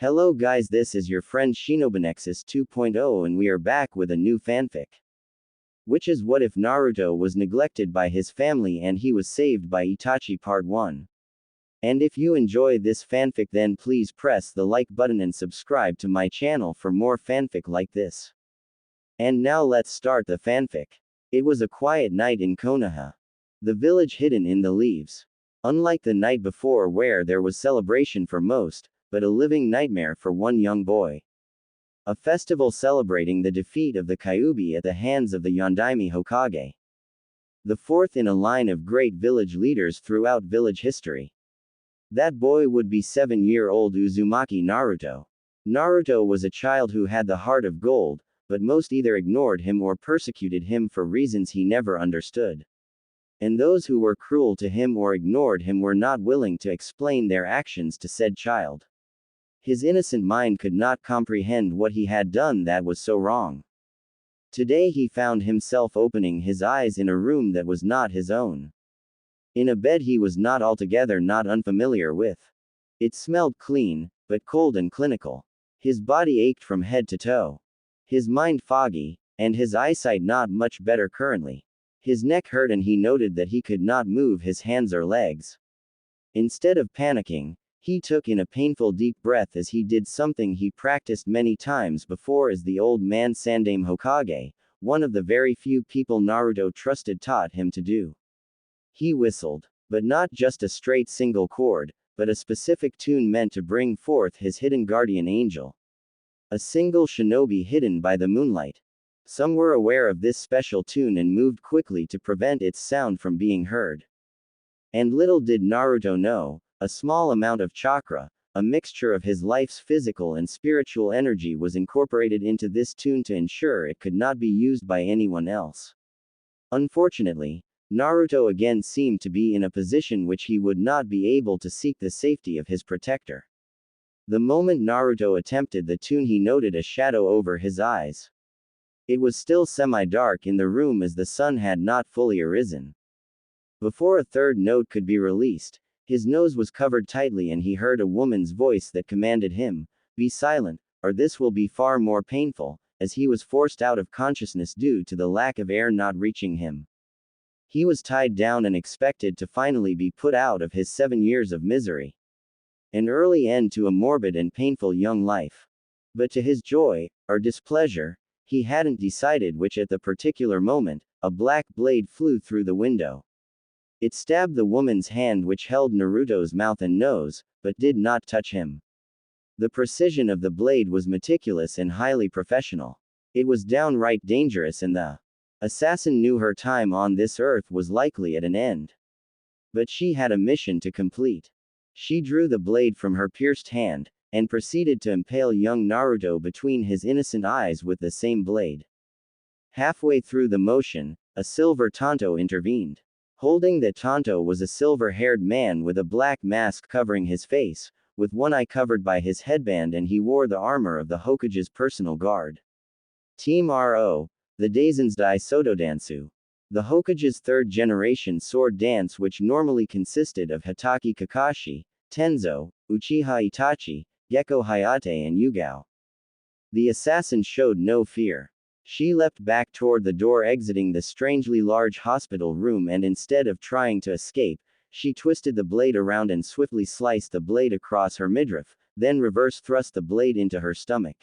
Hello guys, this is your friend Shinobinexus 2.0 and we are back with a new fanfic. Which is what if Naruto was neglected by his family and he was saved by Itachi Part 1. And if you enjoy this fanfic then please press the like button and subscribe to my channel for more fanfic like this. And now let's start the fanfic. It was a quiet night in Konoha. The village hidden in the leaves. Unlike the night before where there was celebration for most, but a living nightmare for one young boy. A festival celebrating the defeat of the Kyuubi at the hands of the Yondaime Hokage. The fourth in a line of great village leaders throughout village history. That boy would be 7-year-old Uzumaki Naruto. Naruto was a child who had the heart of gold, but most either ignored him or persecuted him for reasons he never understood. And those who were cruel to him or ignored him were not willing to explain their actions to said child. His innocent mind could not comprehend what he had done that was so wrong. Today he found himself opening his eyes in a room that was not his own. In a bed he was not altogether not unfamiliar with. It smelled clean, but cold and clinical. His body ached from head to toe. His mind foggy, and his eyesight not much better currently. His neck hurt and he noted that he could not move his hands or legs. Instead of panicking, he took in a painful deep breath as he did something he practiced many times before as the old man Sandaime Hokage, one of the very few people Naruto trusted, taught him to do. He whistled. But not just a straight single chord, but a specific tune meant to bring forth his hidden guardian angel. A single shinobi hidden by the moonlight. Some were aware of this special tune and moved quickly to prevent its sound from being heard. And little did Naruto know, a small amount of chakra, a mixture of his life's physical and spiritual energy, was incorporated into this tune to ensure it could not be used by anyone else. Unfortunately, Naruto again seemed to be in a position which he would not be able to seek the safety of his protector. The moment Naruto attempted the tune he noted a shadow over his eyes. It was still semi-dark in the room as the sun had not fully arisen. Before a third note could be released, his nose was covered tightly and he heard a woman's voice that commanded him, "Be silent, or this will be far more painful," as he was forced out of consciousness due to the lack of air not reaching him. He was tied down and expected to finally be put out of his 7 years of misery. An early end to a morbid and painful young life. But to his joy, or displeasure, he hadn't decided which at the particular moment, a black blade flew through the window. It stabbed the woman's hand which held Naruto's mouth and nose, but did not touch him. The precision of the blade was meticulous and highly professional. It was downright dangerous and the assassin knew her time on this earth was likely at an end. But she had a mission to complete. She drew the blade from her pierced hand, and proceeded to impale young Naruto between his innocent eyes with the same blade. Halfway through the motion, a silver Tonto intervened. Holding the Tonto was a silver-haired man with a black mask covering his face, with one eye covered by his headband, and he wore the armor of the Hokage's personal guard. Team RO, the Daizenzdai Sotodansu. The Hokage's third-generation sword dance, which normally consisted of Hatake Kakashi, Tenzo, Uchiha Itachi, Gekko Hayate and Yugao. The assassin showed no fear. She leapt back toward the door exiting the strangely large hospital room, and instead of trying to escape, she twisted the blade around and swiftly sliced the blade across her midriff, then reverse thrust the blade into her stomach.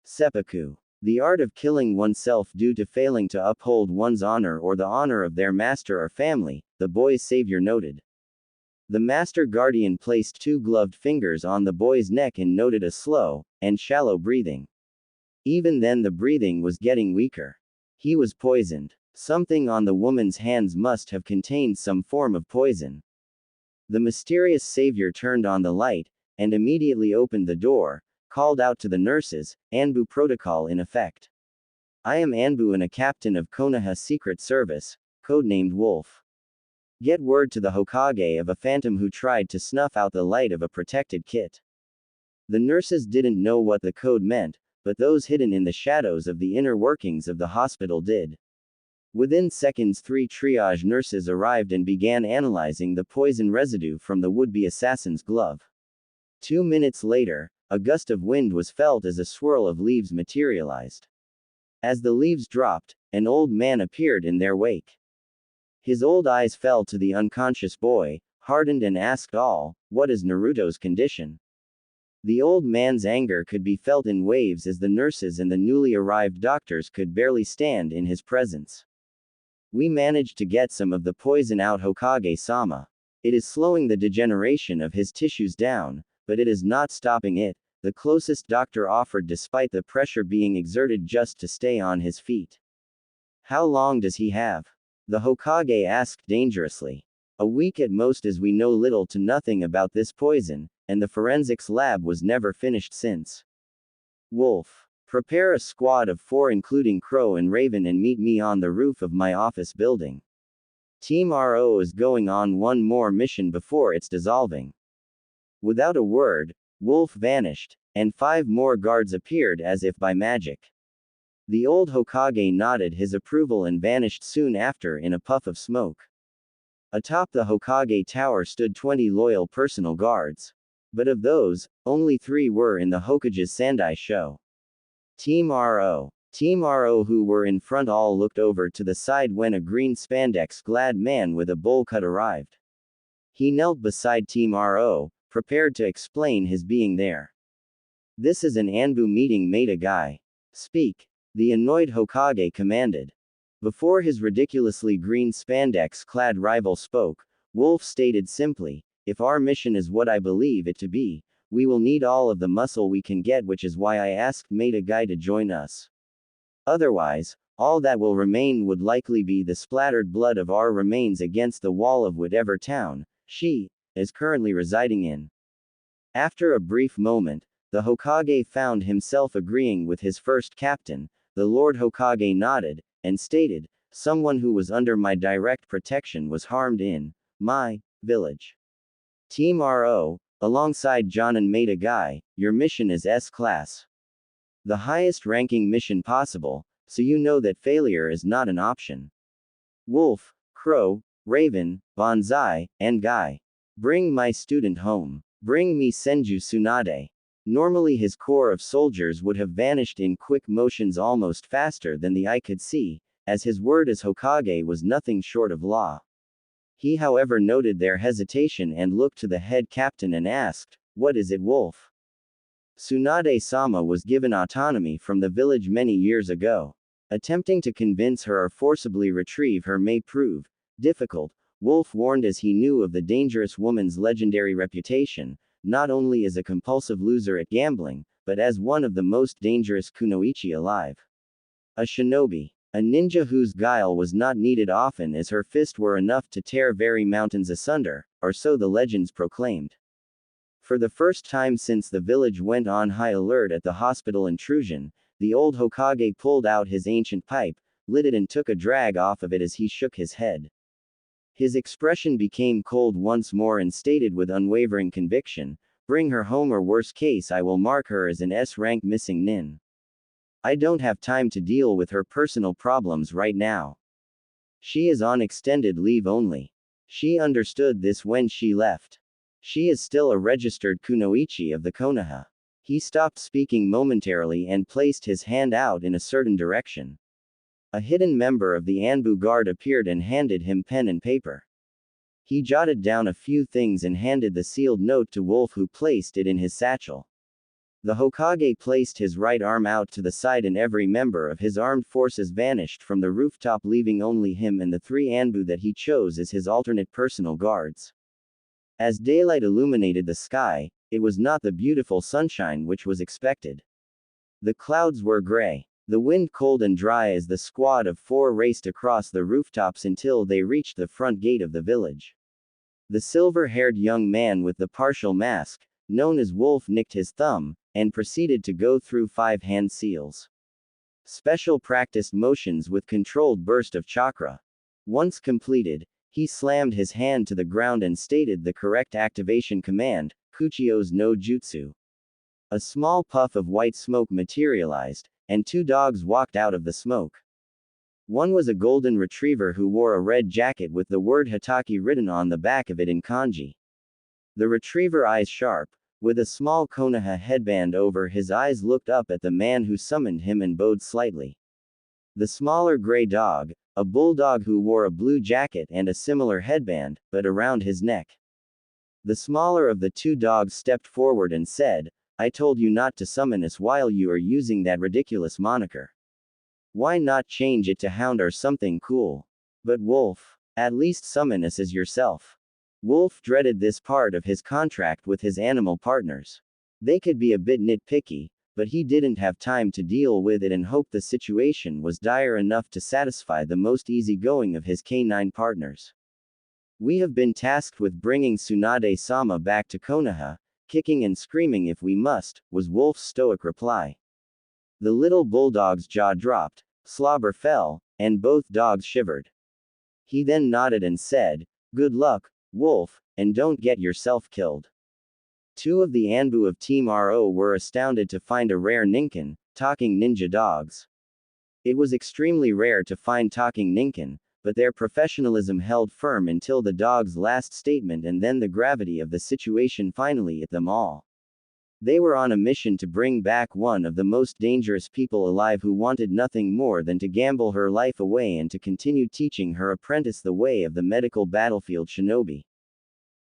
Seppuku. The art of killing oneself due to failing to uphold one's honor or the honor of their master or family, the boy's savior noted. The master guardian placed 2 gloved fingers on the boy's neck and noted a slow and shallow breathing. Even then the breathing was getting weaker. He was poisoned. Something on the woman's hands must have contained some form of poison. The mysterious savior turned on the light, and immediately opened the door, called out to the nurses, Anbu protocol in effect. I am Anbu and a captain of Konoha Secret Service, codenamed Wolf. Get word to the Hokage of a phantom who tried to snuff out the light of a protected kit. The nurses didn't know what the code meant, but those hidden in the shadows of the inner workings of the hospital did. Within seconds 3 triage nurses arrived and began analyzing the poison residue from the would-be assassin's glove. 2 minutes later, a gust of wind was felt as a swirl of leaves materialized. As the leaves dropped, an old man appeared in their wake. His old eyes fell to the unconscious boy, hardened, and asked all, "What is Naruto's condition?" The old man's anger could be felt in waves as the nurses and the newly arrived doctors could barely stand in his presence. "We managed to get some of the poison out, Hokage-sama. It is slowing the degeneration of his tissues down, but it is not stopping it," the closest doctor offered despite the pressure being exerted just to stay on his feet. "How long does he have?" the Hokage asked dangerously. "A week at most, as we know little to nothing about this poison, and the forensics lab was never finished since." Wolf. "Prepare a squad of 4 including Crow and Raven and meet me on the roof of my office building. Team RO is going on one more mission before it's dissolving." Without a word, Wolf vanished, and 5 more guards appeared as if by magic. The old Hokage nodded his approval and vanished soon after in a puff of smoke. Atop the Hokage tower stood 20 loyal personal guards. But of those, only 3 were in the Hokage's Sandai show. Team RO who were in front all looked over to the side when a green spandex-clad man with a bowl cut arrived. He knelt beside Team RO, prepared to explain his being there. "This is an Anbu meeting, Maida guy. Speak," the annoyed Hokage commanded. Before his ridiculously green spandex-clad rival spoke, Wolf stated simply, "If our mission is what I believe it to be, we will need all of the muscle we can get, which is why I asked Maida guy to join us. Otherwise, all that will remain would likely be the splattered blood of our remains against the wall of whatever town she is currently residing in." After a brief moment, the Hokage found himself agreeing with his first captain. The Lord Hokage nodded, and stated, "Someone who was under my direct protection was harmed in my village. Team RO, alongside John and Maida guy, your mission is S-Class. The highest ranking mission possible, so you know that failure is not an option. Wolf, Crow, Raven, Banzai, and Guy. Bring my student home. Bring me Senju Tsunade." Normally his corps of soldiers would have vanished in quick motions almost faster than the eye could see, as his word as Hokage was nothing short of law. He however noted their hesitation and looked to the head captain and asked, "What is it, Wolf?" Tsunade-sama was given autonomy from the village many years ago. Attempting to convince her or forcibly retrieve her may prove difficult, Wolf warned, as he knew of the dangerous woman's legendary reputation, not only as a compulsive loser at gambling, but as one of the most dangerous kunoichi alive. A shinobi. A ninja whose guile was not needed often, as her fist were enough to tear very mountains asunder, or so the legends proclaimed. For the first time since the village went on high alert at the hospital intrusion, the old Hokage pulled out his ancient pipe, lit it and took a drag off of it as he shook his head. His expression became cold once more and stated with unwavering conviction, "Bring her home, or worst case I will mark her as an S-rank missing nin. I don't have time to deal with her personal problems right now. She is on extended leave only. She understood this when she left. She is still a registered kunoichi of the Konoha." He stopped speaking momentarily and placed his hand out in a certain direction. A hidden member of the Anbu guard appeared and handed him pen and paper. He jotted down a few things and handed the sealed note to Wolf, who placed it in his satchel. The Hokage placed his right arm out to the side and every member of his armed forces vanished from the rooftop, leaving only him and the 3 Anbu that he chose as his alternate personal guards. As daylight illuminated the sky, it was not the beautiful sunshine which was expected. The clouds were gray. The wind cold and dry as the squad of 4 raced across the rooftops until they reached the front gate of the village. The silver-haired young man with the partial mask, known as Wolf, nicked his thumb, and proceeded to go through 5 hand seals. Special practiced motions with controlled burst of chakra. Once completed, he slammed his hand to the ground and stated the correct activation command, Kuchio's no Jutsu. A small puff of white smoke materialized, and 2 dogs walked out of the smoke. One was a golden retriever who wore a red jacket with the word Hitaki written on the back of it in kanji. The retriever eyes sharp, With a small Konoha headband over his eyes, looked up at the man who summoned him and bowed slightly. The smaller gray dog, a bulldog who wore a blue jacket and a similar headband, but around his neck. The smaller of the two dogs stepped forward and said, "I told you not to summon us while you are using that ridiculous moniker. Why not change it to Hound or something cool? But Wolf, at least summon us as yourself." Wolf dreaded this part of his contract with his animal partners. They could be a bit nitpicky, but he didn't have time to deal with it and hoped the situation was dire enough to satisfy the most easygoing of his canine partners. "We have been tasked with bringing Tsunade-sama back to Konoha, kicking and screaming if we must," was Wolf's stoic reply. The little bulldog's jaw dropped, slobber fell, and both dogs shivered. He then nodded and said, "Good luck, Wolf, and don't get yourself killed." Two of the Anbu of Team RO were astounded to find a rare Ninken, talking ninja dogs. It was extremely rare to find talking Ninken, but their professionalism held firm until the dog's last statement, and then the gravity of the situation finally hit them all. They were on a mission to bring back one of the most dangerous people alive who wanted nothing more than to gamble her life away and to continue teaching her apprentice the way of the medical battlefield shinobi.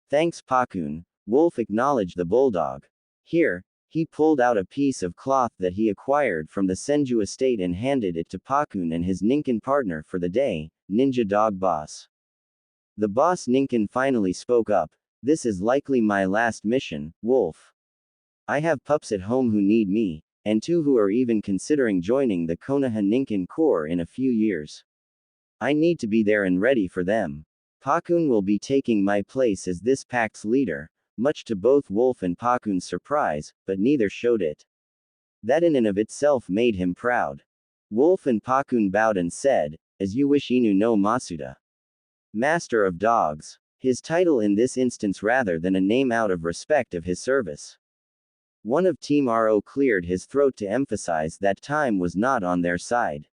"Thanks, Pakun," Wolf acknowledged the bulldog. "Here." He pulled out a piece of cloth that he acquired from the Senju estate and handed it to Pakun and his Ninken partner for the day, Ninja Dog Boss. The boss Ninken finally spoke up. "This is likely my last mission, Wolf. I have pups at home who need me, and two who are even considering joining the Konoha Ninken Corps in a few years. I need to be there and ready for them. Pakun will be taking my place as this pack's leader," much to both Wolf and Pakun's surprise, but neither showed it. That in and of itself made him proud. Wolf and Pakun bowed and said, "As you wish, Inu no Masuda." Master of Dogs. His title in this instance rather than a name out of respect of his service. One of Team RO cleared his throat to emphasize that time was not on their side.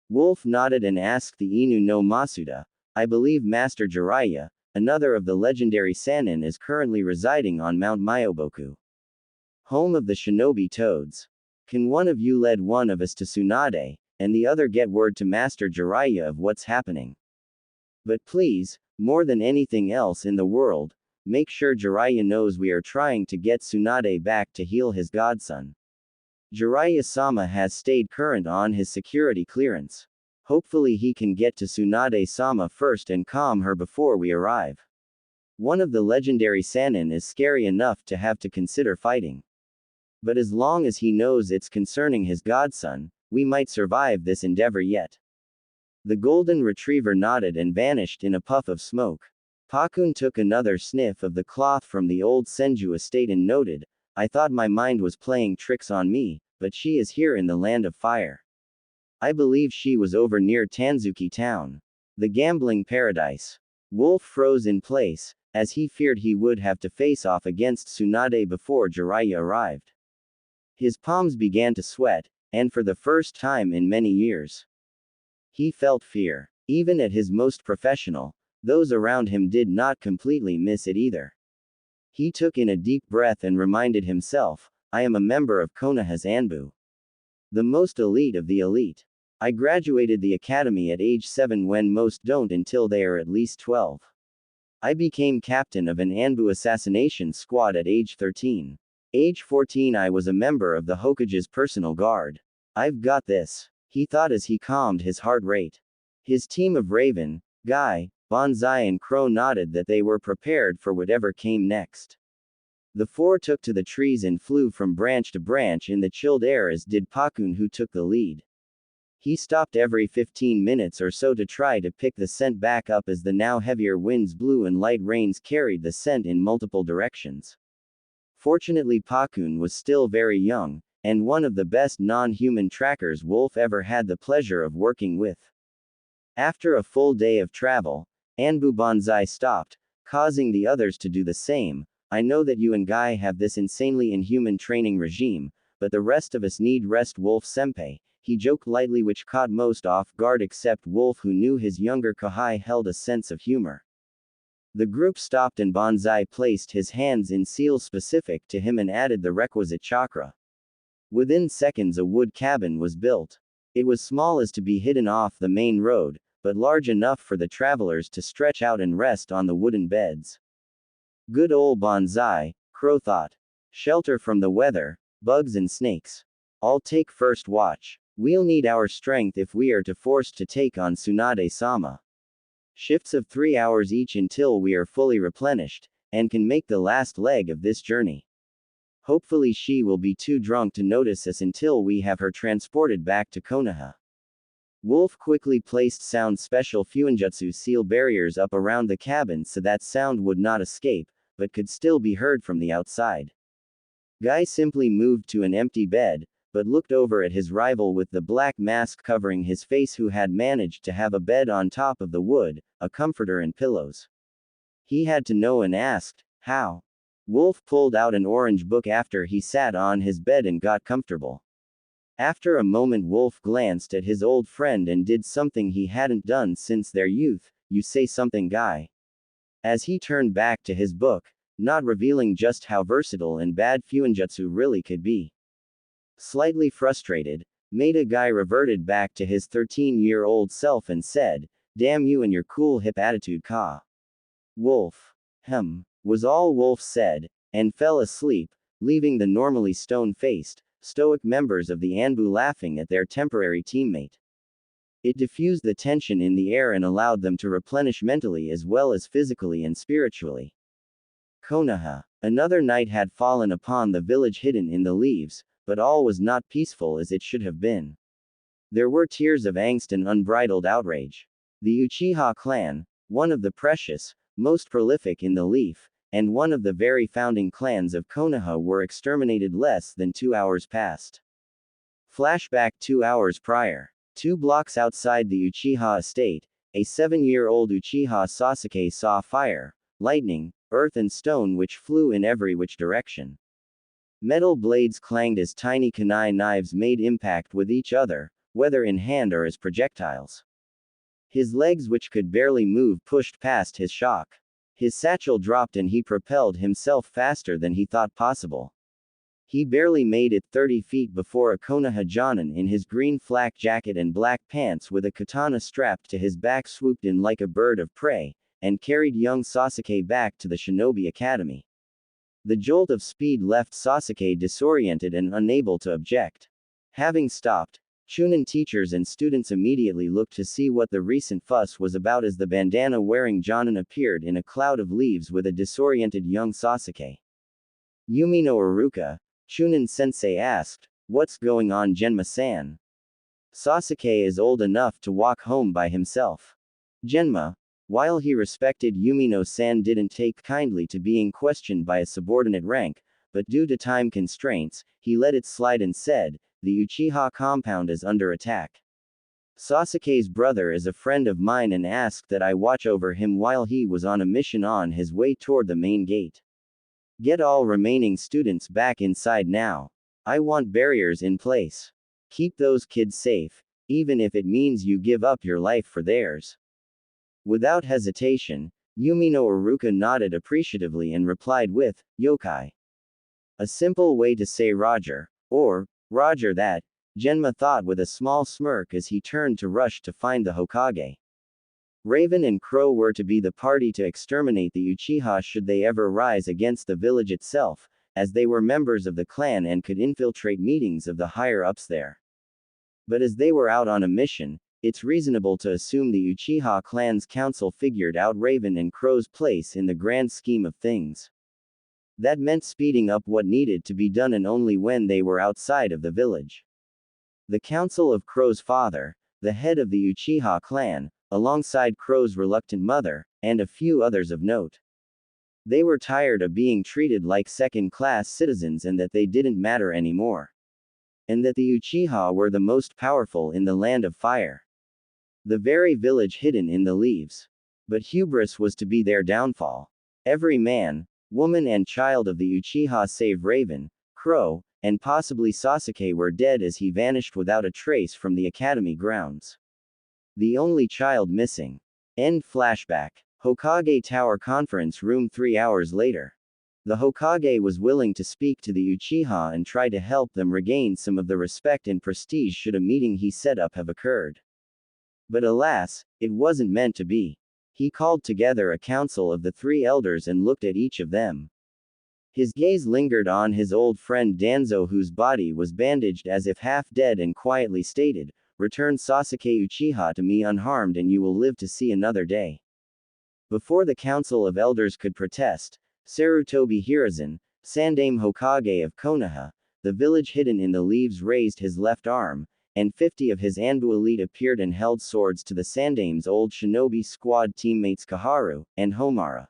Wolf nodded and asked the Inu no Masuda, "I believe Master Jiraiya, another of the legendary Sannin, is currently residing on Mount Myoboku, home of the shinobi toads. Can one of you lead one of us to Tsunade, and the other get word to Master Jiraiya of what's happening? But please, more than anything else in the world, make sure Jiraiya knows we are trying to get Tsunade back to heal his godson. Jiraiya-sama has stayed current on his security clearance. Hopefully he can get to Tsunade-sama first and calm her before we arrive. One of the legendary Sannin is scary enough to have to consider fighting. But as long as he knows it's concerning his godson, we might survive this endeavor yet." The golden retriever nodded and vanished in a puff of smoke. Pakun took another sniff of the cloth from the old Senju estate and noted, "I thought my mind was playing tricks on me, but she is here in the land of fire. I believe she was over near Tanzuki town. The gambling paradise." Wolf froze in place, as he feared he would have to face off against Tsunade before Jiraiya arrived. His palms began to sweat, and for the first time in many years, he felt fear. Even at his most professional, those around him did not completely miss it either. He took in a deep breath and reminded himself, "I am a member of Konoha's Anbu. The most elite of the elite. I graduated the academy at age 7 when most don't until they are at least 12. I became captain of an Anbu assassination squad at age 13. Age 14 I was a member of the Hokage's personal guard. I've got this," he thought as he calmed his heart rate. His team of Raven, Guy, Bonsai and Crow nodded that they were prepared for whatever came next. The four took to the trees and flew from branch to branch in the chilled air, as did Pakun, who took the lead. He stopped every 15 minutes or so to try to pick the scent back up as the now heavier winds blew and light rains carried the scent in multiple directions. Fortunately, Pakun was still very young, and one of the best non-human trackers Wolf ever had the pleasure of working with. After a full day of travel, Anbu Bonsai stopped, causing the others to do the same. "I know that you and Guy have this insanely inhuman training regime, but the rest of us need rest, Wolf-senpai," he joked lightly, which caught most off guard except Wolf, who knew his younger Kohai held a sense of humor. The group stopped and Banzai placed his hands in seals specific to him and added the requisite chakra. Within seconds a wood cabin was built. It was small as to be hidden off the main road, but large enough for the travelers to stretch out and rest on the wooden beds. Good old Banzai, Crow thought. Shelter from the weather, bugs and snakes. I'll take first watch. We'll need our strength if we are forced to take on Tsunade-sama. Shifts of 3 hours each until we are fully replenished, and can make the last leg of this journey. Hopefully she will be too drunk to notice us until we have her transported back to Konoha. Wolf quickly placed sound special Fuinjutsu seal barriers up around the cabin so that sound would not escape, but could still be heard from the outside. Guy simply moved to an empty bed, but looked over at his rival with the black mask covering his face who had managed to have a bed on top of the wood, a comforter and pillows. He had to know and asked, how? Wolf pulled out an orange book after he sat on his bed and got comfortable. After a moment Wolf glanced at his old friend and did something he hadn't done since their youth. You say something, Guy? As he turned back to his book, not revealing just how versatile and bad Fuinjutsu really could be. Slightly frustrated, Maida Guy reverted back to his 13-year-old self and said, damn you and your cool hip attitude, Ka. Wolf. Was all Wolf said, and fell asleep, leaving the normally stone-faced, stoic members of the Anbu laughing at their temporary teammate. It diffused the tension in the air and allowed them to replenish mentally as well as physically and spiritually. Konoha. Another night had fallen upon the village hidden in the leaves, but all was not peaceful as it should have been. There were tears of angst and unbridled outrage. The Uchiha clan, one of the precious, most prolific in the Leaf, and one of the very founding clans of Konoha were exterminated less than 2 hours past. Flashback 2 hours prior. 2 blocks outside the Uchiha estate, a 7-year-old Uchiha Sasuke saw fire, lightning, earth and stone which flew in every which direction. Metal blades clanged as tiny kunai knives made impact with each other, whether in hand or as projectiles. His legs which could barely move pushed past his shock. His satchel dropped and he propelled himself faster than he thought possible. He barely made it 30 feet before a Konoha Jonin in his green flak jacket and black pants with a katana strapped to his back swooped in like a bird of prey, and carried young Sasuke back to the Shinobi Academy. The jolt of speed left Sasuke disoriented and unable to object. Having stopped, Chunin teachers and students immediately looked to see what the recent fuss was about as the bandana-wearing Jonin appeared in a cloud of leaves with a disoriented young Sasuke. Yumi no Iruka, Chunin-sensei asked, "What's going on, Genma-san?" Sasuke is old enough to walk home by himself. Genma, while he respected Yumino-san, didn't take kindly to being questioned by a subordinate rank, but due to time constraints, he let it slide and said, "The Uchiha compound is under attack. Sasuke's brother is a friend of mine and asked that I watch over him while he was on a mission on his way toward the main gate. Get all remaining students back inside now. I want barriers in place. Keep those kids safe, even if it means you give up your life for theirs." Without hesitation, Yumi no Iruka nodded appreciatively and replied with, "Yokai." A simple way to say Roger, or, Roger that, Genma thought with a small smirk as he turned to rush to find the Hokage. Raven and Crow were to be the party to exterminate the Uchiha should they ever rise against the village itself, as they were members of the clan and could infiltrate meetings of the higher-ups there. But as they were out on a mission, it's reasonable to assume the Uchiha clan's council figured out Raven and Crow's place in the grand scheme of things. That meant speeding up what needed to be done and only when they were outside of the village. The council of Crow's father, the head of the Uchiha clan, alongside Crow's reluctant mother, and a few others of note. They were tired of being treated like second-class citizens and that they didn't matter anymore. And that the Uchiha were the most powerful in the land of fire. The very village hidden in the leaves. But hubris was to be their downfall. Every man, woman and child of the Uchiha save Raven, Crow, and possibly Sasuke were dead as he vanished without a trace from the academy grounds. The only child missing. End flashback. Hokage Tower Conference Room 3 hours later. The Hokage was willing to speak to the Uchiha and try to help them regain some of the respect and prestige should a meeting he set up have occurred. But alas, it wasn't meant to be. He called together a council of the three elders and looked at each of them. His gaze lingered on his old friend Danzo, whose body was bandaged as if half dead, and quietly stated, "Return Sasuke Uchiha to me unharmed and you will live to see another day." Before the council of elders could protest, Sarutobi Hiruzen, Sandaime Hokage of Konoha, the village hidden in the leaves, raised his left arm, and 50 of his Anbu elite appeared and held swords to the Sandaime's old shinobi squad teammates Kaharu and Homara.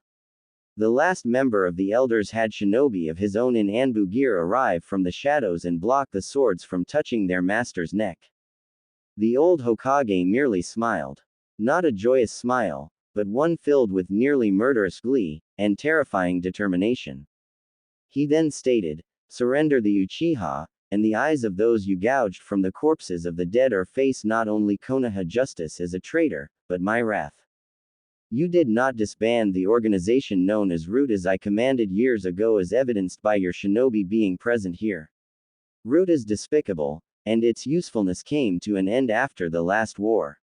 The last member of the elders had shinobi of his own in Anbu gear arrive from the shadows and block the swords from touching their master's neck. The old Hokage merely smiled. Not a joyous smile, but one filled with nearly murderous glee and terrifying determination. He then stated, "Surrender the Uchiha, and the eyes of those you gouged from the corpses of the dead or face not only Konoha justice as a traitor, but my wrath. You did not disband the organization known as Root as I commanded years ago, as evidenced by your shinobi being present here. Root is despicable, and its usefulness came to an end after the last war.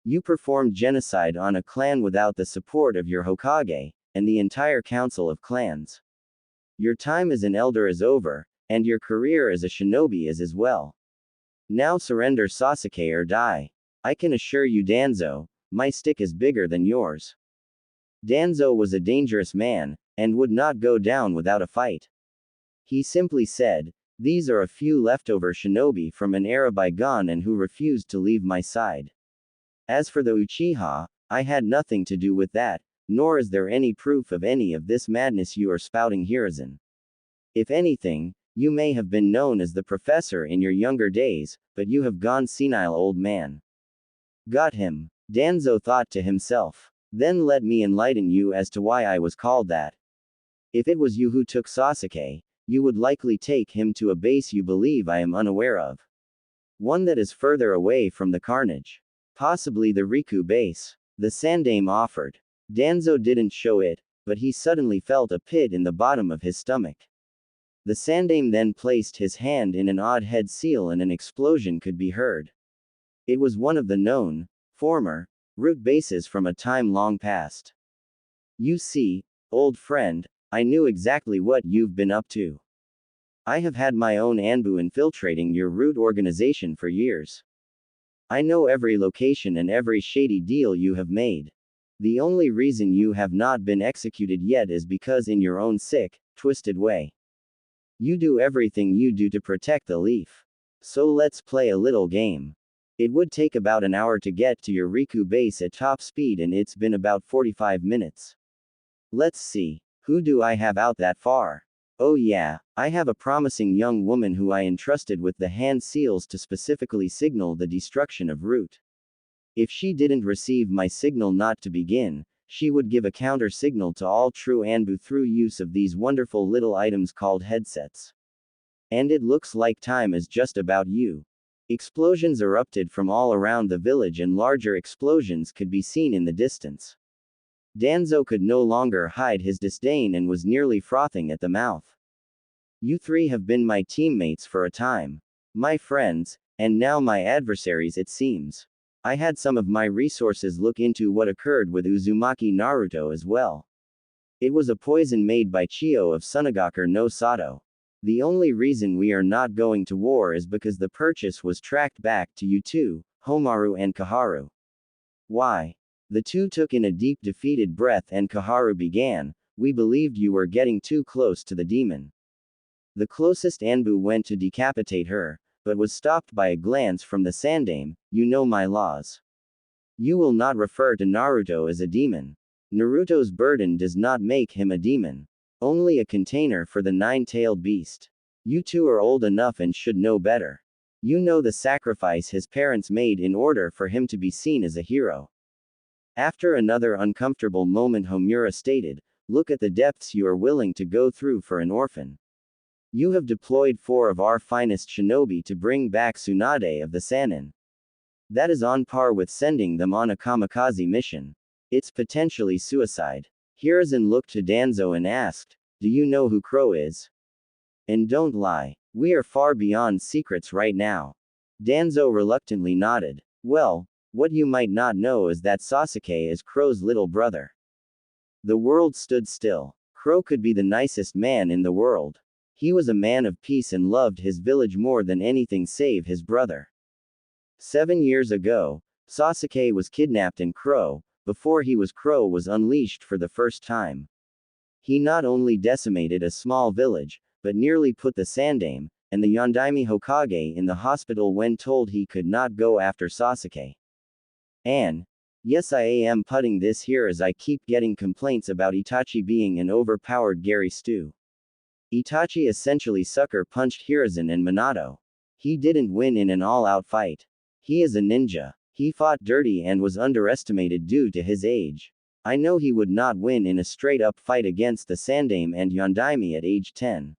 You performed genocide on a clan without the support of your Hokage, and the entire council of clans. Your time as an elder is over, and your career as a shinobi is as well. Now surrender Sasuke or die. I can assure you, Danzo, my stick is bigger than yours." Danzo was a dangerous man, and would not go down without a fight. He simply said, "These are a few leftover shinobi from an era bygone and who refused to leave my side. As for the Uchiha, I had nothing to do with that, nor is there any proof of any of this madness you are spouting, Hiruzen. If anything, you may have been known as the professor in your younger days, but you have gone senile, old man." Got him. Danzo thought to himself. Then let me enlighten you as to why I was called that. If it was you who took Sasuke, you would likely take him to a base you believe I am unaware of. One that is further away from the carnage. Possibly the Riku base. The Sandaime offered. Danzo didn't show it, but he suddenly felt a pit in the bottom of his stomach. The Sandaime then placed his hand in an odd head seal and an explosion could be heard. It was one of the known, former, root bases from a time long past. "You see, old friend, I knew exactly what you've been up to. I have had my own Anbu infiltrating your root organization for years. I know every location and every shady deal you have made. The only reason you have not been executed yet is because in your own sick, twisted way. You do everything you do to protect the leaf. So let's play a little game. It would take about an hour to get to your Riku base at top speed and it's been about 45 minutes. Let's see, who do I have out that far? Oh yeah, I have a promising young woman who I entrusted with the hand seals to specifically signal the destruction of Root. If she didn't receive my signal not to begin, she would give a counter signal to all true Anbu through use of these wonderful little items called headsets. And it looks like time is just about you." Explosions erupted from all around the village and larger explosions could be seen in the distance. Danzo could no longer hide his disdain and was nearly frothing at the mouth. "You three have been my teammates for a time. My friends, and now my adversaries it seems. I had some of my resources look into what occurred with Uzumaki Naruto as well. It was a poison made by Chiyo of Sunagaku no Sato. The only reason we are not going to war is because the purchase was tracked back to you two, Homaru and Kaharu." "Why?" The two took in a deep defeated breath and Kaharu began, "We believed you were getting too close to the demon. The closest Anbu went to decapitate her, but was stopped by a glance from the Sandaime. You know my laws. You will not refer to Naruto as a demon. Naruto's burden does not make him a demon. Only a container for the nine-tailed beast. You two are old enough and should know better. You know the sacrifice his parents made in order for him to be seen as a hero." After another uncomfortable moment, Homura stated, "Look at the depths you are willing to go through for an orphan. You have deployed 4 of our finest shinobi to bring back Tsunade of the Sannin. That is on par with sending them on a kamikaze mission. It's potentially suicide. Hiruzen looked to Danzo and asked, "Do you know who Crow is? And don't lie. We are far beyond secrets right now." Danzo reluctantly nodded. "Well, what you might not know is that Sasuke is Crow's little brother." The world stood still. Crow could be the nicest man in the world. He was a man of peace and loved his village more than anything save his brother. 7 years ago, Sasuke was kidnapped and Crow, before he was Crow, was unleashed for the first time. He not only decimated a small village, but nearly put the Sandaime, and the Yondaime Hokage in the hospital when told he could not go after Sasuke. And, yes, I am putting this here as I keep getting complaints about Itachi being an overpowered Gary Stew. Itachi essentially sucker punched Hiruzen and Minato. He didn't win in an all-out fight. He is a ninja. He fought dirty and was underestimated due to his age. I know he would not win in a straight-up fight against the Sandaime and Yondaime at age 10.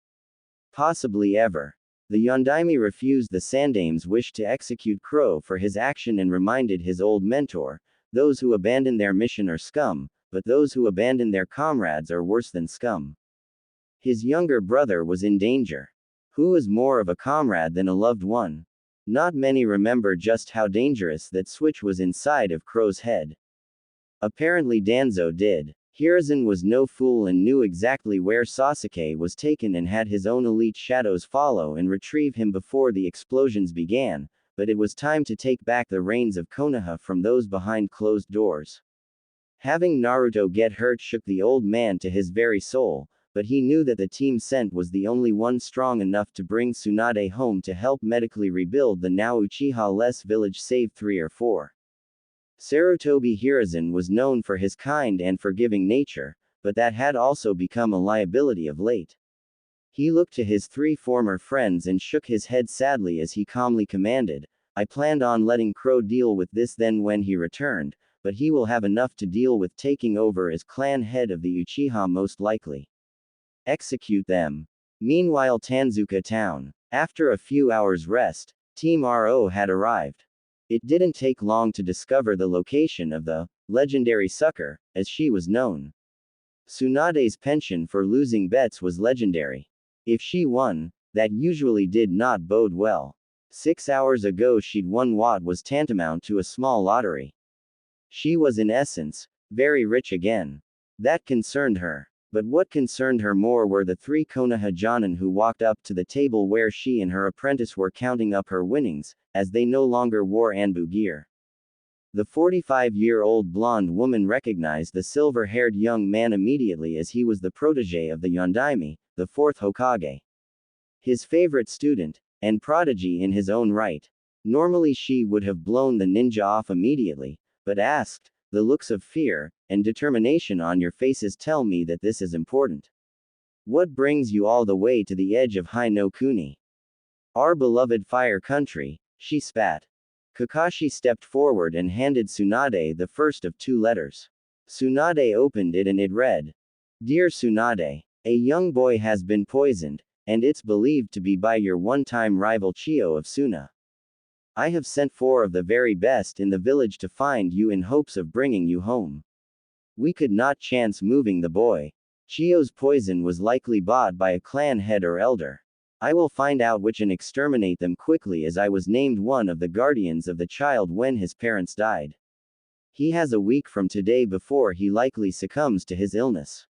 Possibly ever. The Yondaime refused the Sandaime's wish to execute Crow for his action and reminded his old mentor, "Those who abandon their mission are scum, but those who abandon their comrades are worse than scum." His younger brother was in danger. Who is more of a comrade than a loved one? Not many remember just how dangerous that switch was inside of Crow's head. Apparently Danzo did. Hiruzen was no fool and knew exactly where Sasuke was taken and had his own elite shadows follow and retrieve him before the explosions began, but it was time to take back the reins of Konoha from those behind closed doors. Having Naruto get hurt shook the old man to his very soul, but he knew that the team sent was the only one strong enough to bring Tsunade home to help medically rebuild the now Uchiha-less village save 3 or 4. Sarutobi Hiruzen was known for his kind and forgiving nature, but that had also become a liability of late. He looked to his 3 former friends and shook his head sadly as he calmly commanded, "I planned on letting Crow deal with this then when he returned, but he will have enough to deal with taking over as clan head of the Uchiha most likely. Execute them." Meanwhile Tanzuka town. After a few hours rest, Team RO had arrived. It didn't take long to discover the location of the legendary sucker, as she was known. Tsunade's penchant for losing bets was legendary. If she won, that usually did not bode well. 6 hours ago she'd won what was tantamount to a small lottery. She was in essence, very rich again. That concerned her. But what concerned her more were the 3 Konoha Jonin who walked up to the table where she and her apprentice were counting up her winnings, as they no longer wore Anbu gear. The 45-year-old blonde woman recognized the silver-haired young man immediately as he was the protege of the Yondaime, the 4th Hokage. His favorite student, and prodigy in his own right. Normally she would have blown the ninja off immediately, but asked, "The looks of fear and determination on your faces tell me that this is important. What brings you all the way to the edge of Hai no Kuni?" "Our beloved fire country," she spat. Kakashi stepped forward and handed Tsunade the first of 2 letters. Tsunade opened it and it read, "Dear Tsunade, a young boy has been poisoned, and it's believed to be by your one-time rival Chio of Suna. I have sent 4 of the very best in the village to find you in hopes of bringing you home. We could not chance moving the boy. Chio's poison was likely bought by a clan head or elder. I will find out which and exterminate them quickly as I was named one of the guardians of the child when his parents died. He has a week from today before he likely succumbs to his illness.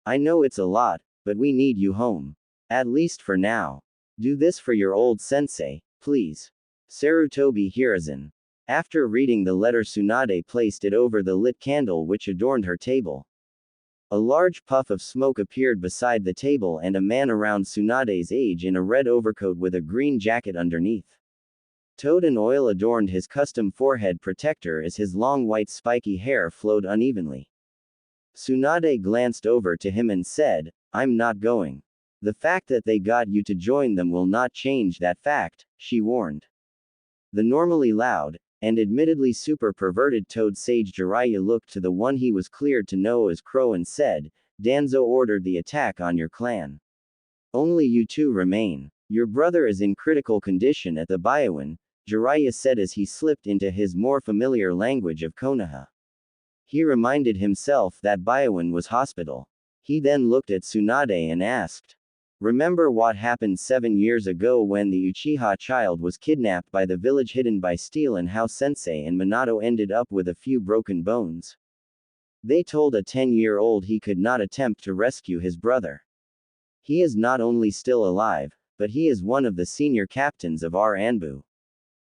I know it's a lot, but we need you home. At least for now. Do this for your old sensei, please. Sarutobi Hiruzen." After reading the letter Tsunade placed it over the lit candle which adorned her table. A large puff of smoke appeared beside the table and a man around Tsunade's age in a red overcoat with a green jacket underneath. Toad and oil adorned his custom forehead protector as his long white spiky hair flowed unevenly. Tsunade glanced over to him and said, "I'm not going. The fact that they got you to join them will not change that fact," she warned. The normally loud, and admittedly super perverted Toad Sage Jiraiya looked to the one he was cleared to know as Crow and said, "Danzo ordered the attack on your clan. Only you 2 remain. Your brother is in critical condition at the Biowan," Jiraiya said as he slipped into his more familiar language of Konoha. He reminded himself that Biowan was hospital. He then looked at Tsunade and asked, "Remember what happened 7 years ago when the Uchiha child was kidnapped by the village hidden by steel and how Sensei and Minato ended up with a few broken bones? They told a 10-year-old he could not attempt to rescue his brother. He is not only still alive, but he is one of the senior captains of our Anbu.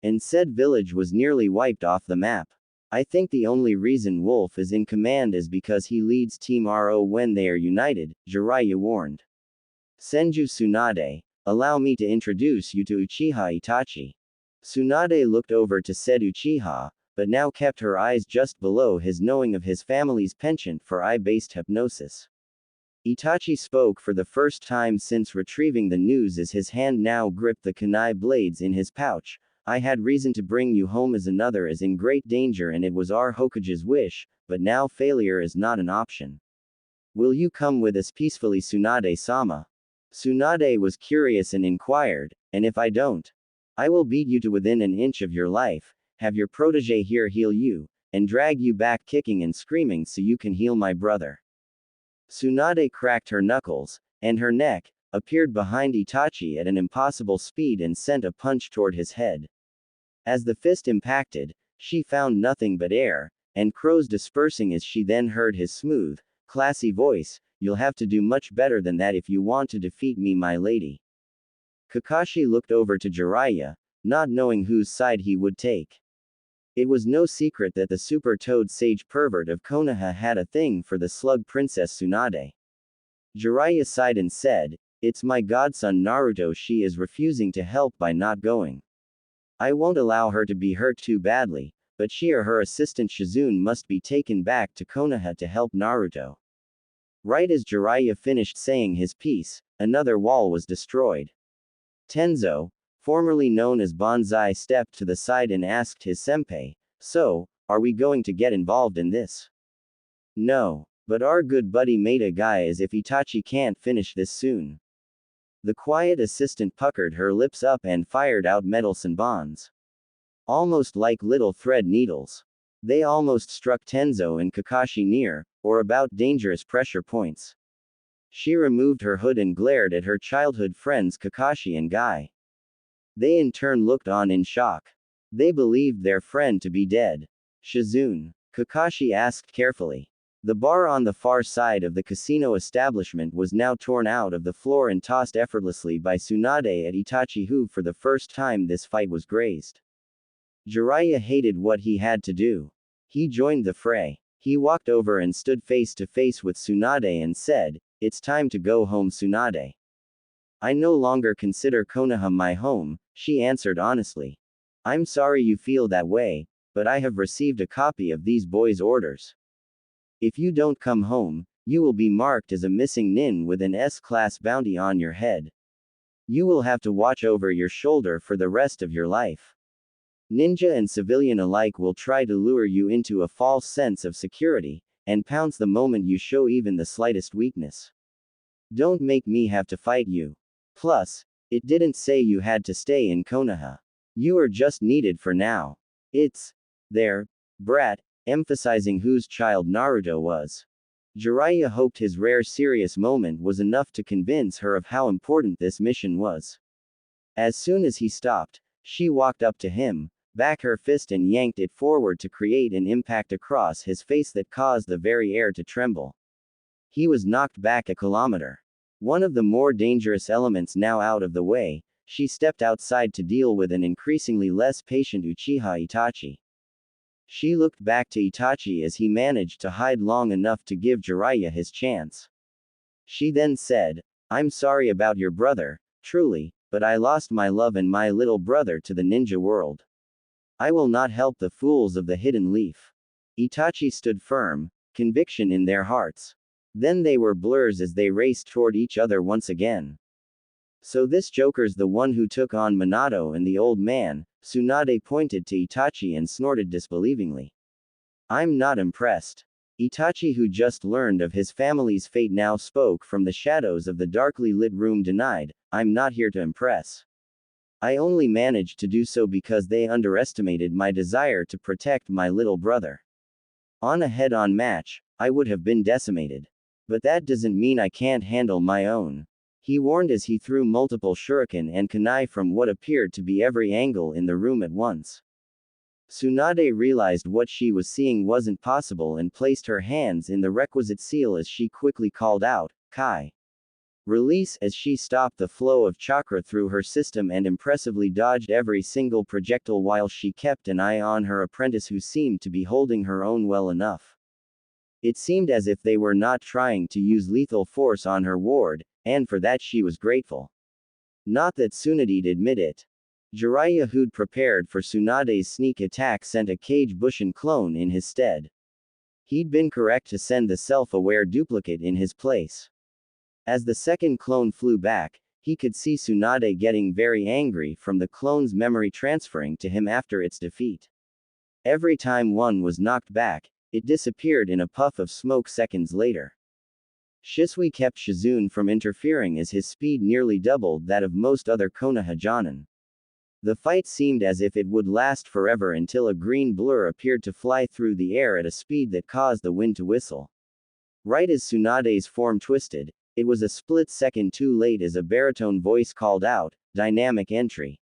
And said village was nearly wiped off the map. I think the only reason Wolf is in command is because he leads Team RO when they are united," Jiraiya warned. "Senju Tsunade, allow me to introduce you to Uchiha Itachi." Tsunade looked over to said Uchiha, but now kept her eyes just below his knowing of his family's penchant for eye-based hypnosis. Itachi spoke for the first time since retrieving the news as his hand now gripped the kunai blades in his pouch. "I had reason to bring you home as another is in great danger and it was our Hokage's wish, but now failure is not an option. Will you come with us peacefully, Tsunade-sama?" Tsunade was curious and inquired, "And if I don't? I will beat you to within an inch of your life, have your protege here heal you, and drag you back kicking and screaming so you can heal my brother." Tsunade cracked her knuckles, and her neck appeared behind Itachi at an impossible speed and sent a punch toward his head. As the fist impacted, she found nothing but air, and crows dispersing as she then heard his smooth, classy voice, "You'll have to do much better than that if you want to defeat me, my lady." Kakashi looked over to Jiraiya, not knowing whose side he would take. It was no secret that the super toad sage pervert of Konoha had a thing for the slug princess Tsunade. Jiraiya sighed and said, "It's my godson Naruto she is refusing to help by not going. I won't allow her to be hurt too badly, but she or her assistant Shizune must be taken back to Konoha to help Naruto." Right as Jiraiya finished saying his piece, another wall was destroyed. Tenzo, formerly known as Banzai, stepped to the side and asked his senpai, "So, are we going to get involved in this?" "No, but our good buddy made a guy as if Itachi can't finish this soon." The quiet assistant puckered her lips up and fired out metal senbons. Almost like little thread needles. They almost struck Tenzo and Kakashi near, or about dangerous pressure points. She removed her hood and glared at her childhood friends Kakashi and Guy. They in turn looked on in shock. They believed their friend to be dead. "Shizune?" Kakashi asked carefully. The bar on the far side of the casino establishment was now torn out of the floor and tossed effortlessly by Tsunade at Itachi, who for the first time this fight was grazed. Jiraiya hated what he had to do. He joined the fray. He walked over and stood face to face with Tsunade and said, "It's time to go home, Tsunade." "I no longer consider Konoha my home," she answered honestly. "I'm sorry you feel that way, but I have received a copy of these boys' orders. If you don't come home, you will be marked as a missing nin with an S-class bounty on your head. You will have to watch over your shoulder for the rest of your life. Ninja and civilian alike will try to lure you into a false sense of security, and pounce the moment you show even the slightest weakness. Don't make me have to fight you. Plus, it didn't say you had to stay in Konoha. You are just needed for now. It's there, brat," emphasizing whose child Naruto was. Jiraiya hoped his rare serious moment was enough to convince her of how important this mission was. As soon as he stopped, she walked up to him, back her fist and yanked it forward to create an impact across his face that caused the very air to tremble. He was knocked back a kilometer. One of the more dangerous elements now out of the way, she stepped outside to deal with an increasingly less patient Uchiha Itachi. She looked back to Itachi as he managed to hide long enough to give Jiraiya his chance. She then said, "I'm sorry about your brother, truly, but I lost my love and my little brother to the ninja world. I will not help the fools of the hidden leaf." Itachi stood firm, conviction in their hearts. Then they were blurs as they raced toward each other once again. "So this Joker's the one who took on Minato and the old man," Tsunade pointed to Itachi and snorted disbelievingly. "I'm not impressed." Itachi, who just learned of his family's fate, now spoke from the shadows of the darkly lit room, denied, "I'm not here to impress. I only managed to do so because they underestimated my desire to protect my little brother. On a head-on match, I would have been decimated. But that doesn't mean I can't handle my own. He warned as he threw multiple shuriken and kunai from what appeared to be every angle in the room at once. Tsunade realized what she was seeing wasn't possible and placed her hands in the requisite seal as she quickly called out, Kai. Release, as she stopped the flow of chakra through her system and impressively dodged every single projectile while she kept an eye on her apprentice who seemed to be holding her own well enough. It seemed as if they were not trying to use lethal force on her ward, and for that she was grateful. Not that Tsunade'd admit it. Jiraiya, who'd prepared for Tsunade's sneak attack, sent a Kage Bushin clone in his stead. He'd been correct to send the self-aware duplicate in his place. As the second clone flew back, he could see Tsunade getting very angry from the clone's memory transferring to him after its defeat. Every time one was knocked back, it disappeared in a puff of smoke seconds later. Shisui kept Shizune from interfering as his speed nearly doubled that of most other Konoha Jonin. The fight seemed as if it would last forever until a green blur appeared to fly through the air at a speed that caused the wind to whistle. Right as Tsunade's form twisted, it was a split second too late as a baritone voice called out, "Dynamic entry."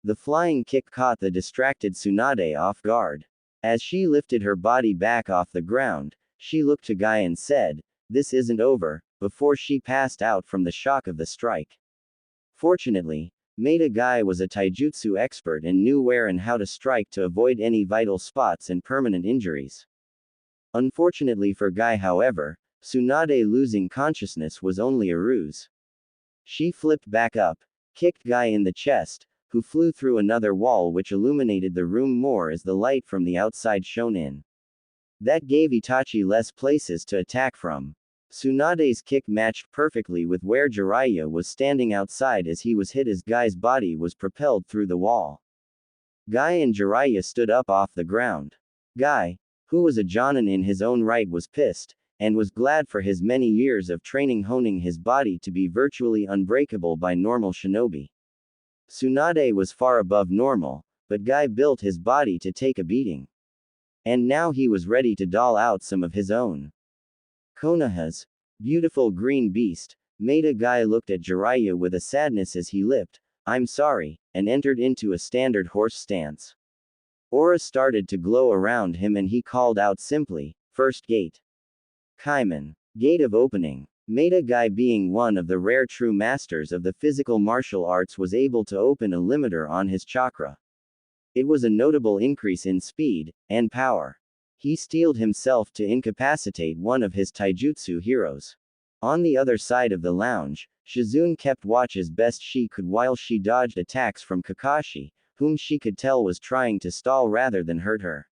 The flying kick caught the distracted Tsunade off guard. As she lifted her body back off the ground, she looked to Guy and said, "This isn't over," before she passed out from the shock of the strike. Fortunately, Maida Guy was a taijutsu expert and knew where and how to strike to avoid any vital spots and permanent injuries. Unfortunately for Guy, however, Tsunade losing consciousness was only a ruse. She flipped back up, kicked Guy in the chest, who flew through another wall which illuminated the room more as the light from the outside shone in. That gave Itachi less places to attack from. Tsunade's kick matched perfectly with where Jiraiya was standing outside as he was hit as Guy's body was propelled through the wall. Guy and Jiraiya stood up off the ground. Guy, who was a Jonin in his own right, was pissed, and was glad for his many years of training honing his body to be virtually unbreakable by normal shinobi. Tsunade was far above normal, but Guy built his body to take a beating. And now he was ready to doll out some of his own. Konoha's beautiful green beast, Maida Guy looked at Jiraiya with a sadness as he lipped, "I'm sorry," and entered into a standard horse stance. Aura started to glow around him and he called out simply, "First gate." Kaiman. Gate of opening. Maida Guy, being one of the rare true masters of the physical martial arts, was able to open a limiter on his chakra. It was a notable increase in speed and power. He steeled himself to incapacitate one of his taijutsu heroes. On the other side of the lounge, Shizune kept watch as best she could while she dodged attacks from Kakashi, whom she could tell was trying to stall rather than hurt her.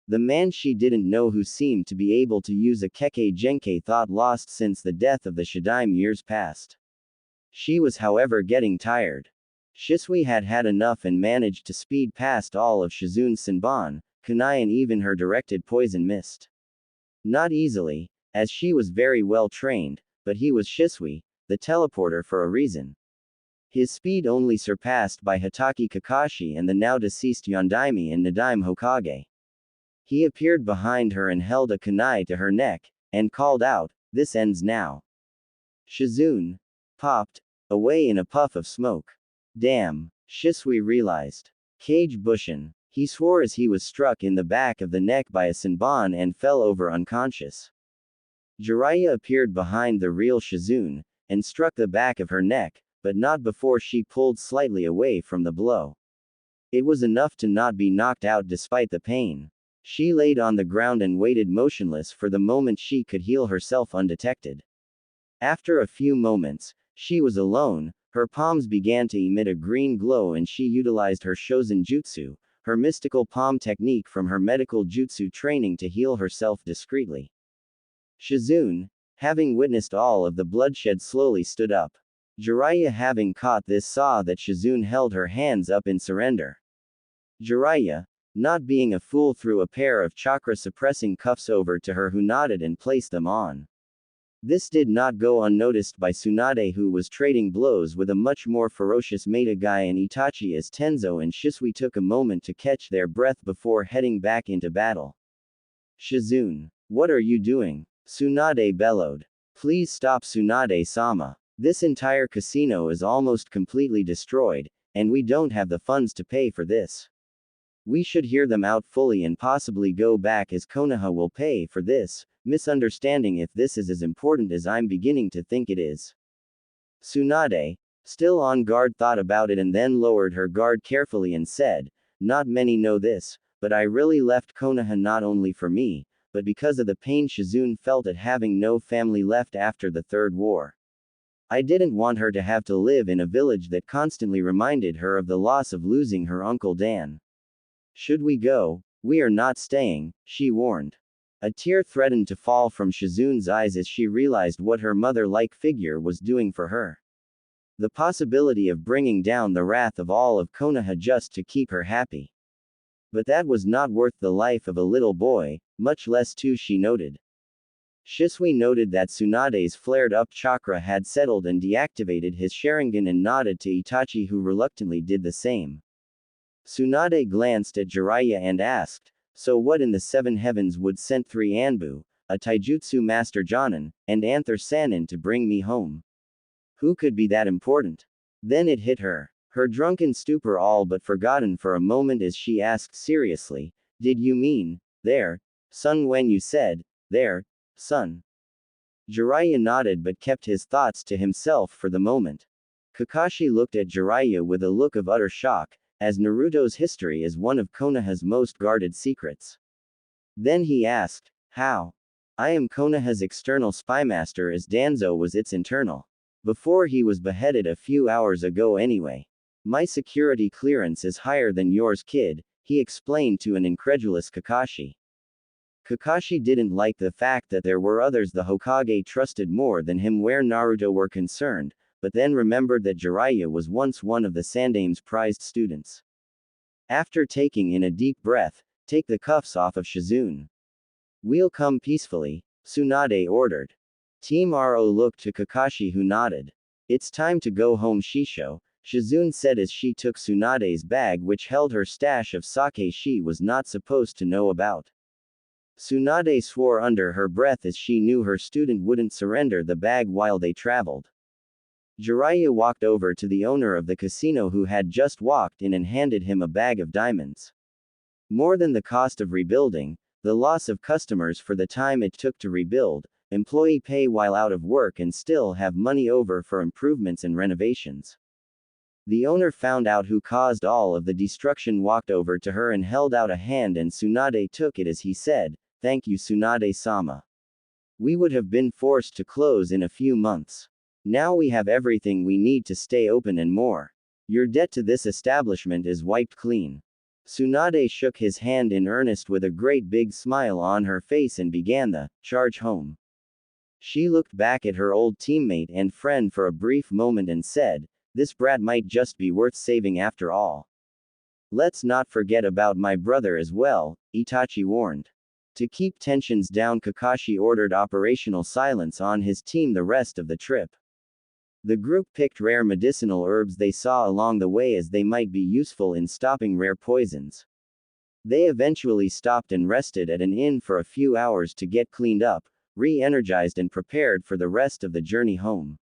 The man she didn't know, who seemed to be able to use a Kekkei Genkei, thought lost since the death of the Shadaime years past. She was, however, getting tired. Shisui had had enough and managed to speed past all of Shizune's Senbon, kunai and even her directed poison mist. Not easily, as she was very well trained, but he was Shisui, the teleporter, for a reason. His speed only surpassed by Hatake Kakashi and the now deceased Yondaime and Nadaime Hokage. He appeared behind her and held a kunai to her neck, and called out, "This ends now." Shizune popped away in a puff of smoke. Damn, Shisui realized. Kage Bushin. He swore as he was struck in the back of the neck by a Senbon and fell over unconscious. Jiraiya appeared behind the real Shizune, and struck the back of her neck, but not before she pulled slightly away from the blow. It was enough to not be knocked out despite the pain. She laid on the ground and waited motionless for the moment she could heal herself undetected. After a few moments, she was alone, her palms began to emit a green glow and she utilized her Shozen Jutsu, her mystical palm technique from her medical jutsu training, to heal herself discreetly. Shizune, having witnessed all of the bloodshed, slowly stood up. Jiraiya, having caught this, saw that Shizune held her hands up in surrender. Jiraiya, not being a fool, threw a pair of chakra-suppressing cuffs over to her, who nodded and placed them on. This did not go unnoticed by Tsunade, who was trading blows with a much more ferocious Maida Guy and Itachi, as Tenzo and Shisui took a moment to catch their breath before heading back into battle. Shizune. What are you doing? Tsunade bellowed. Please stop, Tsunade-sama. This entire casino is almost completely destroyed, and we don't have the funds to pay for this. We should hear them out fully and possibly go back, as Konoha will pay for this, misunderstanding if this is as important as I'm beginning to think it is. Tsunade, still on guard, thought about it and then lowered her guard carefully and said, not many know this, but I really left Konoha not only for me, but because of the pain Shizune felt at having no family left after the Third War. I didn't want her to have to live in a village that constantly reminded her of the loss of losing her Uncle Dan. Should we go? We are not staying, she warned. A tear threatened to fall from Shizune's eyes as she realized what her mother-like figure was doing for her. The possibility of bringing down the wrath of all of Konoha just to keep her happy. But that was not worth the life of a little boy, much less two, she noted. Shisui noted that Tsunade's flared-up chakra had settled and deactivated his Sharingan and nodded to Itachi, who reluctantly did the same. Tsunade glanced at Jiraiya and asked, so what in the seven heavens would send 3 Anbu, a taijutsu master Jonin, and Anther Sannin to bring me home? Who could be that important? Then it hit her. Her drunken stupor all but forgotten for a moment as she asked seriously, did you mean, there, son, when you said, there, son? Jiraiya nodded but kept his thoughts to himself for the moment. Kakashi looked at Jiraiya with a look of utter shock, as Naruto's history is one of Konoha's most guarded secrets. Then he asked, how? I am Konoha's external spymaster, as Danzo was its internal. Before he was beheaded a few hours ago anyway. My security clearance is higher than yours, kid, he explained to an incredulous Kakashi. Kakashi didn't like the fact that there were others the Hokage trusted more than him where Naruto were concerned, but then remembered that Jiraiya was once one of the Sandame's prized students. After taking in a deep breath, take the cuffs off of Shizune. We'll come peacefully, Tsunade ordered. Team Ro looked to Kakashi, who nodded. It's time to go home, Shisho, Shizune said as she took Tsunade's bag, which held her stash of sake she was not supposed to know about. Tsunade swore under her breath as she knew her student wouldn't surrender the bag while they traveled. Jiraiya walked over to the owner of the casino, who had just walked in, and handed him a bag of diamonds. More than the cost of rebuilding, the loss of customers for the time it took to rebuild, employee pay while out of work, and still have money over for improvements and renovations. The owner found out who caused all of the destruction, walked over to her and held out a hand, and Tsunade took it as he said, thank you, Tsunade-sama. We would have been forced to close in a few months. Now we have everything we need to stay open and more. Your debt to this establishment is wiped clean. Tsunade shook his hand in earnest with a great big smile on her face and began the charge home. She looked back at her old teammate and friend for a brief moment and said, this brat might just be worth saving after all. Let's not forget about my brother as well, Itachi warned. To keep tensions down, Kakashi ordered operational silence on his team the rest of the trip. The group picked rare medicinal herbs they saw along the way, as they might be useful in stopping rare poisons. They eventually stopped and rested at an inn for a few hours to get cleaned up, re-energized and prepared for the rest of the journey home.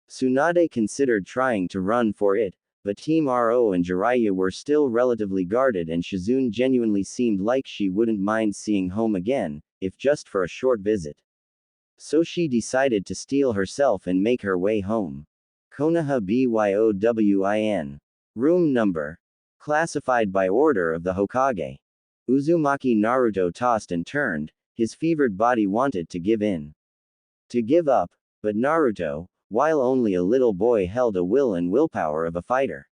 Tsunade considered trying to run for it, but Team Ro and Jiraiya were still relatively guarded, and Shizune genuinely seemed like she wouldn't mind seeing home again, if just for a short visit. So she decided to steel herself and make her way home. Konoha Byon. Room number. Classified by order of the Hokage. Uzumaki. Naruto tossed and turned, his fevered body wanted to give in. To give up, but Naruto, while only a little boy, held a will and willpower of a fighter.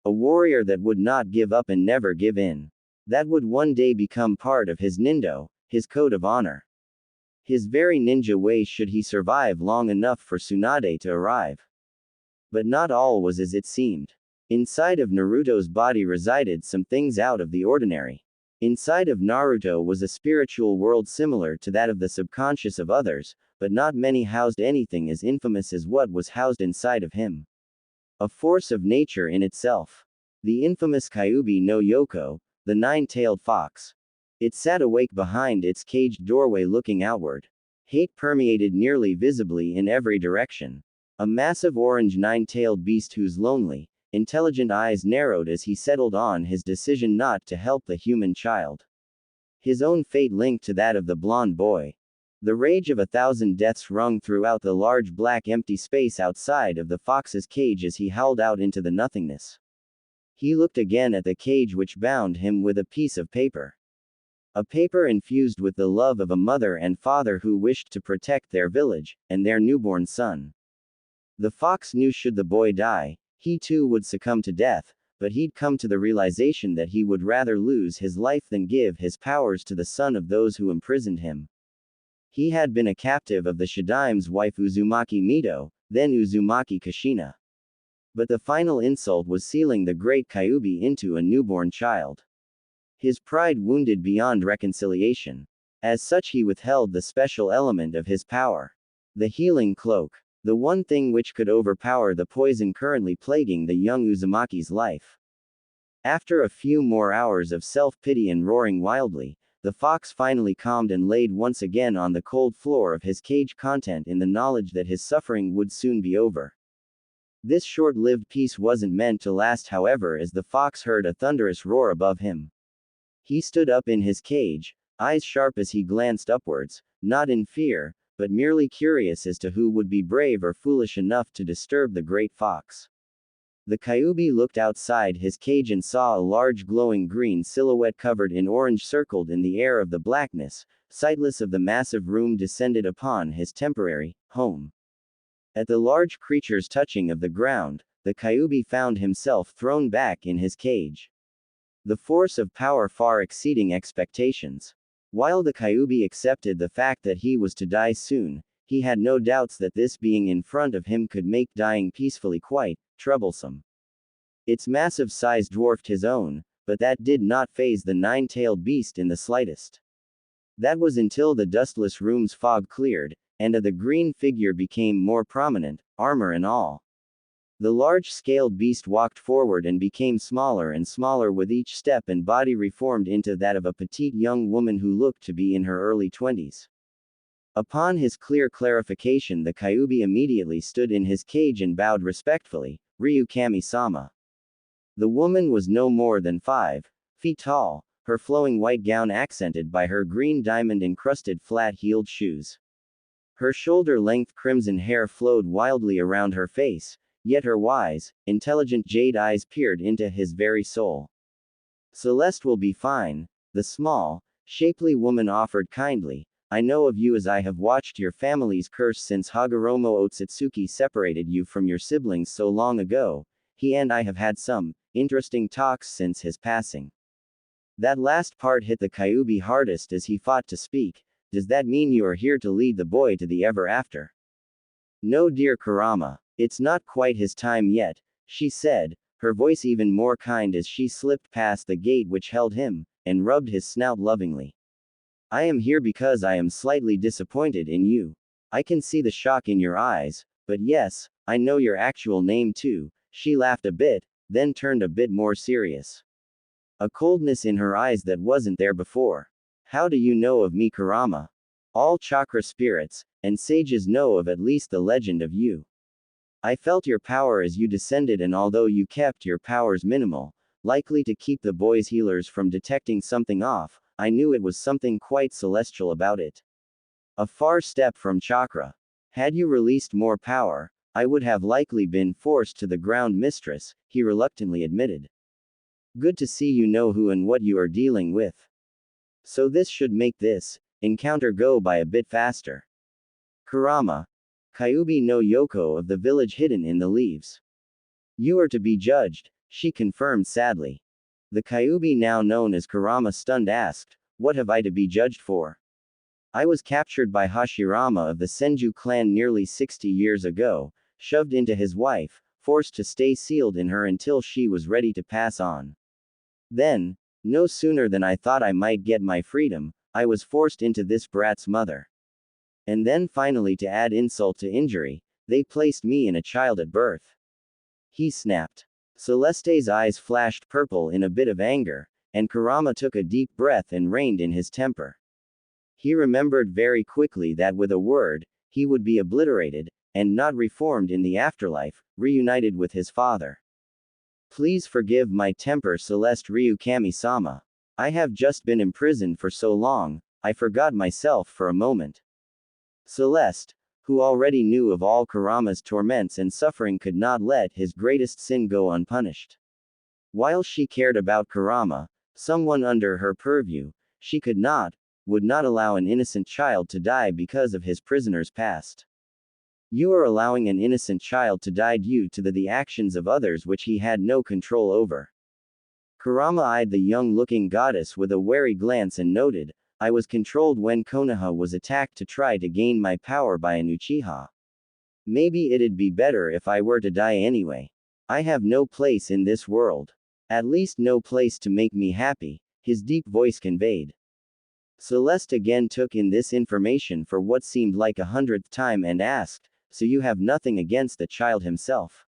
A warrior that would not give up and never give in. That would one day become part of his nindo, his code of honor. His very ninja way, should he survive long enough for Tsunade to arrive. But not all was as it seemed. Inside of Naruto's body resided some things out of the ordinary. Inside of Naruto was a spiritual world similar to that of the subconscious of others, but not many housed anything as infamous as what was housed inside of him. A force of nature in itself. The infamous Kyuubi no Yoko, the nine-tailed fox. It sat awake behind its caged doorway looking outward. Hate permeated nearly visibly in every direction. A massive orange nine-tailed beast whose lonely, intelligent eyes narrowed as he settled on his decision not to help the human child. His own fate linked to that of the blonde boy. The rage of 1,000 deaths rung throughout the large black empty space outside of the fox's cage as he howled out into the nothingness. He looked again at the cage which bound him with a piece of paper. A paper infused with the love of a mother and father who wished to protect their village, and their newborn son. The fox knew should the boy die, he too would succumb to death, but he'd come to the realization that he would rather lose his life than give his powers to the son of those who imprisoned him. He had been a captive of the Shadaime's wife Uzumaki Mito, then Uzumaki Kushina. But the final insult was sealing the great Kyuubi into a newborn child. His pride wounded beyond reconciliation. As such he withheld the special element of his power. The healing cloak. The one thing which could overpower the poison currently plaguing the young Uzumaki's life. After a few more hours of self-pity and roaring wildly, the fox finally calmed and laid once again on the cold floor of his cage, content in the knowledge that his suffering would soon be over. This short-lived peace wasn't meant to last, however, as the fox heard a thunderous roar above him. He stood up in his cage, eyes sharp as he glanced upwards, not in fear, but merely curious as to who would be brave or foolish enough to disturb the great fox. The Kyuubi looked outside his cage and saw a large glowing green silhouette covered in orange circled in the air of the blackness, sightless of the massive room descended upon his temporary home. At the large creature's touching of the ground, the Kyuubi found himself thrown back in his cage. The force of power far exceeding expectations. While the Kyuubi accepted the fact that he was to die soon, he had no doubts that this being in front of him could make dying peacefully quite troublesome. Its massive size dwarfed his own, but that did not faze the nine-tailed beast in the slightest. That was until the dustless room's fog cleared, and the green figure became more prominent, armor and all. The large-scaled beast walked forward and became smaller and smaller with each step, and body reformed into that of a petite young woman who looked to be in her early 20s. Upon his clear clarification, the Kyuubi immediately stood in his cage and bowed respectfully, "Ryu Kami-sama." The woman was no more than 5 feet tall, her flowing white gown accented by her green diamond-encrusted flat-heeled shoes. Her shoulder-length crimson hair flowed wildly around her face, yet her wise, intelligent jade eyes peered into his very soul. "Celeste will be fine," the small, shapely woman offered kindly. "I know of you as I have watched your family's curse since Hagoromo Otsutsuki separated you from your siblings so long ago. He and I have had some interesting talks since his passing." That last part hit the Kyuubi hardest as he fought to speak. "Does that mean you are here to lead the boy to the ever after?" "No, dear Kurama. It's not quite his time yet," she said, her voice even more kind as she slipped past the gate which held him, and rubbed his snout lovingly. "I am here because I am slightly disappointed in you. I can see the shock in your eyes, but yes, I know your actual name too." She laughed a bit, then turned a bit more serious. A coldness in her eyes that wasn't there before. "How do you know of me, Kurama? All chakra spirits and sages know of at least the legend of you. I felt your power as you descended, and although you kept your powers minimal, likely to keep the boy's healers from detecting something off, I knew it was something quite celestial about it. A far step from chakra. Had you released more power, I would have likely been forced to the ground, mistress," he reluctantly admitted. "Good to see you know who and what you are dealing with. So this should make this encounter go by a bit faster." "Kurama. Kyuubi no Yoko of the village hidden in the leaves. You are to be judged," she confirmed sadly. The Kyuubi now known as Kurama stunned asked, "What have I to be judged for?" "I was captured by Hashirama of the Senju clan nearly 60 years ago, shoved into his wife, forced to stay sealed in her until she was ready to pass on. Then, no sooner than I thought I might get my freedom, I was forced into this brat's mother. And then finally, to add insult to injury, they placed me in a child at birth." He snapped. Celeste's eyes flashed purple in a bit of anger, and Kurama took a deep breath and reined in his temper. He remembered very quickly that with a word, he would be obliterated, and not reformed in the afterlife, reunited with his father. Please forgive my temper, Celeste Ryukami-sama. I have just been imprisoned for so long, I forgot myself for a moment. Celeste, who already knew of all Kurama's torments and suffering, could not let his greatest sin go unpunished. While she cared about Kurama, someone under her purview, she would not allow an innocent child to die because of his prisoner's past. You are allowing an innocent child to die due to the actions of others which he had no control over. Kurama eyed the young-looking goddess with a wary glance and noted, I was controlled when Konoha was attacked to try to gain my power by an Uchiha. Maybe it'd be better if I were to die anyway. I have no place in this world. At least no place to make me happy, his deep voice conveyed. Celeste again took in this information for what seemed like 100th time and asked, so you have nothing against the child himself?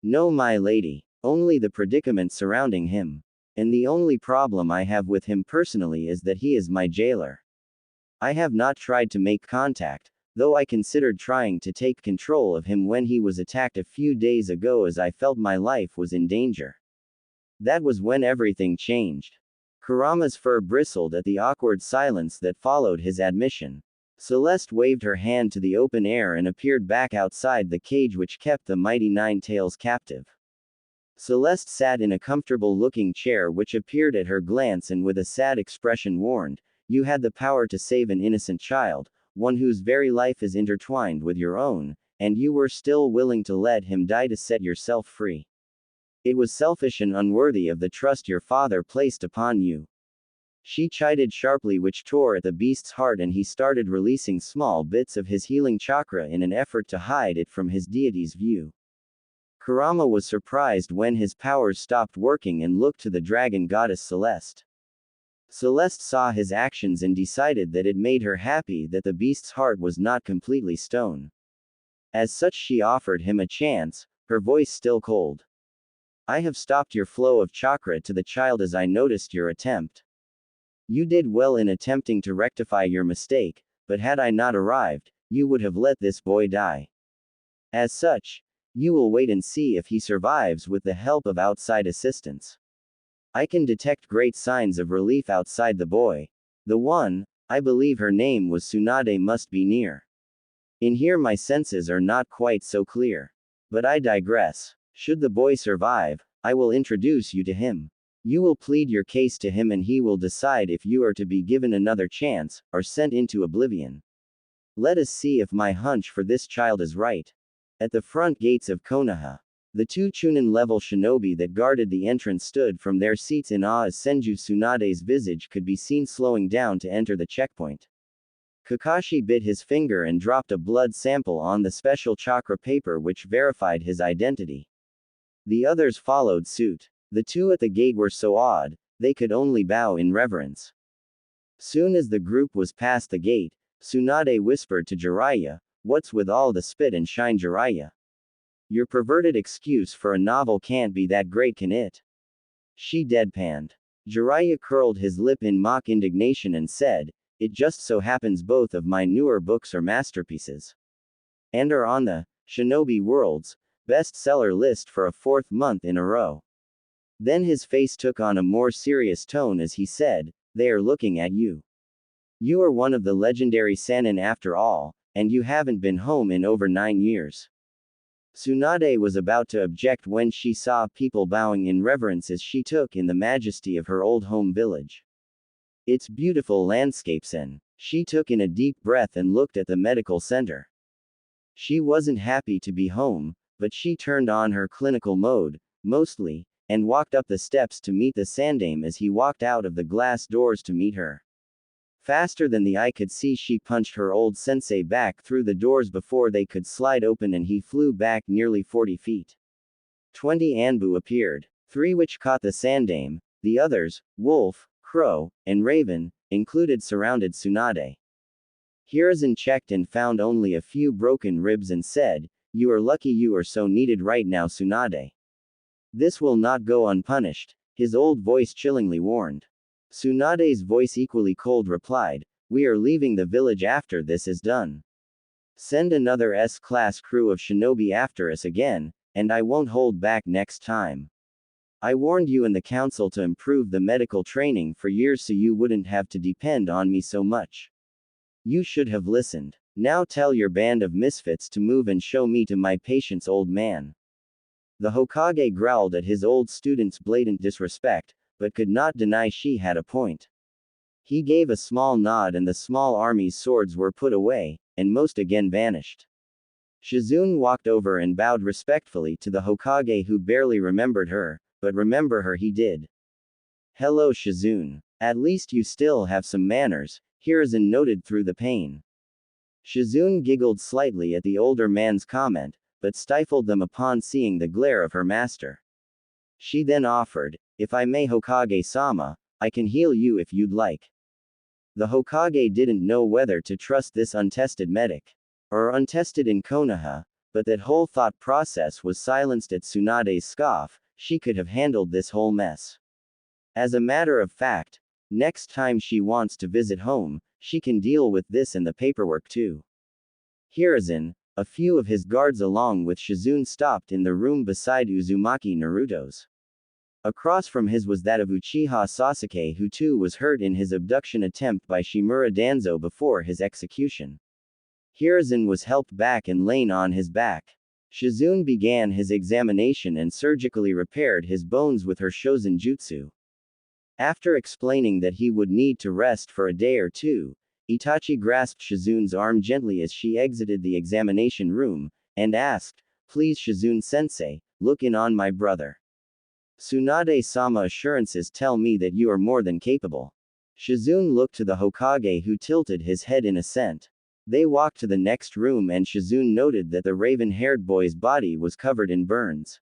No, my lady, only the predicament surrounding him. And the only problem I have with him personally is that he is my jailer. I have not tried to make contact, though I considered trying to take control of him when he was attacked a few days ago as I felt my life was in danger. That was when everything changed. Kurama's fur bristled at the awkward silence that followed his admission. Celeste waved her hand to the open air and appeared back outside the cage which kept the mighty Nine-Tails captive. Celeste sat in a comfortable-looking chair which appeared at her glance and with a sad expression warned, you had the power to save an innocent child, one whose very life is intertwined with your own, and you were still willing to let him die to set yourself free. It was selfish and unworthy of the trust your father placed upon you. She chided sharply, which tore at the beast's heart, and he started releasing small bits of his healing chakra in an effort to hide it from his deity's view. Kurama was surprised when his powers stopped working and looked to the dragon goddess Celeste. Celeste saw his actions and decided that it made her happy that the beast's heart was not completely stone. As such, she offered him a chance, her voice still cold. I have stopped your flow of chakra to the child as I noticed your attempt. You did well in attempting to rectify your mistake, but had I not arrived, you would have let this boy die. As such, you will wait and see if he survives with the help of outside assistance. I can detect great signs of relief outside the boy. The one, I believe her name was Tsunade, must be near. In here my senses are not quite so clear. But I digress. Should the boy survive, I will introduce you to him. You will plead your case to him and he will decide if you are to be given another chance, or sent into oblivion. Let us see if my hunch for this child is right. At the front gates of Konoha, the two Chunin-level shinobi that guarded the entrance stood from their seats in awe as Senju Tsunade's visage could be seen slowing down to enter the checkpoint. Kakashi bit his finger and dropped a blood sample on the special chakra paper which verified his identity. The others followed suit. The two at the gate were so awed, they could only bow in reverence. Soon as the group was past the gate, Tsunade whispered to Jiraiya, what's with all the spit and shine, Jiraiya? Your perverted excuse for a novel can't be that great, can it? She deadpanned. Jiraiya curled his lip in mock indignation and said, it just so happens both of my newer books are masterpieces. And are on the Shinobi World's bestseller list for a fourth month in a row. Then his face took on a more serious tone as he said, they are looking at you. You are one of the legendary Sannin after all, and you haven't been home in over 9 years. Tsunade was about to object when she saw people bowing in reverence as she took in the majesty of her old home village. Its beautiful landscapes, and she took in a deep breath and looked at the medical center. She wasn't happy to be home, but she turned on her clinical mode, mostly, and walked up the steps to meet the Sandaime as he walked out of the glass doors to meet her. Faster than the eye could see, she punched her old sensei back through the doors before they could slide open and he flew back nearly 40 feet. 20 Anbu appeared. 3 which caught the Sandaime, the others, Wolf, Crow, and Raven, included surrounded Tsunade. Hiruzen checked and found only a few broken ribs and said, you are lucky you are so needed right now, Tsunade. This will not go unpunished. His old voice chillingly warned. Tsunade's voice equally cold replied, "We are leaving the village after this is done. Send another S-class crew of shinobi after us again, and I won't hold back next time. I warned you and the council to improve the medical training for years so you wouldn't have to depend on me so much. You should have listened. Now tell your band of misfits to move and show me to my patients, old man." The Hokage growled at his old student's blatant disrespect, but could not deny she had a point. He gave a small nod and the small army's swords were put away, and most again vanished. Shizune walked over and bowed respectfully to the Hokage, who barely remembered her, but remember her he did. "Hello Shizune. At least you still have some manners," Hiruzen noted through the pain. Shizune giggled slightly at the older man's comment, but stifled them upon seeing the glare of her master. She then offered, "If I may, Hokage-sama, I can heal you if you'd like." The Hokage didn't know whether to trust this untested medic, or untested in Konoha, but that whole thought process was silenced at Tsunade's scoff. She could have handled this whole mess. As a matter of fact, next time she wants to visit home, she can deal with this and the paperwork too. Hiruzen, a few of his guards along with Shizune stopped in the room beside Uzumaki Naruto's. Across from his was that of Uchiha Sasuke, who too was hurt in his abduction attempt by Shimura Danzo before his execution. Hiruzen was helped back and lain on his back. Shizune began his examination and surgically repaired his bones with her Shozen Jutsu. After explaining that he would need to rest for a day or two, Itachi grasped Shizune's arm gently as she exited the examination room, and asked, "Please Shizune-sensei, look in on my brother. Tsunade-sama assurances tell me that you are more than capable." Shizune looked to the Hokage, who tilted his head in assent. They walked to the next room and Shizune noted that the raven-haired boy's body was covered in burns.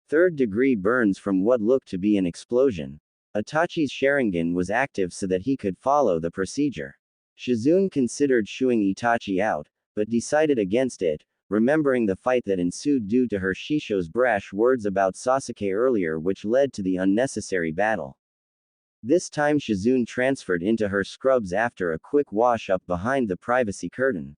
Third-degree burns from what looked to be an explosion. Itachi's Sharingan was active so that he could follow the procedure. Shizune considered shooing Itachi out, but decided against it, remembering the fight that ensued due to her Shisho's brash words about Sasuke earlier, which led to the unnecessary battle. This time Shizune transferred into her scrubs after a quick wash up behind the privacy curtain.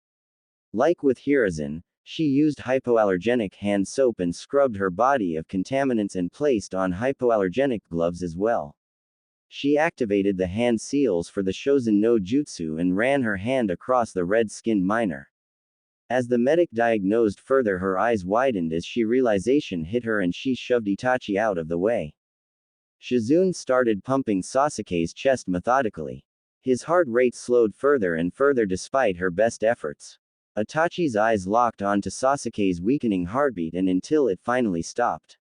Like with Hiruzen, she used hypoallergenic hand soap and scrubbed her body of contaminants and placed on hypoallergenic gloves as well. She activated the hand seals for the Shozen no Jutsu and ran her hand across the red-skinned miner. As the medic diagnosed further, her eyes widened as realization hit her and she shoved Itachi out of the way. Shizune started pumping Sasuke's chest methodically. His heart rate slowed further and further despite her best efforts. Itachi's eyes locked onto Sasuke's weakening heartbeat and until it finally stopped.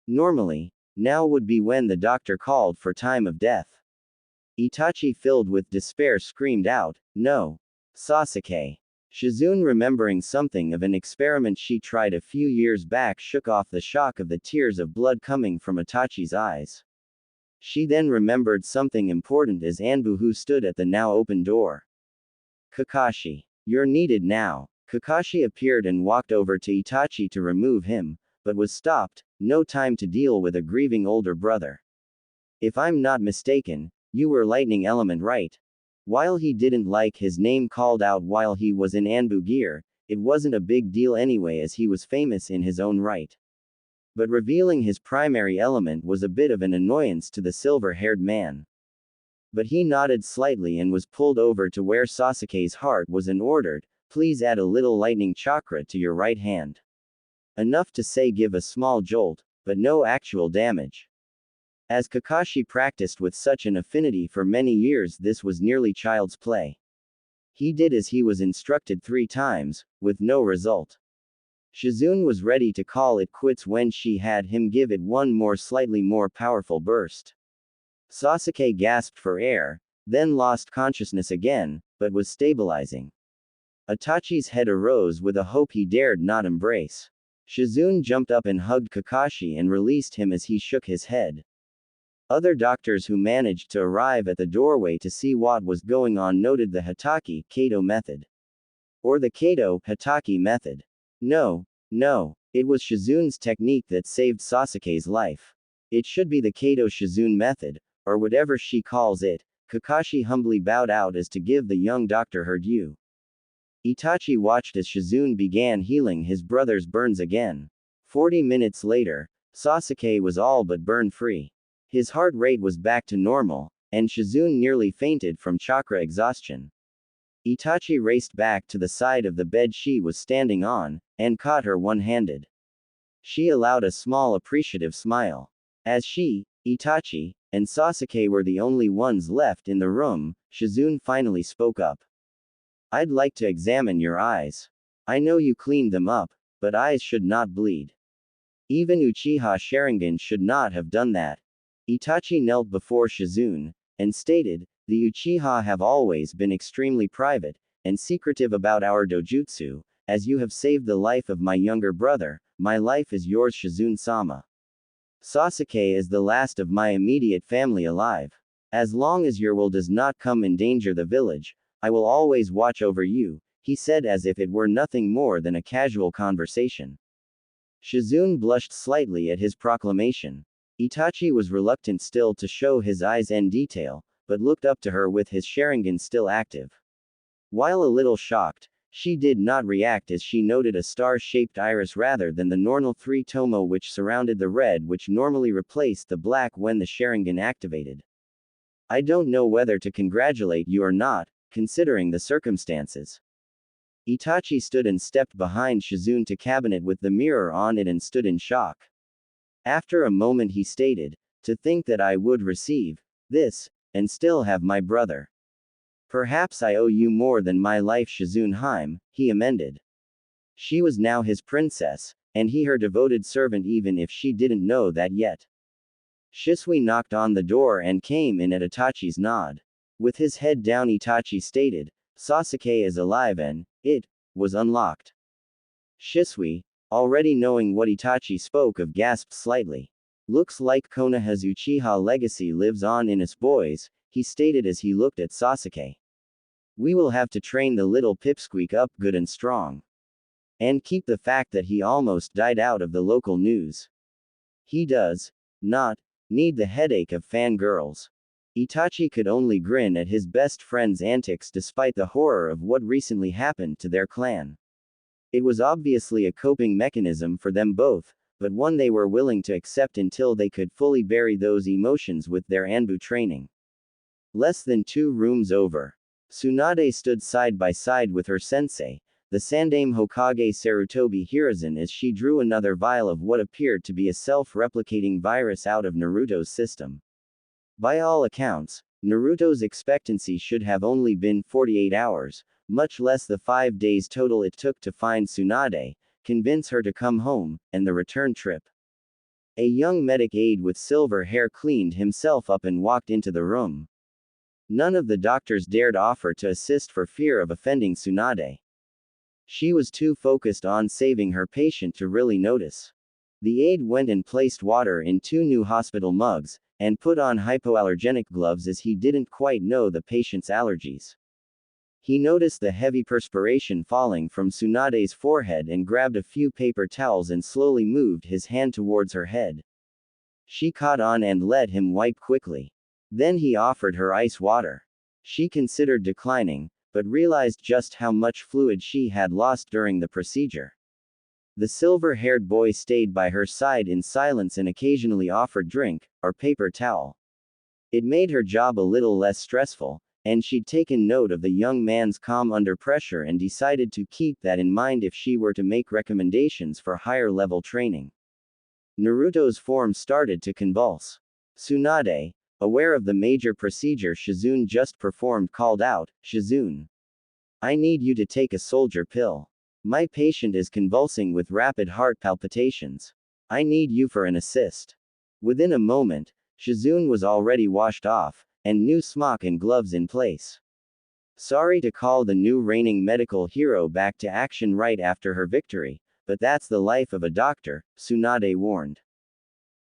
Normally, now would be when the doctor called for time of death. Itachi, filled with despair, screamed out, "No! Sasuke!" Shizune, remembering something of an experiment she tried a few years back, shook off the shock of the tears of blood coming from Itachi's eyes. She then remembered something important as Anbu, who stood at the now open door. "Kakashi. You're needed now." Kakashi appeared and walked over to Itachi to remove him, but was stopped. No time to deal with a grieving older brother. "If I'm not mistaken, you were lightning element, right?" While he didn't like his name called out while he was in Anbu gear, it wasn't a big deal anyway as he was famous in his own right. But revealing his primary element was a bit of an annoyance to the silver-haired man. But he nodded slightly and was pulled over to where Sasuke's heart was and ordered, "Please add a little lightning chakra to your right hand." Enough to say give a small jolt, but no actual damage. As Kakashi practiced with such an affinity for many years, this was nearly child's play. He did as he was instructed 3 times, with no result. Shizune was ready to call it quits when she had him give it one more slightly more powerful burst. Sasuke gasped for air, then lost consciousness again, but was stabilizing. Itachi's head arose with a hope he dared not embrace. Shizune jumped up and hugged Kakashi and released him as he shook his head. Other doctors who managed to arrive at the doorway to see what was going on noted the Hitaki Kato method. Or the Kato Hitaki method. No, it was Shizune's technique that saved Sasuke's life. It should be the Kato Shizune method, or whatever she calls it. Kakashi humbly bowed out as to give the young doctor her due. Itachi watched as Shizune began healing his brother's burns again. 40 minutes later, Sasuke was all but burn-free. His heart rate was back to normal, and Shizune nearly fainted from chakra exhaustion. Itachi raced back to the side of the bed she was standing on, and caught her one-handed. She allowed a small appreciative smile. As she, Itachi, and Sasuke were the only ones left in the room, Shizune finally spoke up. I'd like to examine your eyes. I know you cleaned them up, but eyes should not bleed. Even Uchiha Sharingan should not have done that. Itachi knelt before Shizune, and stated, the Uchiha have always been extremely private, and secretive about our dojutsu. As you have saved the life of my younger brother, my life is yours, Shizune-sama. Sasuke is the last of my immediate family alive. As long as your will does not come endanger the village, I will always watch over you, he said as if it were nothing more than a casual conversation. Shizune blushed slightly at his proclamation. Itachi was reluctant still to show his eyes in detail, but looked up to her with his Sharingan still active. While a little shocked, she did not react as she noted a star-shaped iris rather than the normal 3 tomo which surrounded the red which normally replaced the black when the Sharingan activated. I don't know whether to congratulate you or not, considering the circumstances. Itachi stood and stepped behind Shizune to cabinet with the mirror on it and stood in shock. After a moment he stated, to think that I would receive this, and still have my brother. Perhaps I owe you more than my life, Shizune-hime, he amended. She was now his princess, and he her devoted servant even if she didn't know that yet. Shisui knocked on the door and came in at Itachi's nod. With his head down Itachi stated, Sasuke is alive and, it, was unlocked. Shisui, already knowing what Itachi spoke of, gasped slightly. Looks like Konoha's Uchiha legacy lives on in us boys, he stated as he looked at Sasuke. We will have to train the little pipsqueak up good and strong. And keep the fact that he almost died out of the local news. He does not need the headache of fangirls. Itachi could only grin at his best friend's antics despite the horror of what recently happened to their clan. It was obviously a coping mechanism for them both, but one they were willing to accept until they could fully bury those emotions with their Anbu training. Less than 2 rooms over. Tsunade stood side by side with her sensei, the Sandaime Hokage Sarutobi Hiruzen, as she drew another vial of what appeared to be a self-replicating virus out of Naruto's system. By all accounts, Naruto's expectancy should have only been 48 hours, much less the 5 days total it took to find Tsunade, convince her to come home, and the return trip. A young medic aide with silver hair cleaned himself up and walked into the room. None of the doctors dared offer to assist for fear of offending Tsunade. She was too focused on saving her patient to really notice. The aide went and placed water in 2 new hospital mugs, and put on hypoallergenic gloves as he didn't quite know the patient's allergies. He noticed the heavy perspiration falling from Tsunade's forehead and grabbed a few paper towels and slowly moved his hand towards her head. She caught on and let him wipe quickly. Then he offered her ice water. She considered declining, but realized just how much fluid she had lost during the procedure. The silver-haired boy stayed by her side in silence and occasionally offered drink, or paper towel. It made her job a little less stressful, and she'd taken note of the young man's calm under pressure and decided to keep that in mind if she were to make recommendations for higher-level training. Naruto's form started to convulse. Tsunade, aware of the major procedure Shizune just performed, called out, Shizune. I need you to take a soldier pill. My patient is convulsing with rapid heart palpitations. I need you for an assist. Within a moment, Shizune was already washed off, and new smock and gloves in place. Sorry to call the new reigning medical hero back to action right after her victory, but that's the life of a doctor, Tsunade warned.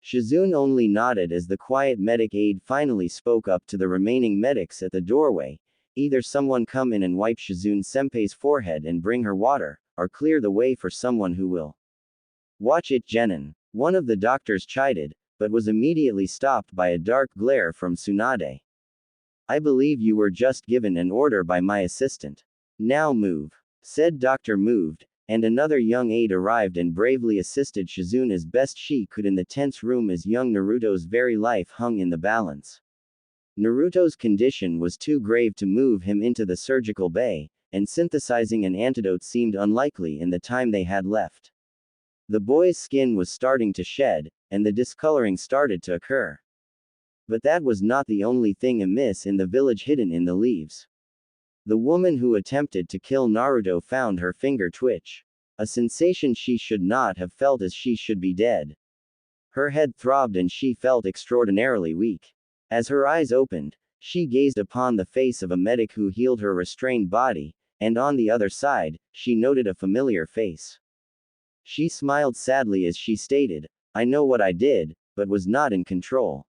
Shizune only nodded as the quiet medic aide finally spoke up to the remaining medics at the doorway. Either someone come in and wipe Shizune-senpai's forehead and bring her water, or clear the way for someone who will. Watch it, Genin. One of the doctors chided, but was immediately stopped by a dark glare from Tsunade. I believe you were just given an order by my assistant. Now move. Said doctor moved, and another young aide arrived and bravely assisted Shizune as best she could in the tense room as young Naruto's very life hung in the balance. Naruto's condition was too grave to move him into the surgical bay, and synthesizing an antidote seemed unlikely in the time they had left. The boy's skin was starting to shed, and the discoloring started to occur. But that was not the only thing amiss in the village hidden in the leaves. The woman who attempted to kill Naruto found her finger twitch. A sensation she should not have felt, as she should be dead. Her head throbbed and she felt extraordinarily weak. As her eyes opened, she gazed upon the face of a medic who healed her restrained body, and on the other side, she noted a familiar face. She smiled sadly as she stated, "I know what I did, but was not in control.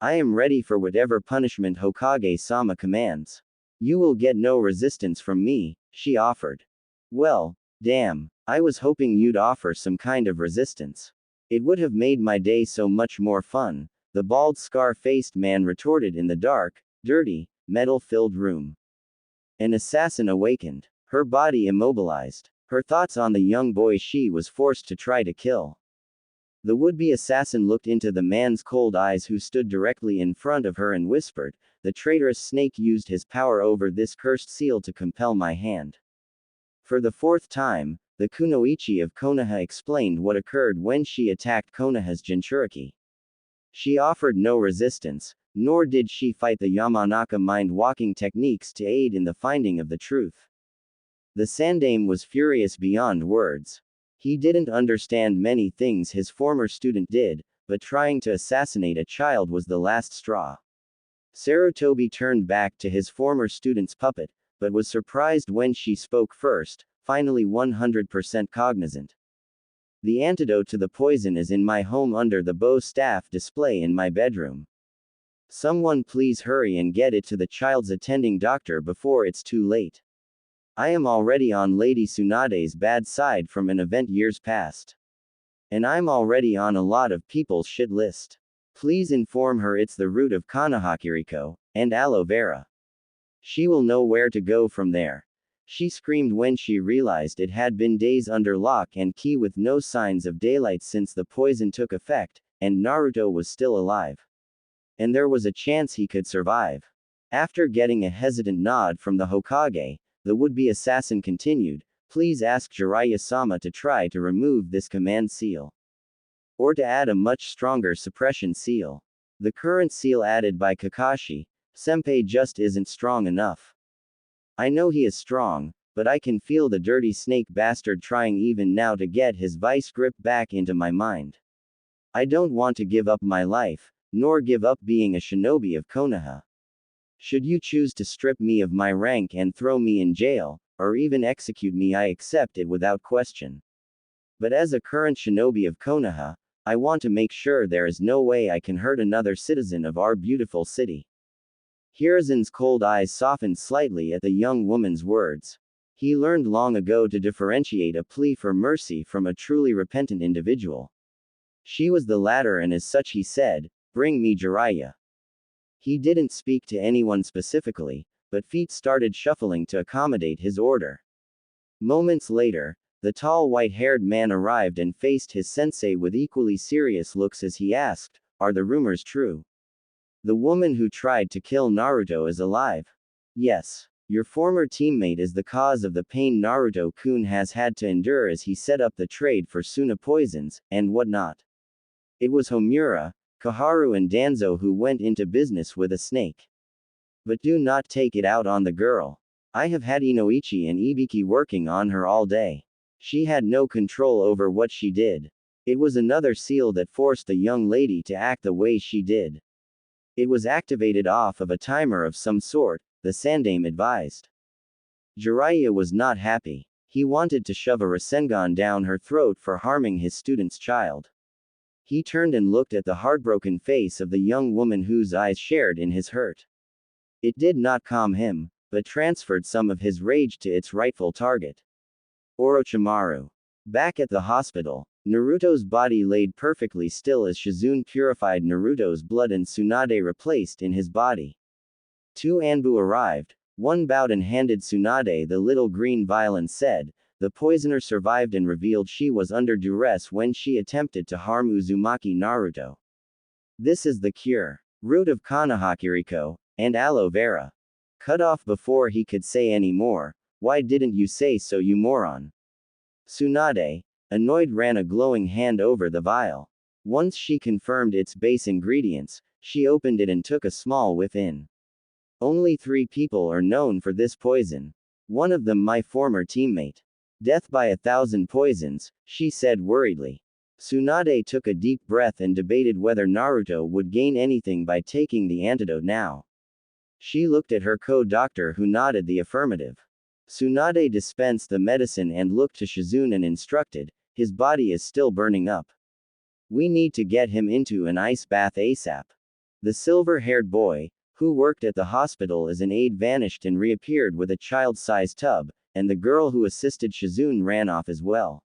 I am ready for whatever punishment Hokage-sama commands. You will get no resistance from me," she offered. Well, damn, I was hoping you'd offer some kind of resistance. It would have made my day so much more fun, the bald scar-faced man retorted in the dark, dirty, metal-filled room. An assassin awakened, her body immobilized, her thoughts on the young boy she was forced to try to kill. The would-be assassin looked into the man's cold eyes who stood directly in front of her and whispered, "The traitorous snake used his power over this cursed seal to compel my hand." For the fourth time, the Kunoichi of Konoha explained what occurred when she attacked Konoha's Jinchuriki. She offered no resistance, nor did she fight the Yamanaka mind-walking techniques to aid in the finding of the truth. The Sandaime was furious beyond words. He didn't understand many things his former student did, but trying to assassinate a child was the last straw. Sarutobi turned back to his former student's puppet, but was surprised when she spoke first, finally 100% cognizant. "The antidote to the poison is in my home under the bow staff display in my bedroom. Someone please hurry and get it to the child's attending doctor before it's too late. I am already on Lady Tsunade's bad side from an event years past. And I'm already on a lot of people's shit list. Please inform her it's the root of Konohakiriko, and aloe vera. She will know where to go from there." She screamed when she realized it had been days under lock and key with no signs of daylight since the poison took effect, and Naruto was still alive. And there was a chance he could survive. After getting a hesitant nod from the Hokage, the would-be assassin continued, "Please ask Jiraiya-sama to try to remove this command seal. Or to add a much stronger suppression seal. The current seal added by Kakashi, Senpai just isn't strong enough. I know he is strong, but I can feel the dirty snake bastard trying even now to get his vice grip back into my mind. I don't want to give up my life, nor give up being a shinobi of Konoha. Should you choose to strip me of my rank and throw me in jail, or even execute me, I accept it without question. But as a current shinobi of Konoha, I want to make sure there is no way I can hurt another citizen of our beautiful city." Hiruzen's cold eyes softened slightly at the young woman's words. He learned long ago to differentiate a plea for mercy from a truly repentant individual. She was the latter, and as such he said, "Bring me Jiraiya." He didn't speak to anyone specifically, but feet started shuffling to accommodate his order. Moments later, the tall white-haired man arrived and faced his sensei with equally serious looks as he asked, "Are the rumors true? The woman who tried to kill Naruto is alive?" "Yes. Your former teammate is the cause of the pain Naruto-kun has had to endure as he set up the trade for Suna poisons, and whatnot. It was Homura, Koharu and Danzo who went into business with a snake. But do not take it out on the girl. I have had Inoichi and Ibiki working on her all day. She had no control over what she did. It was another seal that forced the young lady to act the way she did. It was activated off of a timer of some sort," the Sandaime advised. Jiraiya was not happy. He wanted to shove a Rasengan down her throat for harming his student's child. He turned and looked at the heartbroken face of the young woman whose eyes shared in his hurt. It did not calm him, but transferred some of his rage to its rightful target. Orochimaru. Back at the hospital, Naruto's body laid perfectly still as Shizune purified Naruto's blood and Tsunade replaced in his body. Two Anbu arrived, one bowed and handed Tsunade the little green vial and said, "The poisoner survived and revealed she was under duress when she attempted to harm Uzumaki Naruto. This is the cure. Root of Konoha and aloe vera." Cut off before he could say any more. "Why didn't you say so, you moron?" Tsunade, annoyed, ran a glowing hand over the vial. Once she confirmed its base ingredients, she opened it and took a small whiff in. "Only 3 people are known for this poison. One of them my former teammate. Death by 1,000 poisons," she said worriedly. Tsunade took a deep breath and debated whether Naruto would gain anything by taking the antidote now. She looked at her co-doctor who nodded the affirmative. Tsunade dispensed the medicine and looked to Shizune and instructed, "His body is still burning up. We need to get him into an ice bath ASAP." The silver-haired boy, who worked at the hospital as an aide, vanished and reappeared with a child-sized tub, and the girl who assisted Shizune ran off as well.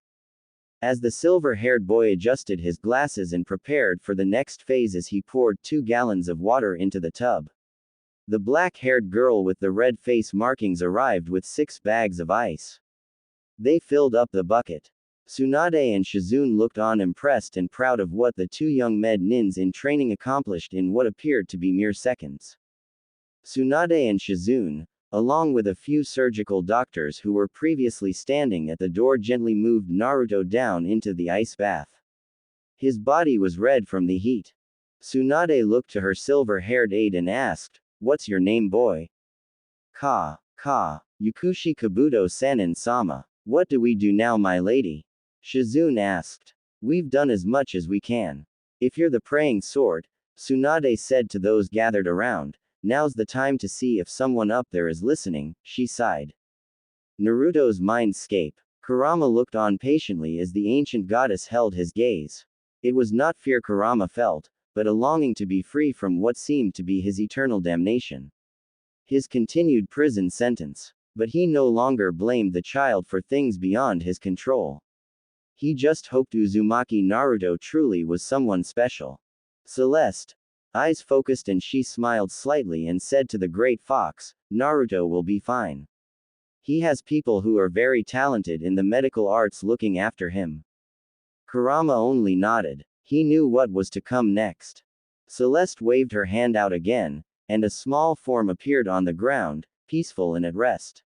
As the silver-haired boy adjusted his glasses and prepared for the next phase as he poured 2 gallons of water into the tub, the black-haired girl with the red face markings arrived with 6 bags of ice. They filled up the bucket. Tsunade and Shizune looked on, impressed and proud of what the 2 young med nins in training accomplished in what appeared to be mere seconds. Tsunade and Shizune, along with a few surgical doctors who were previously standing at the door, gently moved Naruto down into the ice bath. His body was red from the heat. Tsunade looked to her silver-haired aide and asked, "What's your name, boy?" Yukushi Kabuto Senin Sama. "What do we do now, my lady?" Shizune asked. "We've done as much as we can. If you're the praying sort," Tsunade said to those gathered around, "now's the time to see if someone up there is listening," she sighed. Naruto's Mindscape. Kurama looked on patiently as the ancient goddess held his gaze. It was not fear Kurama felt, but a longing to be free from what seemed to be his eternal damnation. His continued prison sentence. But he no longer blamed the child for things beyond his control. He just hoped Uzumaki Naruto truly was someone special. Celeste. Eyes focused, and she smiled slightly and said to the great fox, "Naruto will be fine. He has people who are very talented in the medical arts looking after him." Kurama only nodded. He knew what was to come next. Celeste waved her hand out again, and a small form appeared on the ground, peaceful and at rest.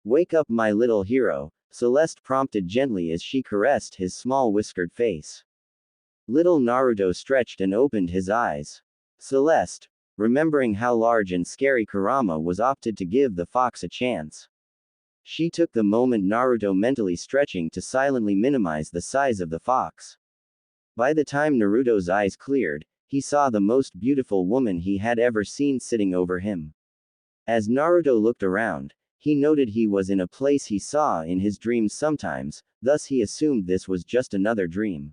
"Wake up, my little hero," Celeste prompted gently as she caressed his small whiskered face. Little Naruto stretched and opened his eyes. Celeste, remembering how large and scary Kurama was, opted to give the fox a chance. She took the moment, Naruto mentally stretching to silently minimize the size of the fox. By the time Naruto's eyes cleared, he saw the most beautiful woman he had ever seen sitting over him. As Naruto looked around, he noted he was in a place he saw in his dreams sometimes, thus he assumed this was just another dream.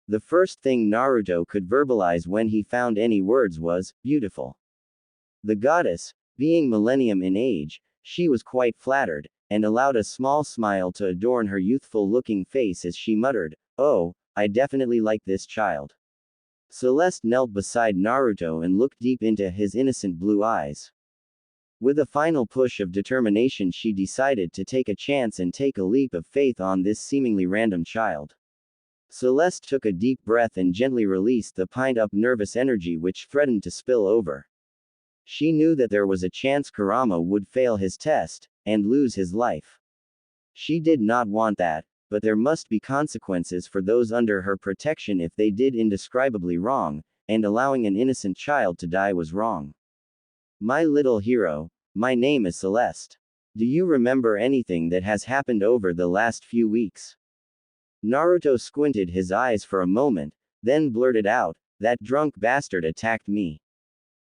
The first thing Naruto could verbalize when he found any words was, "beautiful." The goddess, being millennium in age, she was quite flattered, and allowed a small smile to adorn her youthful-looking face as she muttered, "Oh, I definitely like this child." Celeste knelt beside Naruto and looked deep into his innocent blue eyes. With a final push of determination, she decided to take a chance and take a leap of faith on this seemingly random child. Celeste took a deep breath and gently released the pent-up nervous energy which threatened to spill over. She knew that there was a chance Kurama would fail his test, and lose his life. She did not want that, but there must be consequences for those under her protection if they did indescribably wrong, and allowing an innocent child to die was wrong. "My little hero, my name is Celeste. Do you remember anything that has happened over the last few weeks?" Naruto squinted his eyes for a moment, then blurted out, "That drunk bastard attacked me.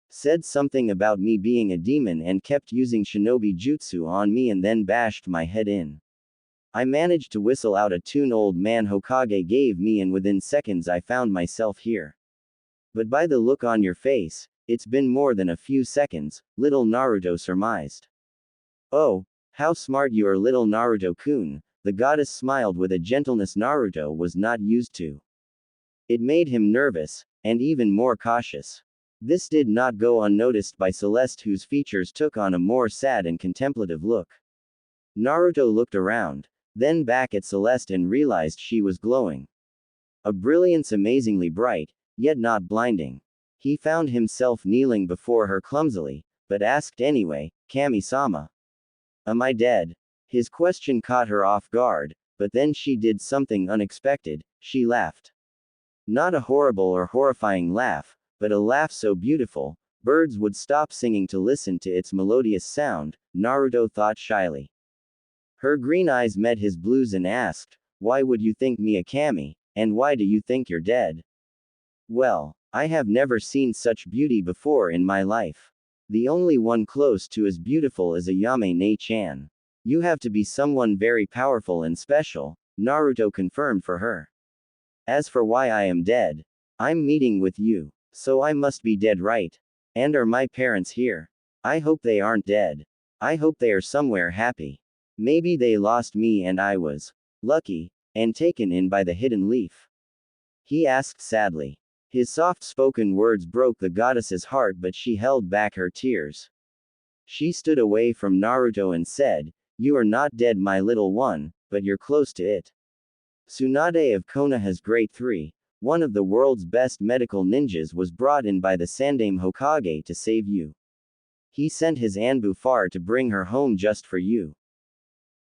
Said something about me being a demon and kept using shinobi jutsu on me and then bashed my head in. I managed to whistle out a tune old man Hokage gave me, and within seconds I found myself here. But by the look on your face, it's been more than a few seconds," little Naruto surmised. "Oh, how smart you are, little Naruto-kun," the goddess smiled with a gentleness Naruto was not used to. It made him nervous, and even more cautious. This did not go unnoticed by Celeste, whose features took on a more sad and contemplative look. Naruto looked around, then back at Celeste and realized she was glowing. A brilliance amazingly bright, yet not blinding. He found himself kneeling before her clumsily, but asked anyway, Kami-sama. Am I dead? His question caught her off guard, but then she did something unexpected, she laughed. Not a horrible or horrifying laugh, but a laugh so beautiful, birds would stop singing to listen to its melodious sound, Naruto thought shyly. Her green eyes met his blues and asked, why would you think me a kami, and why do you think you're dead? Well, I have never seen such beauty before in my life. The only one close to as beautiful as Ayame Ne-chan. You have to be someone very powerful and special, Naruto confirmed for her. As for why I am dead, I'm meeting with you, so I must be dead, right? And are my parents here? I hope they aren't dead. I hope they are somewhere happy. Maybe they lost me and I was lucky, and taken in by the hidden leaf. He asked sadly. His soft-spoken words broke the goddess's heart, but she held back her tears. She stood away from Naruto and said, you are not dead, my little one, but you're close to it. Tsunade of Konoha's Grade 3, one of the world's best medical ninjas, was brought in by the Sandaime Hokage to save you. He sent his Anbu far to bring her home just for you.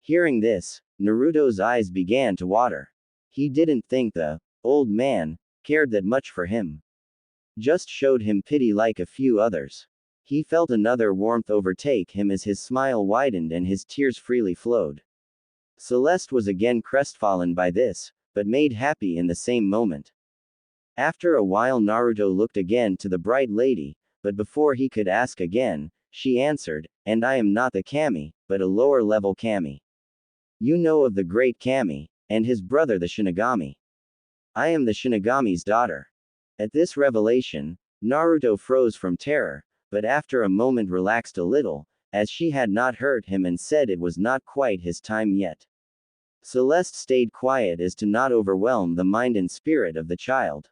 Hearing this, Naruto's eyes began to water. He didn't think the old man cared that much for him. Just showed him pity like a few others. He felt another warmth overtake him as his smile widened and his tears freely flowed. Celeste was again crestfallen by this, but made happy in the same moment. After a while Naruto looked again to the bright lady, but before he could ask again, she answered, and I am not the kami, but a lower level kami. You know of the great kami, and his brother the Shinigami. I am the Shinigami's daughter. At this revelation, Naruto froze from terror, but after a moment relaxed a little, as she had not hurt him and said it was not quite his time yet. Celeste stayed quiet as to not overwhelm the mind and spirit of the child.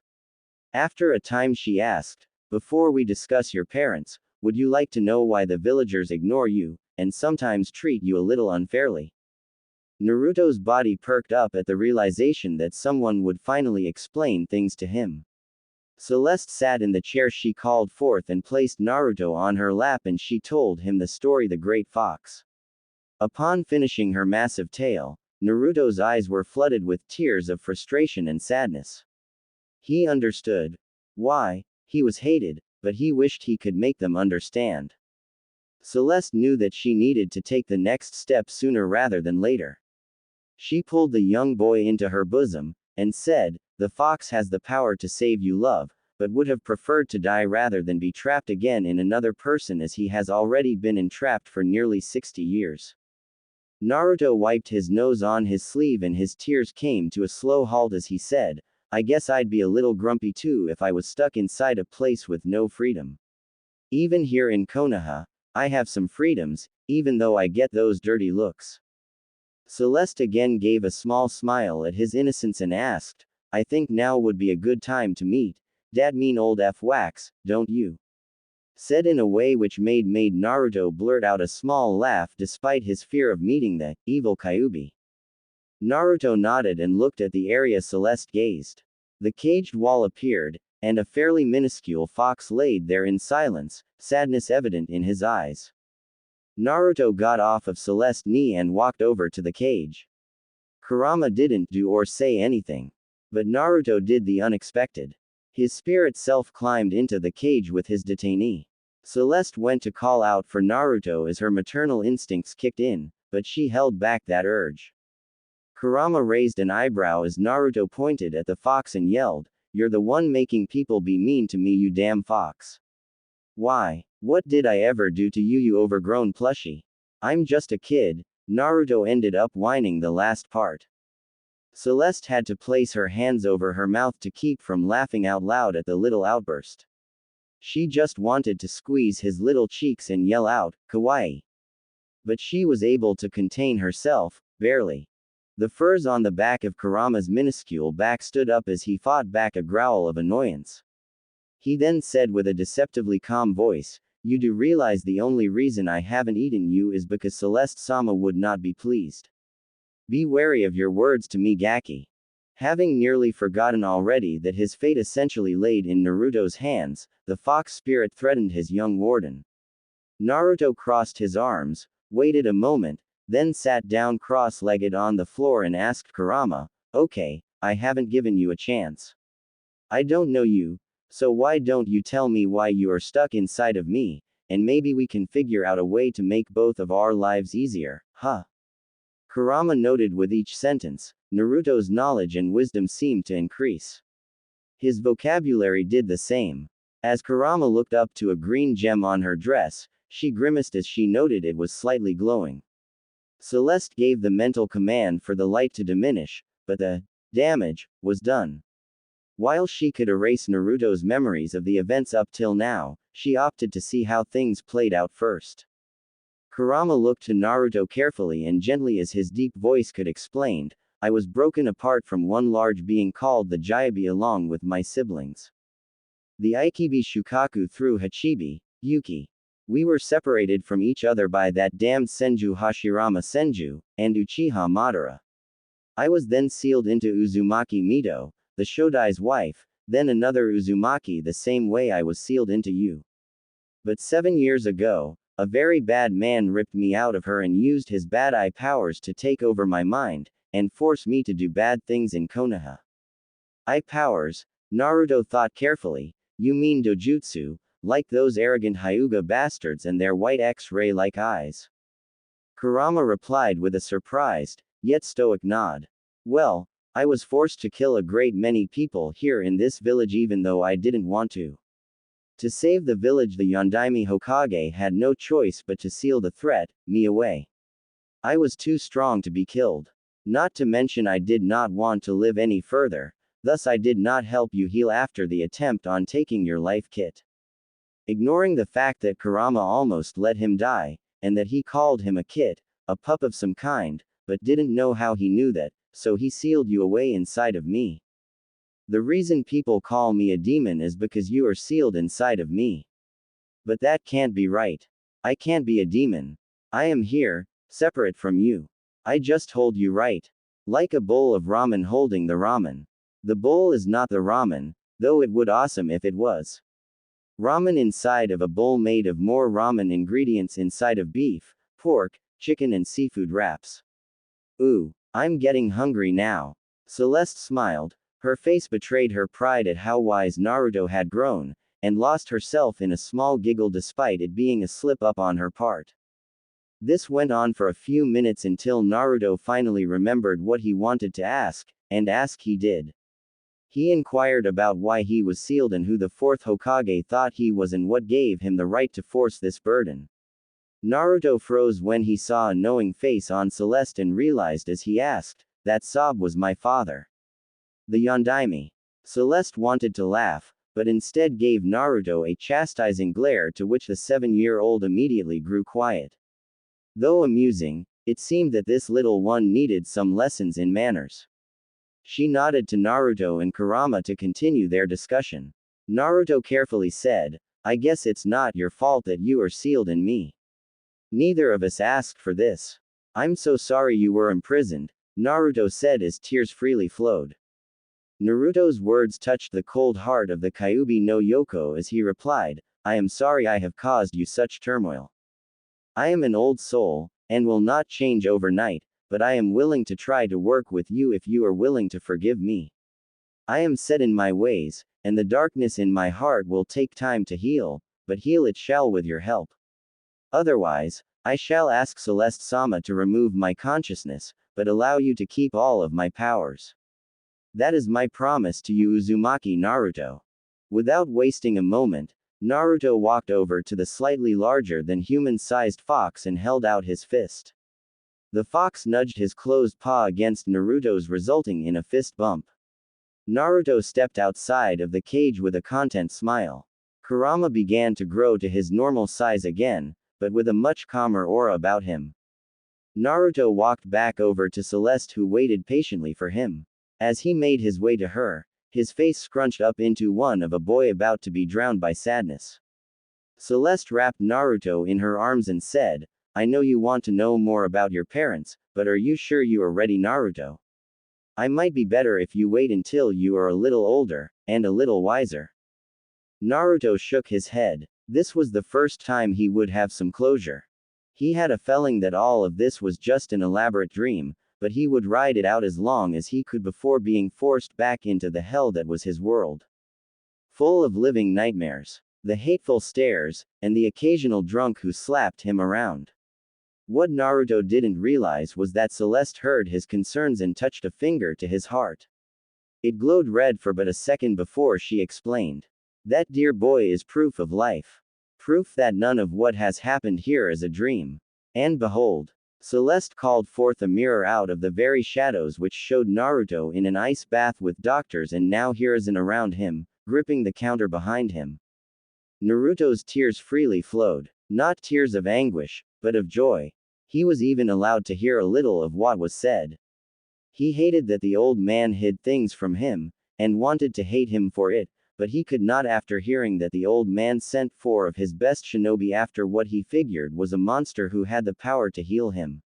After a time she asked, before we discuss your parents, would you like to know why the villagers ignore you, and sometimes treat you a little unfairly? Naruto's body perked up at the realization that someone would finally explain things to him. Celeste sat in the chair she called forth and placed Naruto on her lap, and she told him the story The Great Fox. Upon finishing her massive tale, Naruto's eyes were flooded with tears of frustration and sadness. He understood why he was hated, but he wished he could make them understand. Celeste knew that she needed to take the next step sooner rather than later. She pulled the young boy into her bosom, and said, the fox has the power to save you, love, but would have preferred to die rather than be trapped again in another person, as he has already been entrapped for nearly 60 years. Naruto wiped his nose on his sleeve and his tears came to a slow halt as he said, I guess I'd be a little grumpy too if I was stuck inside a place with no freedom. Even here in Konoha, I have some freedoms, even though I get those dirty looks. Celeste again gave a small smile at his innocence and asked, I think now would be a good time to meet, Dad mean old F wax, don't you? Said in a way which made Naruto blurt out a small laugh despite his fear of meeting the evil Kyuubi. Naruto nodded and looked at the area Celeste gazed. The caged wall appeared, and a fairly minuscule fox laid there in silence, sadness evident in his eyes. Naruto got off of Celeste's knee and walked over to the cage. Kurama didn't do or say anything. But Naruto did the unexpected. His spirit self climbed into the cage with his detainee. Celeste went to call out for Naruto as her maternal instincts kicked in, but she held back that urge. Kurama raised an eyebrow as Naruto pointed at the fox and yelled, you're the one making people be mean to me, you damn fox. Why? What did I ever do to you, you overgrown plushie? I'm just a kid. Naruto ended up whining the last part. Celeste had to place her hands over her mouth to keep from laughing out loud at the little outburst. She just wanted to squeeze his little cheeks and yell out, kawaii. But she was able to contain herself, barely. The furs on the back of Kurama's minuscule back stood up as he fought back a growl of annoyance. He then said with a deceptively calm voice, "You do realize the only reason I haven't eaten you is because Celeste-sama would not be pleased. Be wary of your words to me, Gaki." Having nearly forgotten already that his fate essentially laid in Naruto's hands, the fox spirit threatened his young warden. Naruto crossed his arms, waited a moment, then sat down cross-legged on the floor and asked Kurama, "Okay, I haven't given you a chance. I don't know you, so why don't you tell me why you are stuck inside of me, and maybe we can figure out a way to make both of our lives easier, huh?" Kurama noted with each sentence, Naruto's knowledge and wisdom seemed to increase. His vocabulary did the same. As Kurama looked up to a green gem on her dress, she grimaced as she noted it was slightly glowing. Celeste gave the mental command for the light to diminish, but the damage was done. While she could erase Naruto's memories of the events up till now, she opted to see how things played out first. Kurama looked to Naruto carefully and gently as his deep voice could explained, "I was broken apart from one large being called the Jaibi along with my siblings. The Aikibi Shukaku through Hachibi, Yuki. We were separated from each other by that damned Senju Hashirama Senju, and Uchiha Madara. I was then sealed into Uzumaki Mito, the Shodai's wife, then another Uzumaki the same way I was sealed into you. But 7 years ago, a very bad man ripped me out of her and used his bad eye powers to take over my mind, and force me to do bad things in Konoha." Eye powers, Naruto thought carefully, "You mean dojutsu, like those arrogant Hyuga bastards and their white X-ray-like eyes?" Kurama replied with a surprised, yet stoic nod. "Well, I was forced to kill a great many people here in this village even though I didn't want to. To save the village, the Yondaime Hokage had no choice but to seal the threat, me away. I was too strong to be killed. Not to mention I did not want to live any further, thus I did not help you heal after the attempt on taking your life kit." Ignoring the fact that Kurama almost let him die, and that he called him a kit, a pup of some kind, but didn't know how he knew that, "So he sealed you away inside of me. The reason people call me a demon is because you are sealed inside of me. But that can't be right. I can't be a demon. I am here, separate from you. I just hold you right. Like a bowl of ramen holding the ramen. The bowl is not the ramen, though it would awesome if it was. Ramen inside of a bowl made of more ramen ingredients inside of beef, pork, chicken and seafood wraps. Ooh, I'm getting hungry now." Celeste smiled. Her face betrayed her pride at how wise Naruto had grown, and lost herself in a small giggle despite it being a slip-up on her part. This went on for a few minutes until Naruto finally remembered what he wanted to ask, and ask he did. He inquired about why he was sealed and who the fourth Hokage thought he was and what gave him the right to force this burden. Naruto froze when he saw a knowing face on Celeste and realized as he asked, "That sob was my father. The Yondaime." Celeste wanted to laugh, but instead gave Naruto a chastising glare to which the 7-year-old immediately grew quiet. Though amusing, it seemed that this little one needed some lessons in manners. She nodded to Naruto and Kurama to continue their discussion. Naruto carefully said, "I guess it's not your fault that you are sealed in me. Neither of us asked for this. I'm so sorry you were imprisoned," Naruto said as tears freely flowed. Naruto's words touched the cold heart of the Kyuubi no Yoko as he replied, "I am sorry I have caused you such turmoil. I am an old soul, and will not change overnight, but I am willing to try to work with you if you are willing to forgive me. I am set in my ways, and the darkness in my heart will take time to heal, but heal it shall with your help. Otherwise, I shall ask Celeste-sama to remove my consciousness, but allow you to keep all of my powers. That is my promise to you, Uzumaki Naruto." Without wasting a moment, Naruto walked over to the slightly larger than human-sized fox and held out his fist. The fox nudged his closed paw against Naruto's, resulting in a fist bump. Naruto stepped outside of the cage with a content smile. Kurama began to grow to his normal size again, but with a much calmer aura about him. Naruto walked back over to Celeste, who waited patiently for him. As he made his way to her, his face scrunched up into one of a boy about to be drowned by sadness. Celeste wrapped Naruto in her arms and said, "I know you want to know more about your parents, but are you sure you are ready, Naruto? I might be better if you wait until you are a little older, and a little wiser." Naruto shook his head. This was the first time he would have some closure. He had a feeling that all of this was just an elaborate dream, but he would ride it out as long as he could before being forced back into the hell that was his world. Full of living nightmares, the hateful stares, and the occasional drunk who slapped him around. What Naruto didn't realize was that Celeste heard his concerns and touched a finger to his heart. It glowed red for but a second before she explained. "That dear boy is proof of life. Proof that none of what has happened here is a dream." And behold, Celeste called forth a mirror out of the very shadows which showed Naruto in an ice bath with doctors and now Hiruzen around him, gripping the counter behind him. Naruto's tears freely flowed. Not tears of anguish, but of joy. He was even allowed to hear a little of what was said. He hated that the old man hid things from him, and wanted to hate him for it, but he could not after hearing that the old man sent 4 of his best shinobi after what he figured was a monster who had the power to heal him.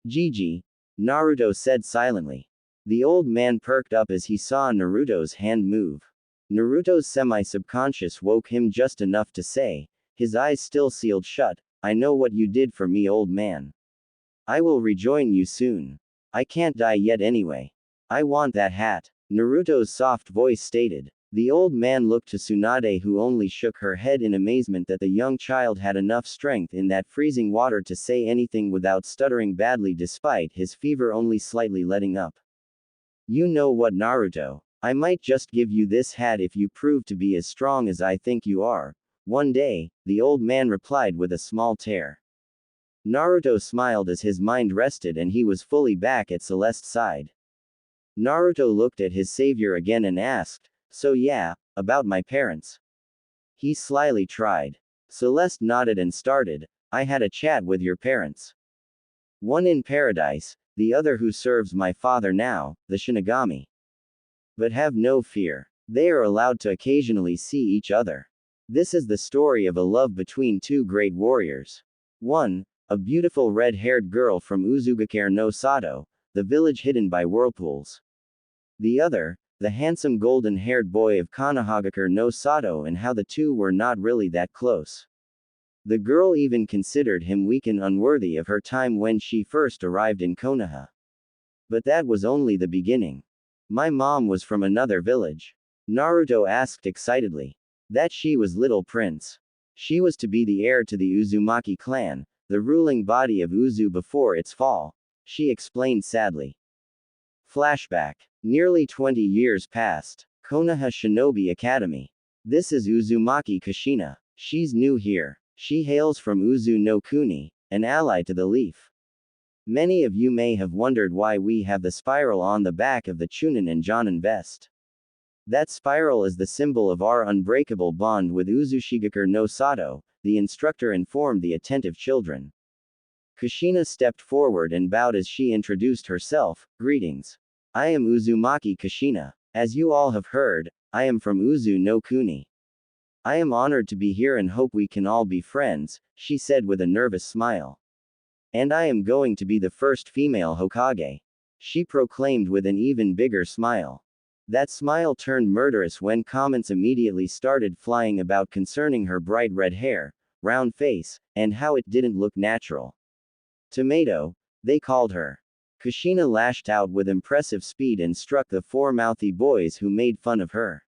"Gigi," Naruto said silently. The old man perked up as he saw Naruto's hand move. Naruto's semi-subconscious woke him just enough to say, his eyes still sealed shut, "I know what you did for me, old man. I will rejoin you soon. I can't die yet anyway. I want that hat," Naruto's soft voice stated. The old man looked to Tsunade, who only shook her head in amazement that the young child had enough strength in that freezing water to say anything without stuttering badly despite his fever only slightly letting up. "You know what, Naruto? I might just give you this hat if you prove to be as strong as I think you are. One day," the old man replied with a small tear. Naruto smiled as his mind rested and he was fully back at Celeste's side. Naruto looked at his savior again and asked, "So yeah, about my parents?" He slyly tried. Celeste nodded and started, "I had a chat with your parents. One in paradise, the other who serves my father now, the Shinigami. But have no fear. They are allowed to occasionally see each other. This is the story of a love between 2 great warriors. One, a beautiful red-haired girl from Uzugakure no Sato, the village hidden by whirlpools. The other, the handsome golden-haired boy of Konohagakure no Sato, and how the two were not really that close. The girl even considered him weak and unworthy of her time when she first arrived in Konoha. But that was only the beginning. My mom was from another village," Naruto asked excitedly. "That she was Little Prince. She was to be the heir to the Uzumaki clan, the ruling body of Uzu before its fall," she explained sadly. Flashback. Nearly 20 years passed. Konoha Shinobi Academy. This is Uzumaki Kushina. She's new here. She hails from Uzu no Kuni, an ally to the leaf. Many of you may have wondered why we have the spiral on the back of the Chunin and Jonin vest. That spiral is the symbol of our unbreakable bond with Uzushigakure no Sato, the instructor informed the attentive children. Kushina stepped forward and bowed as she introduced herself. "Greetings. I am Uzumaki Kushina. As you all have heard, I am from Uzu no Kuni. I am honored to be here and hope we can all be friends," she said with a nervous smile. "And I am going to be the first female Hokage," she proclaimed with an even bigger smile. That smile turned murderous when comments immediately started flying about concerning her bright red hair, round face, and how it didn't look natural. "Tomato," they called her. Kushina lashed out with impressive speed and struck the 4 mouthy boys who made fun of her.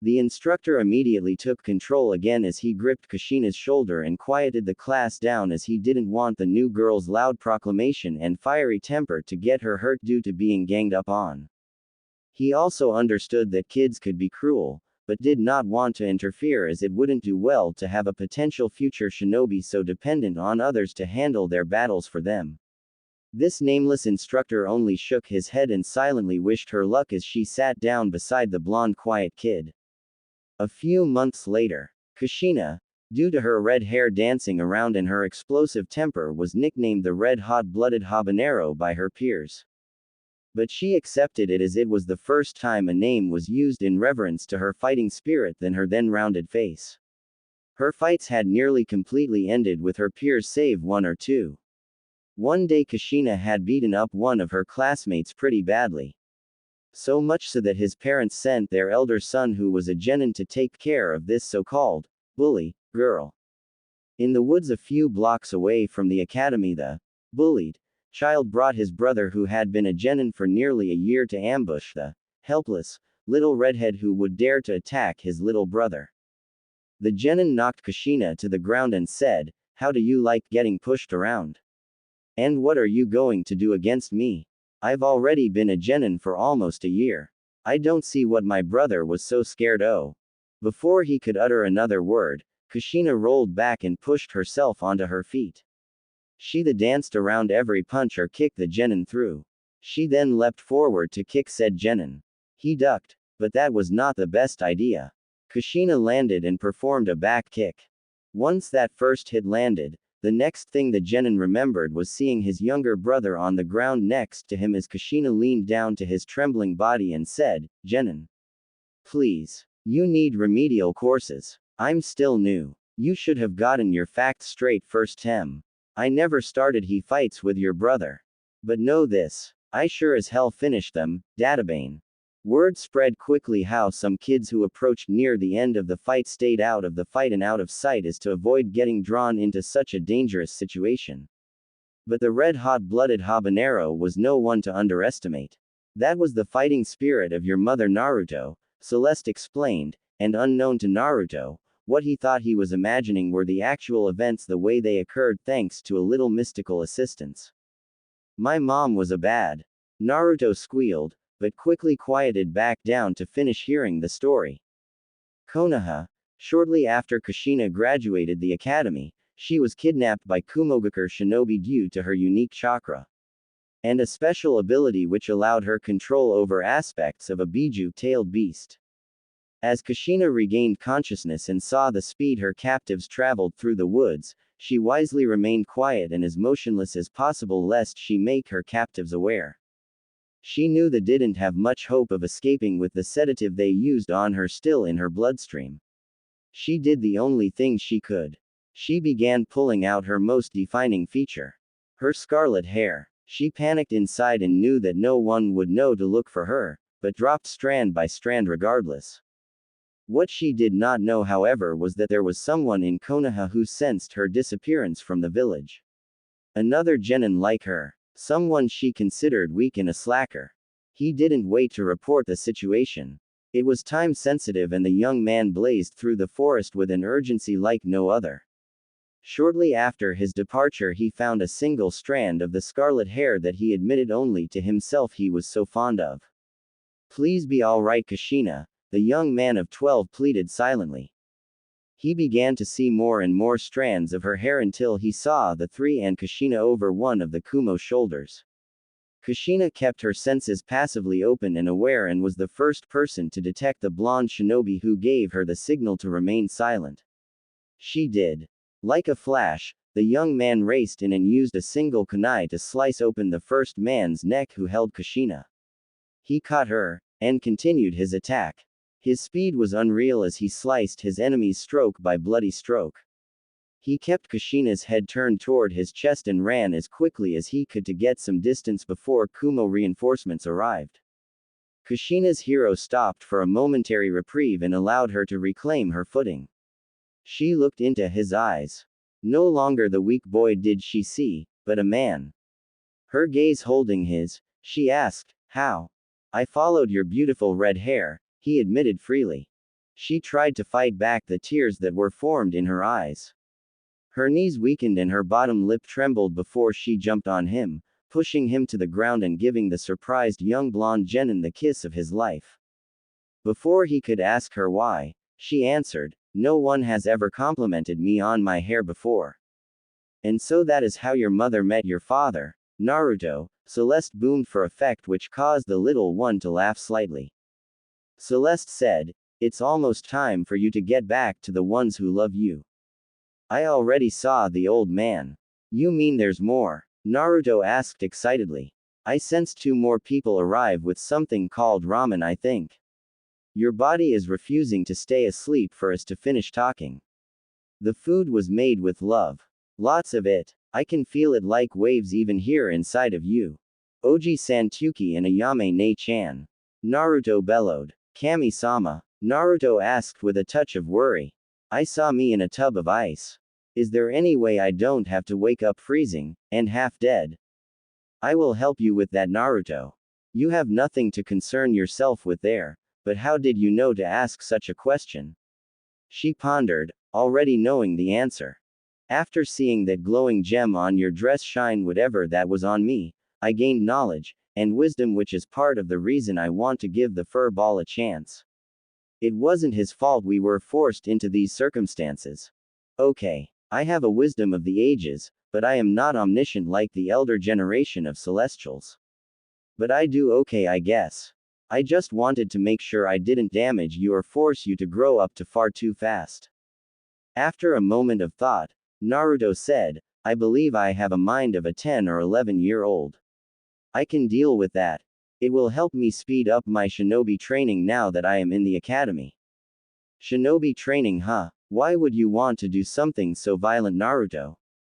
The instructor immediately took control again as he gripped Kushina's shoulder and quieted the class down as he didn't want the new girl's loud proclamation and fiery temper to get her hurt due to being ganged up on. He also understood that kids could be cruel, but did not want to interfere as it wouldn't do well to have a potential future shinobi so dependent on others to handle their battles for them. This nameless instructor only shook his head and silently wished her luck as she sat down beside the blonde quiet kid. A few months later, Kushina, due to her red hair dancing around and her explosive temper was nicknamed the Red Hot-Blooded Habanero by her peers. But she accepted it as it was the first time a name was used in reverence to her fighting spirit than her then rounded face. Her fights had nearly completely ended with her peers save one or two. One day Kushina had beaten up one of her classmates pretty badly. So much so that his parents sent their elder son who was a genin to take care of this so-called bully girl. In the woods a few blocks away from the academy, the bullied child brought his brother who had been a genin for nearly a year to ambush the helpless little redhead who would dare to attack his little brother. The genin knocked Kushina to the ground and said, "How do you like getting pushed around? And what are you going to do against me? I've already been a genin for almost a year. I don't see what my brother was so scared of." Before he could utter another word, Kushina rolled back and pushed herself onto her feet. She danced around every punch or kick the genin threw. She then leapt forward to kick said genin. He ducked, but that was not the best idea. Kushina landed and performed a back kick. Once that first hit landed, the next thing the genin remembered was seeing his younger brother on the ground next to him as Kushina leaned down to his trembling body and said, "Genin, please. You need remedial courses. I'm still new. You should have gotten your facts straight first time. I never started he fights with your brother. But know this. I sure as hell finished them, Databane." Word spread quickly how some kids who approached near the end of the fight stayed out of the fight and out of sight as to avoid getting drawn into such a dangerous situation. But the red-hot-blooded habanero was no one to underestimate. That was the fighting spirit of your mother Naruto, Celeste explained, and unknown to Naruto, what he thought he was imagining were the actual events the way they occurred thanks to a little mystical assistance. "My mom was a bad," Naruto squealed, but quickly quieted back down to finish hearing the story. Konoha. Shortly after Kushina graduated the academy, she was kidnapped by Kumogakure shinobi due to her unique chakra and a special ability which allowed her control over aspects of a biju-tailed beast. As Kushina regained consciousness and saw the speed her captives traveled through the woods, she wisely remained quiet and as motionless as possible lest she make her captives aware. She knew they didn't have much hope of escaping with the sedative they used on her still in her bloodstream. She did the only thing she could. She began pulling out her most defining feature. Her scarlet hair. She panicked inside and knew that no one would know to look for her, but dropped strand by strand regardless. What she did not know, however, was that there was someone in Konoha who sensed her disappearance from the village. Another genin like her. Someone she considered weak and a slacker. He didn't wait to report the situation. It was time sensitive and the young man blazed through the forest with an urgency like no other. Shortly after his departure he found a single strand of the scarlet hair that he admitted only to himself he was so fond of. "Please be all right, Kushina," the young man of 12 pleaded silently. He began to see more and more strands of her hair until he saw the three and Kushina over one of the Kumo's shoulders. Kushina kept her senses passively open and aware and was the first person to detect the blonde shinobi who gave her the signal to remain silent. She did. Like a flash, the young man raced in and used a single kunai to slice open the first man's neck who held Kushina. He caught her, and continued his attack. His speed was unreal as he sliced his enemy's stroke by bloody stroke. He kept Kushina's head turned toward his chest and ran as quickly as he could to get some distance before Kumo reinforcements arrived. Kushina's hero stopped for a momentary reprieve and allowed her to reclaim her footing. She looked into his eyes. No longer the weak boy did she see, but a man. Her gaze holding his, she asked, "How?" "I followed your beautiful red hair," he admitted freely. She tried to fight back the tears that were formed in her eyes. Her knees weakened and her bottom lip trembled before she jumped on him, pushing him to the ground and giving the surprised young blonde genin the kiss of his life. Before he could ask her why, she answered, "No one has ever complimented me on my hair before." "And so that is how your mother met your father, Naruto," Celeste boomed for effect, which caused the little one to laugh slightly. Celeste said, "It's almost time for you to get back to the ones who love you. I already saw the old man. You mean there's more? Naruto asked excitedly. I sensed 2 more people arrive with something called ramen, I think. Your body is refusing to stay asleep for us to finish talking. The food was made with love. Lots of it. I can feel it like waves even here inside of you. Oji Santuki and Ayame Ne-chan. Naruto bellowed. Kami-sama. Naruto asked with a touch of worry. I saw me in a tub of ice. Is there any way I don't have to wake up freezing, and half dead? I will help you with that, Naruto. You have nothing to concern yourself with there, but how did you know to ask such a question? She pondered, already knowing the answer. After seeing that glowing gem on your dress shine whatever that was on me, I gained knowledge, and wisdom, which is part of the reason I want to give the fur ball a chance. It wasn't his fault we were forced into these circumstances. Okay. I have a wisdom of the ages, but I am not omniscient like the elder generation of Celestials. But I do okay, I guess. I just wanted to make sure I didn't damage you or force you to grow up far too fast. After a moment of thought, Naruto said, I believe I have a mind of a 10 or 11-year-old. I can deal with that. It will help me speed up my shinobi training now that I am in the academy. Shinobi training, huh? Why would you want to do something so violent, Naruto?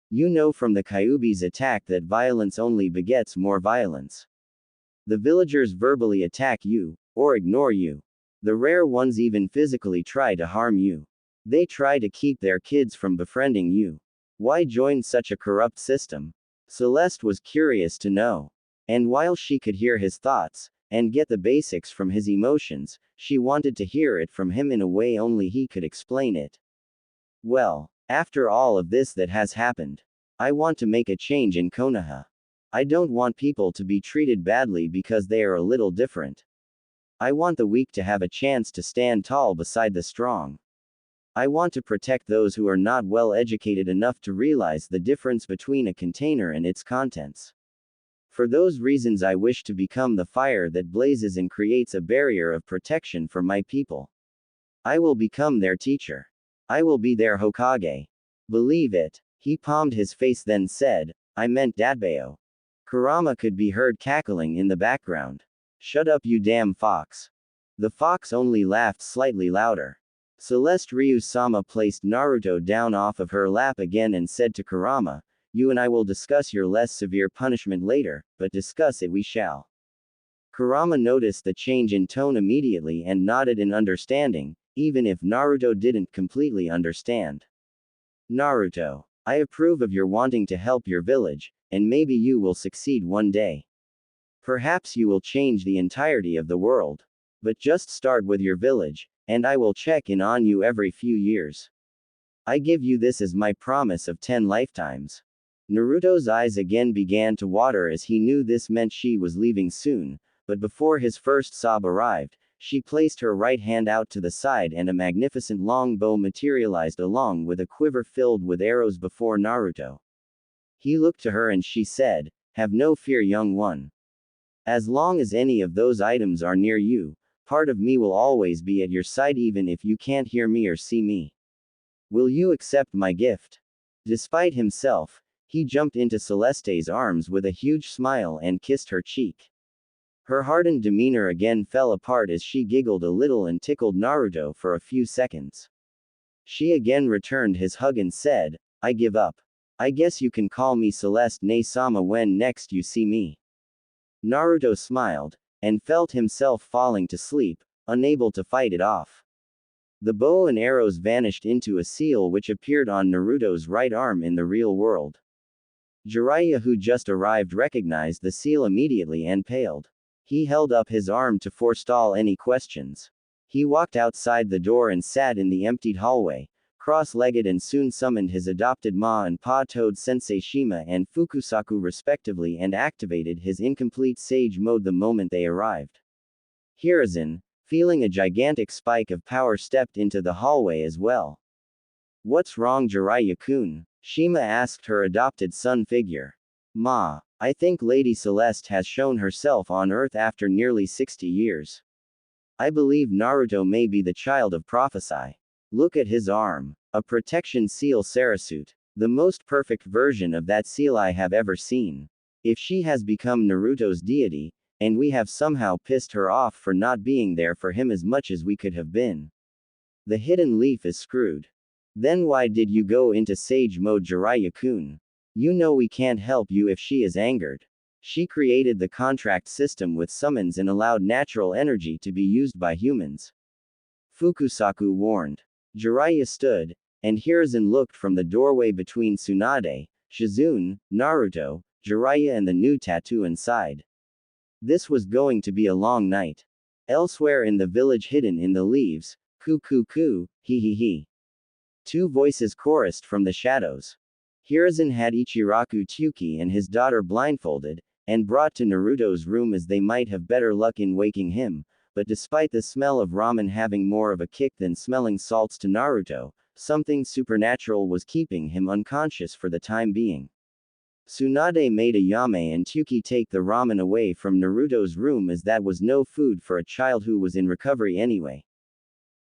You know from the Kyuubi's attack that violence only begets more violence. The villagers verbally attack you, or ignore you. The rare ones even physically try to harm you. They try to keep their kids from befriending you. Why join such a corrupt system? Celeste was curious to know. And while she could hear his thoughts, and get the basics from his emotions, she wanted to hear it from him in a way only he could explain it. Well, after all of this that has happened, I want to make a change in Konoha. I don't want people to be treated badly because they are a little different. I want the weak to have a chance to stand tall beside the strong. I want to protect those who are not well educated enough to realize the difference between a container and its contents. For those reasons I wish to become the fire that blazes and creates a barrier of protection for my people. I will become their teacher. I will be their Hokage. Believe it. He palmed his face then said, I meant Dadbeo. Kurama could be heard cackling in the background. Shut up, you damn fox. The fox only laughed slightly louder. Celeste Ryu-sama placed Naruto down off of her lap again and said to Kurama, you and I will discuss your less severe punishment later, but discuss it we shall. Kurama noticed the change in tone immediately and nodded in understanding, even if Naruto didn't completely understand. Naruto, I approve of your wanting to help your village, and maybe you will succeed one day. Perhaps you will change the entirety of the world. But just start with your village, and I will check in on you every few years. I give you this as my promise of 10 lifetimes. Naruto's eyes again began to water as he knew this meant she was leaving soon, but before his first sob arrived, she placed her right hand out to the side and a magnificent long bow materialized along with a quiver filled with arrows before Naruto. He looked to her and she said, have no fear, young one. As long as any of those items are near you, part of me will always be at your side even if you can't hear me or see me. Will you accept my gift? Despite himself, he jumped into Celeste's arms with a huge smile and kissed her cheek. Her hardened demeanor again fell apart as she giggled a little and tickled Naruto for a few seconds. She again returned his hug and said, I give up. I guess you can call me Celeste Ne-sama when next you see me. Naruto smiled, and felt himself falling to sleep, unable to fight it off. The bow and arrows vanished into a seal which appeared on Naruto's right arm in the real world. Jiraiya, who just arrived, recognized the seal immediately and paled. He held up his arm to forestall any questions. He walked outside the door and sat in the emptied hallway, cross-legged, and soon summoned his adopted Ma and Pa Toad Sensei Shima and Fukusaku respectively and activated his incomplete sage mode the moment they arrived. Hiruzen, feeling a gigantic spike of power, stepped into the hallway as well. What's wrong, Jiraiya-kun? Shima asked her adopted son figure. Ma, I think Lady Celeste has shown herself on Earth after nearly 60 years. I believe Naruto may be the child of prophecy. Look at his arm. A protection seal Sarasuit. The most perfect version of that seal I have ever seen. If she has become Naruto's deity, and we have somehow pissed her off for not being there for him as much as we could have been. The hidden leaf is screwed. Then why did you go into sage mode, Jiraiya-kun? You know we can't help you if she is angered. She created the contract system with summons and allowed natural energy to be used by humans. Fukusaku warned. Jiraiya stood, and Hiruzen looked from the doorway between Tsunade, Shizune, Naruto, Jiraiya and the new tattoo inside. This was going to be a long night. Elsewhere in the village hidden in the leaves, "Coo coo coo, hee hee hee." Two voices chorused from the shadows. Hiruzen had Ichiraku Tsuki and his daughter blindfolded, and brought to Naruto's room as they might have better luck in waking him, but despite the smell of ramen having more of a kick than smelling salts to Naruto, something supernatural was keeping him unconscious for the time being. Tsunade made Ayame and Tsuki take the ramen away from Naruto's room as that was no food for a child who was in recovery anyway.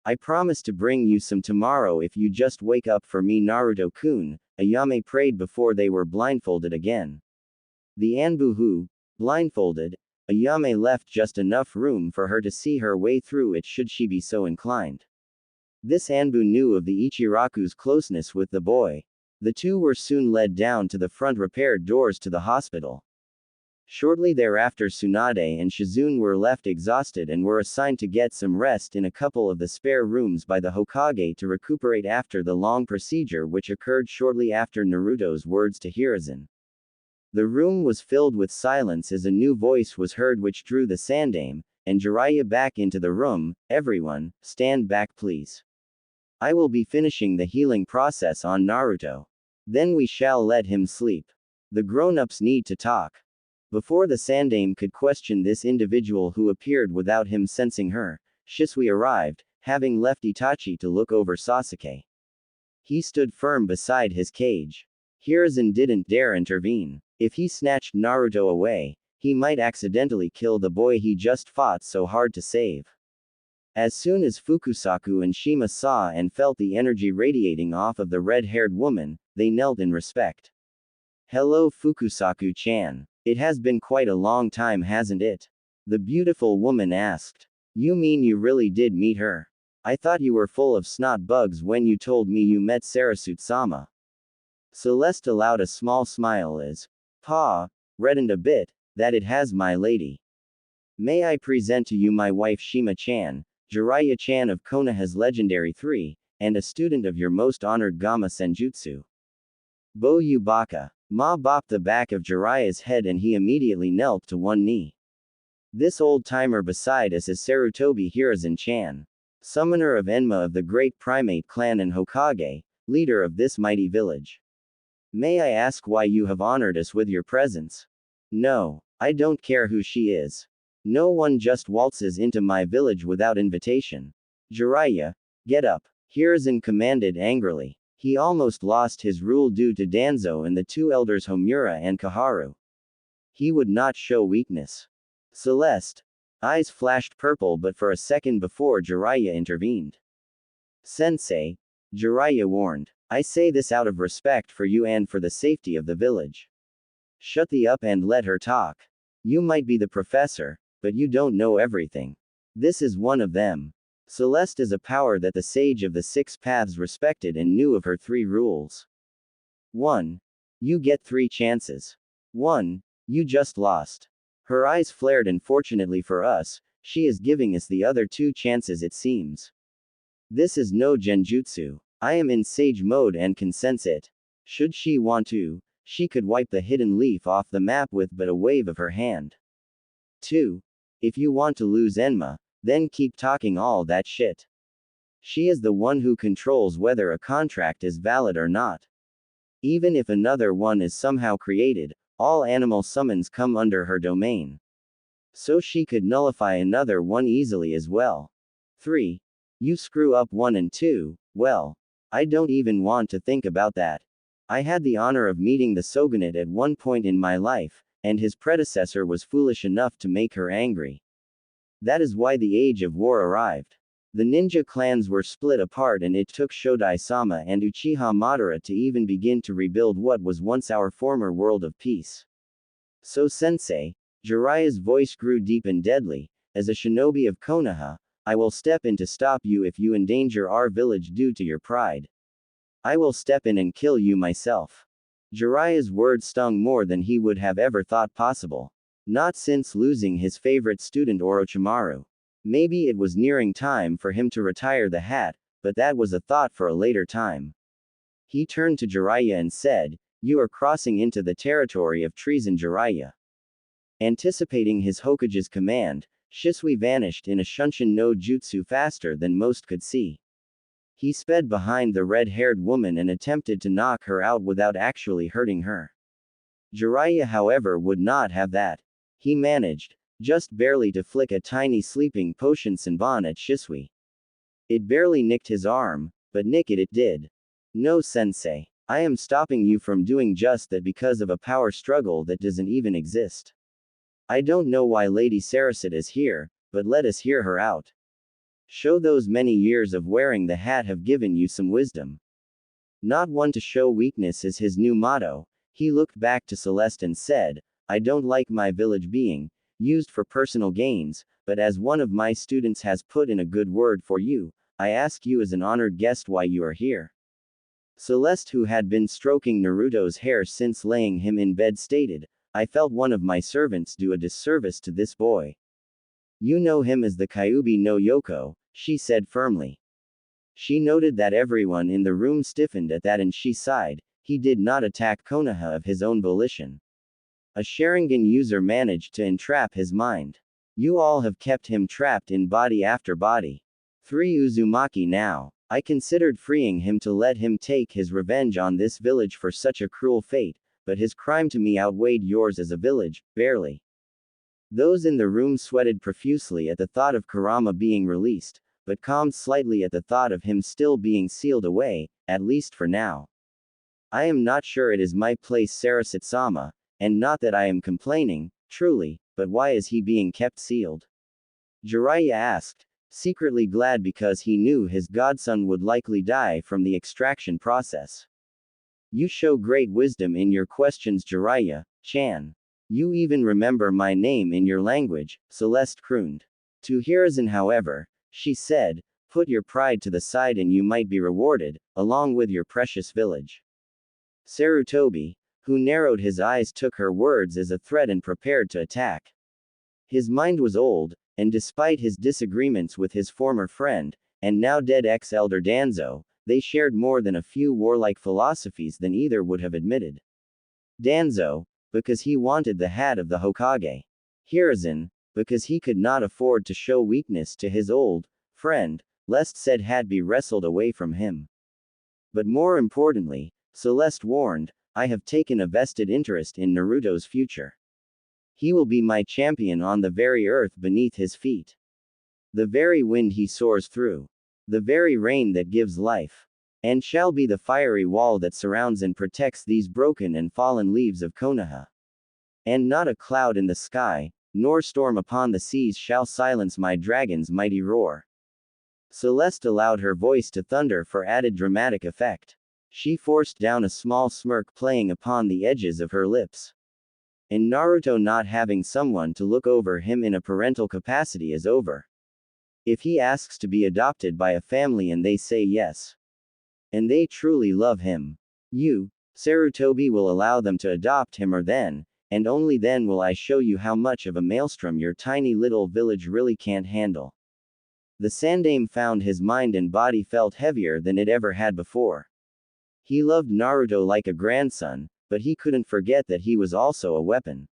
I promise to bring you some tomorrow if you just wake up for me, Naruto-kun, Ayame prayed before they were blindfolded again. The Anbu blindfolded, Ayame left just enough room for her to see her way through it should she be so inclined. This Anbu knew of the Ichiraku's closeness with the boy. The two were soon led down to the front repaired doors to the hospital. Shortly thereafter Tsunade and Shizune were left exhausted and were assigned to get some rest in a couple of the spare rooms by the Hokage to recuperate after the long procedure which occurred shortly after Naruto's words to Hiruzen. The room was filled with silence as a new voice was heard which drew the Sandaime and Jiraiya back into the room. "Everyone, stand back please. I will be finishing the healing process on Naruto. Then we shall let him sleep. The grown-ups need to talk." Before the Sandaime could question this individual who appeared without him sensing her, Shisui arrived, having left Itachi to look over Sasuke. He stood firm beside his cage. Hiruzen didn't dare intervene. If he snatched Naruto away, he might accidentally kill the boy he just fought so hard to save. As soon as Fukusaku and Shima saw and felt the energy radiating off of the red-haired woman, they knelt in respect. "Hello Fukusaku-chan. It has been quite a long time, hasn't it?" the beautiful woman asked. "You mean you really did meet her? I thought you were full of snot bugs when you told me you met Sarasuit-sama." Celeste allowed a small smile as Pa reddened a bit, "That it has, my lady. May I present to you my wife Shima-chan, Jiraiya-chan of Konoha's Legendary 3, and a student of your most honored Gamma Senjutsu." Bo Yubaka. Ma bopped the back of Jiraiya's head and he immediately knelt to one knee. "This old-timer beside us is Sarutobi Hiruzen-chan, summoner of Enma of the great primate clan and Hokage, leader of this mighty village. May I ask why you have honored us with your presence?" "No, I don't care who she is. No one just waltzes into my village without invitation. Jiraiya, get up," Hiruzen commanded angrily. He almost lost his rule due to Danzo and the two elders Homura and Kaharu. He would not show weakness. Celeste. Eyes flashed purple but for a second before Jiraiya intervened. "Sensei," Jiraiya warned. "I say this out of respect for you and for the safety of the village. Shut the up and let her talk. You might be the professor, but you don't know everything. This is one of them." Celeste is a power that the sage of the six paths respected and knew of her 3 rules. 1. You get 3 chances. 1. You just lost. Her eyes flared and fortunately for us, she is giving us the other 2 chances it seems. This is no genjutsu. I am in sage mode and can sense it. Should she want to, she could wipe the hidden leaf off the map with but a wave of her hand. 2. If you want to lose Enma, then keep talking all that shit. She is the one who controls whether a contract is valid or not. Even if another one is somehow created, all animal summons come under her domain. So she could nullify another one easily as well. 3. You screw up 1 and 2, well, I don't even want to think about that. I had the honor of meeting the Shogunate at one point in my life, and his predecessor was foolish enough to make her angry. That is why the age of war arrived. The ninja clans were split apart and it took Shodai-sama and Uchiha Madara to even begin to rebuild what was once our former world of peace. So sensei, Jiraiya's voice grew deep and deadly, as a shinobi of Konoha, I will step in to stop you if you endanger our village due to your pride. I will step in and kill you myself. Jiraiya's words stung more than he would have ever thought possible. Not since losing his favorite student Orochimaru. Maybe it was nearing time for him to retire the hat, but that was a thought for a later time. He turned to Jiraiya and said, You are crossing into the territory of treason, Jiraiya. Anticipating his Hokage's command, Shisui vanished in a Shunshin no Jutsu faster than most could see. He sped behind the red-haired woman and attempted to knock her out without actually hurting her. Jiraiya, however, would not have that. He managed, just barely, to flick a tiny sleeping potion Senbon at Shisui. It barely nicked his arm, but nick it did. No, sensei. I am stopping you from doing just that because of a power struggle that doesn't even exist. I don't know why Lady Sarasate is here, but let us hear her out. Show those many years of wearing the hat have given you some wisdom. Not one to show weakness is his new motto. He looked back to Celeste and said, I don't like my village being used for personal gains, but as one of my students has put in a good word for you, I ask you as an honored guest why you are here. Celeste, who had been stroking Naruto's hair since laying him in bed, stated, I felt one of my servants do a disservice to this boy. You know him as the Kyuubi no Yoko, she said firmly. She noted that everyone in the room stiffened at that and she sighed, he did not attack Konoha of his own volition. A Sharingan user managed to entrap his mind. You all have kept him trapped in body after body. 3 Uzumaki now. I considered freeing him to let him take his revenge on this village for such a cruel fate, but his crime to me outweighed yours as a village, barely. Those in the room sweated profusely at the thought of Kurama being released, but calmed slightly at the thought of him still being sealed away, at least for now. I am not sure it is my place, Sarasate-sama, and not that I am complaining, truly, but why is he being kept sealed? Jiraiya asked, secretly glad because he knew his godson would likely die from the extraction process. You show great wisdom in your questions, Jiraiya-chan. You even remember my name in your language, Celeste crooned. To Hiruzen, however, she said, put your pride to the side and you might be rewarded, along with your precious village. Sarutobi, who narrowed his eyes, took her words as a threat and prepared to attack. His mind was old, and despite his disagreements with his former friend, and now dead ex-elder Danzo, they shared more than a few warlike philosophies than either would have admitted. Danzo, because he wanted the hat of the Hokage. Hiruzen, because he could not afford to show weakness to his old friend, lest said hat be wrestled away from him. But more importantly, Celeste warned, I have taken a vested interest in Naruto's future. He will be my champion on the very earth beneath his feet. The very wind he soars through. The very rain that gives life. And shall be the fiery wall that surrounds and protects these broken and fallen leaves of Konoha. And not a cloud in the sky, nor storm upon the seas shall silence my dragon's mighty roar. Celeste allowed her voice to thunder for added dramatic effect. She forced down a small smirk playing upon the edges of her lips. And Naruto not having someone to look over him in a parental capacity is over. If he asks to be adopted by a family and they say yes, and they truly love him, you, Sarutobi, will allow them to adopt him, or then, and only then will I show you how much of a maelstrom your tiny little village really can't handle. The Sandaime found his mind and body felt heavier than it ever had before. He loved Naruto like a grandson, but he couldn't forget that he was also a weapon.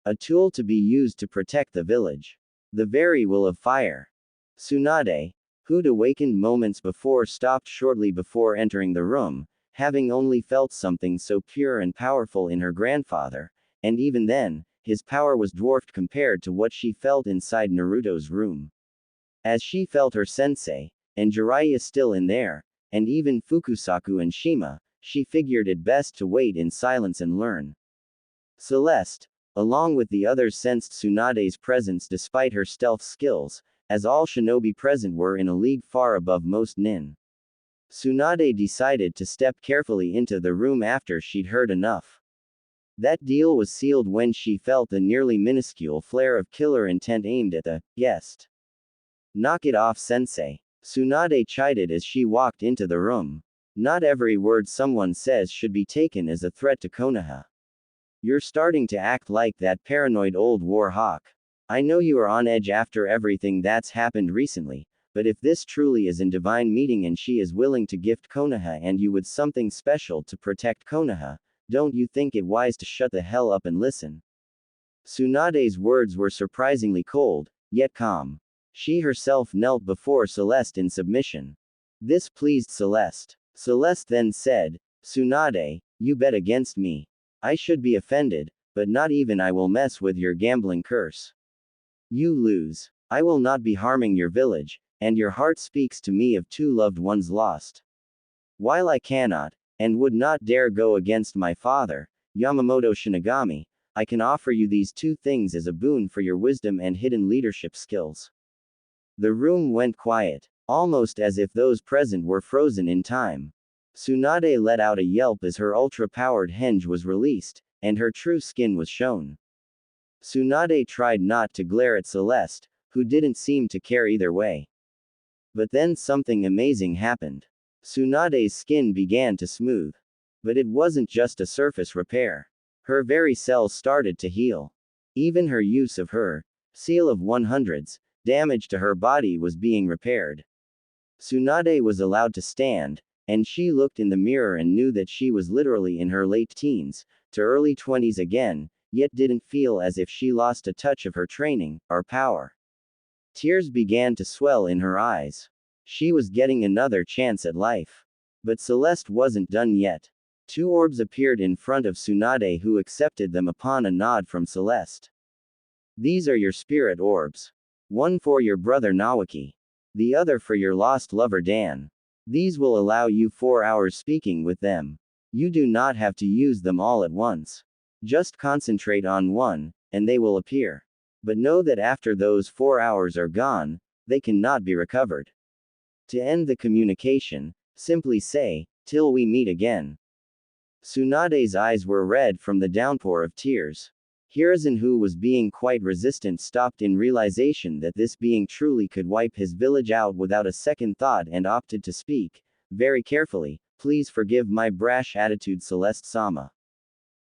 A tool to be used to protect the village. The very will of fire. Tsunade, who'd awakened moments before, stopped shortly before entering the room, having only felt something so pure and powerful in her grandfather, and even then, his power was dwarfed compared to what she felt inside Naruto's room. As she felt her sensei, and Jiraiya still in there, and even Fukusaku and Shima, she figured it best to wait in silence and learn. Celeste, along with the others, sensed Tsunade's presence despite her stealth skills, as all shinobi present were in a league far above most nin. Tsunade decided to step carefully into the room after she'd heard enough. That deal was sealed when she felt a nearly minuscule flare of killer intent aimed at the guest. "Knock it off, sensei," Tsunade chided as she walked into the room. "Not every word someone says should be taken as a threat to Konoha. You're starting to act like that paranoid old war hawk. I know you are on edge after everything that's happened recently, but if this truly is in divine meeting and she is willing to gift Konoha and you with something special to protect Konoha, don't you think it wise to shut the hell up and listen?" Tsunade's words were surprisingly cold, yet calm. She herself knelt before Celeste in submission. This pleased Celeste. Celeste then said, "Tsunade, you bet against me. I should be offended, but not even I will mess with your gambling curse. You lose. I will not be harming your village, and your heart speaks to me of 2 loved ones lost. While I cannot, and would not dare go against my father, Yamamoto Shinigami, I can offer you these 2 things as a boon for your wisdom and hidden leadership skills." The room went quiet, almost as if those present were frozen in time. Tsunade let out a yelp as her ultra-powered henge was released, and her true skin was shown. Tsunade tried not to glare at Celeste, who didn't seem to care either way. But then something amazing happened. Tsunade's skin began to smooth. But it wasn't just a surface repair. Her very cells started to heal. Even her use of her seal of 100s damage to her body was being repaired. Tsunade was allowed to stand, and she looked in the mirror and knew that she was literally in her late teens to early 20s again, yet didn't feel as if she lost a touch of her training or power. Tears began to swell in her eyes. She was getting another chance at life. But Celeste wasn't done yet. 2 orbs appeared in front of Tsunade, who accepted them upon a nod from Celeste. "These are your spirit orbs. One for your brother Nawaki. The other for your lost lover Dan. These will allow you 4 hours speaking with them. You do not have to use them all at once. Just concentrate on one, and they will appear. But know that after those 4 hours are gone, they cannot be recovered. To end the communication, simply say, 'Till we meet again.'" Tsunade's eyes were red from the downpour of tears. Hiruzen, who was being quite resistant, stopped in realization that this being truly could wipe his village out without a second thought and opted to speak, very carefully, "Please forgive my brash attitude, Celeste-sama.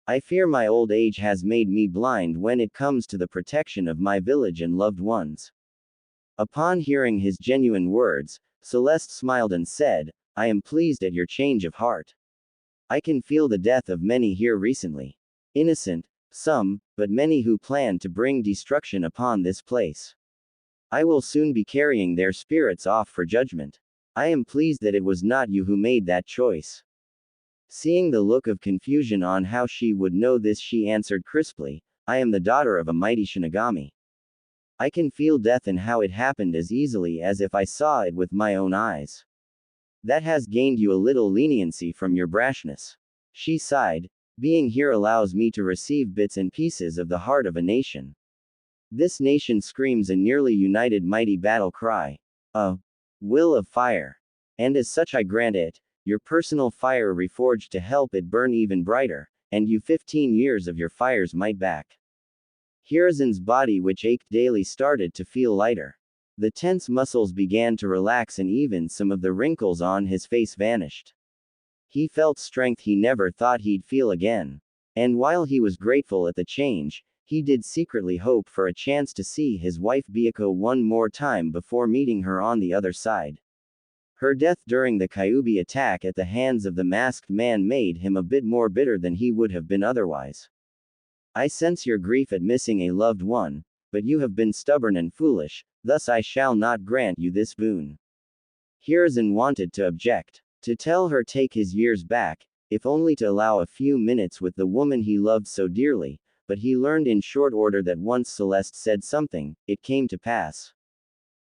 I fear my old age has made me blind when it comes to the protection of my village and loved ones." Upon hearing his genuine words, Celeste smiled and said, "I am pleased at your change of heart. I can feel the death of many here recently. Innocent, some, but many who plan to bring destruction upon this place. I will soon be carrying their spirits off for judgment. I am pleased that it was not you who made that choice." Seeing the look of confusion on how she would know this, she answered crisply, "I am the daughter of a mighty Shinigami. I can feel death and how it happened as easily as if I saw it with my own eyes. That has gained you a little leniency from your brashness." She sighed. "Being here allows me to receive bits and pieces of the heart of a nation. This nation screams a nearly united mighty battle cry. A will of fire. And as such I grant it, your personal fire reforged to help it burn even brighter, and you 15 years of your fire's might back." Hiruzen's body, which ached daily, started to feel lighter. The tense muscles began to relax and even some of the wrinkles on his face vanished. He felt strength he never thought he'd feel again. And while he was grateful at the change, he did secretly hope for a chance to see his wife Byakuya one more time before meeting her on the other side. Her death during the Kyuubi attack at the hands of the masked man made him a bit more bitter than he would have been otherwise. "I sense your grief at missing a loved one, but you have been stubborn and foolish, thus I shall not grant you this boon." Hiruzen wanted to object. To tell her take his years back, if only to allow a few minutes with the woman he loved so dearly, but he learned in short order that once Celeste said something, it came to pass.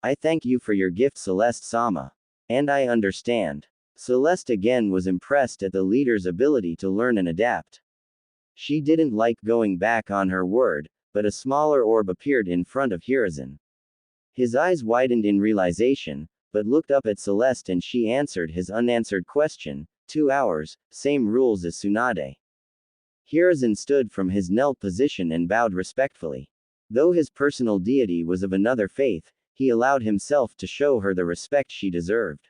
"I thank you for your gift, Celeste-sama. And I understand." Celeste again was impressed at the leader's ability to learn and adapt. She didn't like going back on her word, but a smaller orb appeared in front of Hiruzen. His eyes widened in realization, but looked up at Celeste and she answered his unanswered question. 2 hours, same rules as Tsunade. Hiruzen stood from his knelt position and bowed respectfully. Though his personal deity was of another faith, he allowed himself to show her the respect she deserved.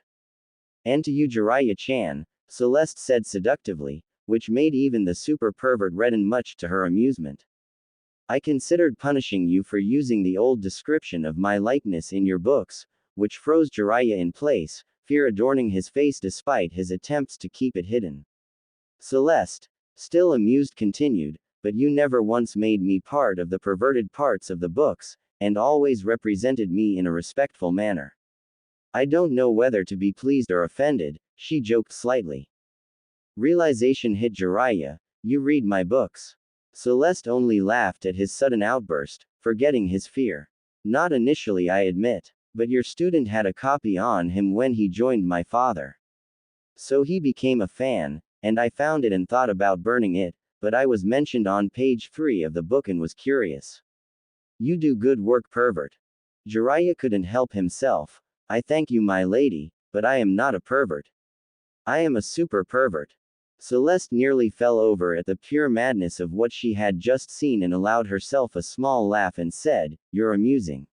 And to you Jiraiya-chan, Celeste said seductively, which made even the super pervert redden much to her amusement. I considered punishing you for using the old description of my likeness in your books, which froze Jiraiya in place, fear adorning his face despite his attempts to keep it hidden. Celeste, still amused, continued, but you never once made me part of the perverted parts of the books, and always represented me in a respectful manner. I don't know whether to be pleased or offended, she joked slightly. Realization hit Jiraiya. You read my books. Celeste only laughed at his sudden outburst, forgetting his fear. Not initially, I admit. But your student had a copy on him when he joined my father. So he became a fan, and I found it and thought about burning it, but I was mentioned on page 3 of the book and was curious. You do good work, pervert. Jiraiya couldn't help himself. I thank you, my lady, but I am not a pervert. I am a super pervert. Celeste nearly fell over at the pure madness of what she had just seen and allowed herself a small laugh and said, You're amusing.